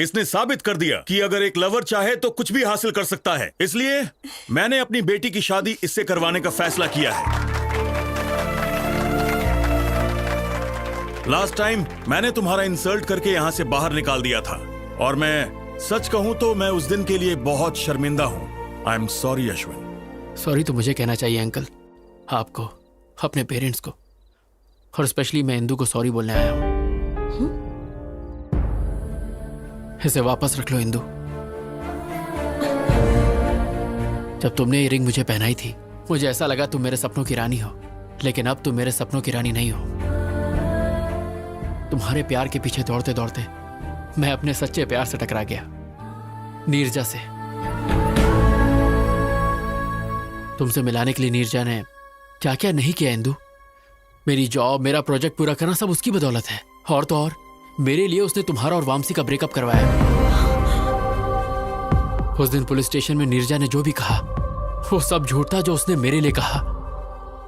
इसने साबित कर दिया कि अगर एक लवर चाहे तो कुछ भी हासिल कर सकता है। इसलिए मैंने अपनी बेटी की शादी इससे करवाने का फैसला किया है। लास्ट टाइम मैंने तुम्हारा इंसल्ट करके यहां से बाहर निकाल दिया था, और मैं सच कहूं तो मैं उस दिन के लिए बहुत शर्मिंदा हूं। I am sorry Ashwin. Sorry तो मुझे कहना चाहिए अंकल, आपको, अपने पेरेंट्स को, और स्पेशली मैं इंदू को सॉरी बोलने आया हूं। इसे वापस रख लो इंदू। जब तुमने ये रिंग मुझे पहनाई थी मुझे ऐसा लगा तुम मेरे सपनों की रानी हो, लेकिन अब तुम मेरे सपनों की रानी नहीं हो। तुम्हारे प्यार के पीछे दौड़ते दौड़ते मैं अपने सच्चे प्यार से टकरा गया, नीरजा से। तुमसे मिलाने के लिए नीरजा ने क्या क्या नहीं किया इंदू। मेरी जॉब, मेरा प्रोजेक्ट पूरा करना सब उसकी बदौलत है। और तो और मेरे लिए उसने तुम्हारा और वामसी का ब्रेकअप करवाया। उस दिन पुलिस स्टेशन में नीरजा ने जो भी कहा वो सब झूठ था जो उसने मेरे लिए कहा।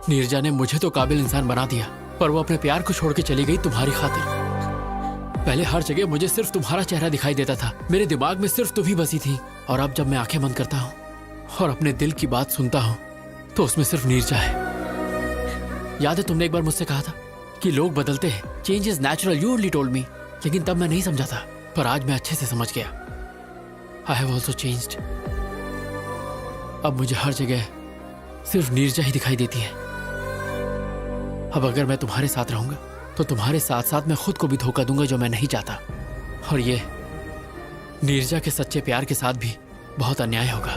नीरजा ने मुझे तो काबिल इंसान बना दिया, पर वो अपने प्यार को छोड़ के चली गई तुम्हारी खातिर। पहले हर जगह मुझे सिर्फ तुम्हारा चेहरा दिखाई देता था, मेरे दिमाग में सिर्फ तुम ही बसी थी। और अब जब मैं आंखें बंद करता हूँ और अपने दिल की बात सुनता हूँ तो उसमें सिर्फ नीरजा है। याद है तुमने एक बार मुझसे कहा था कि लोग बदलते हैं, change is natural, you only told me. लेकिन तब मैं नहीं समझा था, पर आज मैं अच्छे से समझ गया। I have also changed. अब मुझे हर जगह सिर्फ नीरजा ही दिखाई देती है। अब अगर मैं तुम्हारे साथ रहूंगा तो तुम्हारे साथ साथ मैं खुद को भी धोखा दूंगा, जो मैं नहीं चाहता। और ये नीरजा के सच्चे प्यार के साथ भी बहुत अन्याय होगा।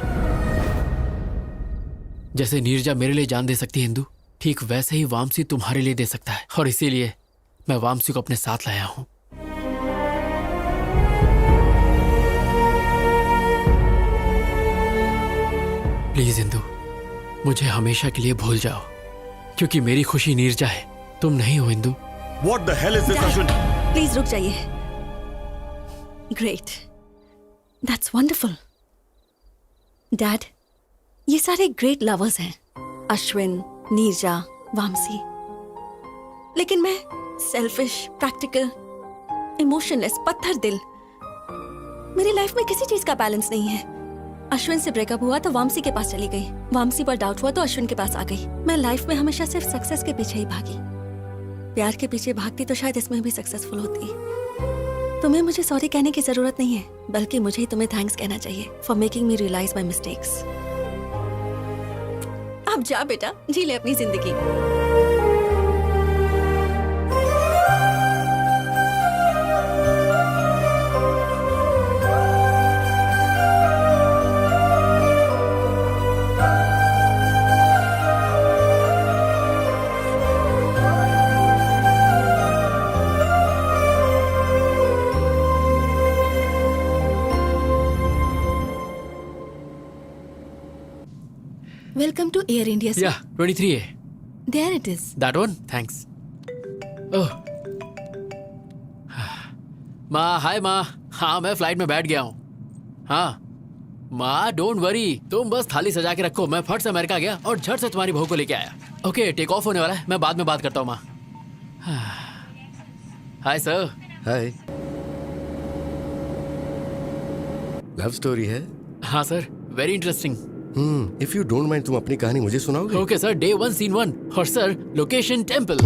जैसे नीरजा मेरे लिए जान दे सकती है इंदू, ठीक वैसे ही वामसी तुम्हारे लिए दे सकता है। और इसीलिए मैं वामसी को अपने साथ लाया हूं। प्लीज इंदू, मुझे हमेशा के लिए भूल जाओ, क्योंकि मेरी खुशी नीरजा है, तुम नहीं हो Indu. What the hell is this, Ashwin? Please रुक जाइए। Great, that's wonderful. डैड, ये सारे ग्रेट लवर्स हैं, अश्विन, नीरजा, वामसी। लेकिन मैं सेल्फिश, प्रैक्टिकल, इमोशनलेस, पत्थर दिल। मेरी लाइफ में किसी चीज का बैलेंस नहीं है। अश्विन से ब्रेकअप हुआ तो वामसी के पास चली गई, वामसी पर डाउट हुआ तो अश्विन के पास आ गई। मैं लाइफ में हमेशा सिर्फ सक्सेस के पीछे ही भागी। प्यार के पीछे भागती तो शायद इसमें भी सक्सेसफुल होती। तुम्हें मुझे सॉरी कहने की जरूरत नहीं है, बल्कि मुझे ही तुम्हें थैंक्स कहना चाहिए for making me realise my mistakes. अब जा बेटा, जी ले अपनी जिंदगी। Welcome to Air India, sir. Yeah, 23A. There it is. That one? Thanks. Oh. माँ, हाय माँ। हाँ, मैं फ्लाइट में बैठ गया हूँ। हाँ माँ, डोंट वरी, तुम बस थाली सजा के रखो। मैं फट से अमेरिका गया और झट से तुम्हारी बहू को लेके आया। ओके, टेक ऑफ होने वाला है, मैं बाद में बात करता हूँ माँ। Hi sir. Hi. Love story है? हाँ sir, very interesting. If you don't mind, तुम अपनी कहानी मुझे सुनाओगे? Okay sir, day 1 scene 1। और सर, लोकेशन टेम्पल।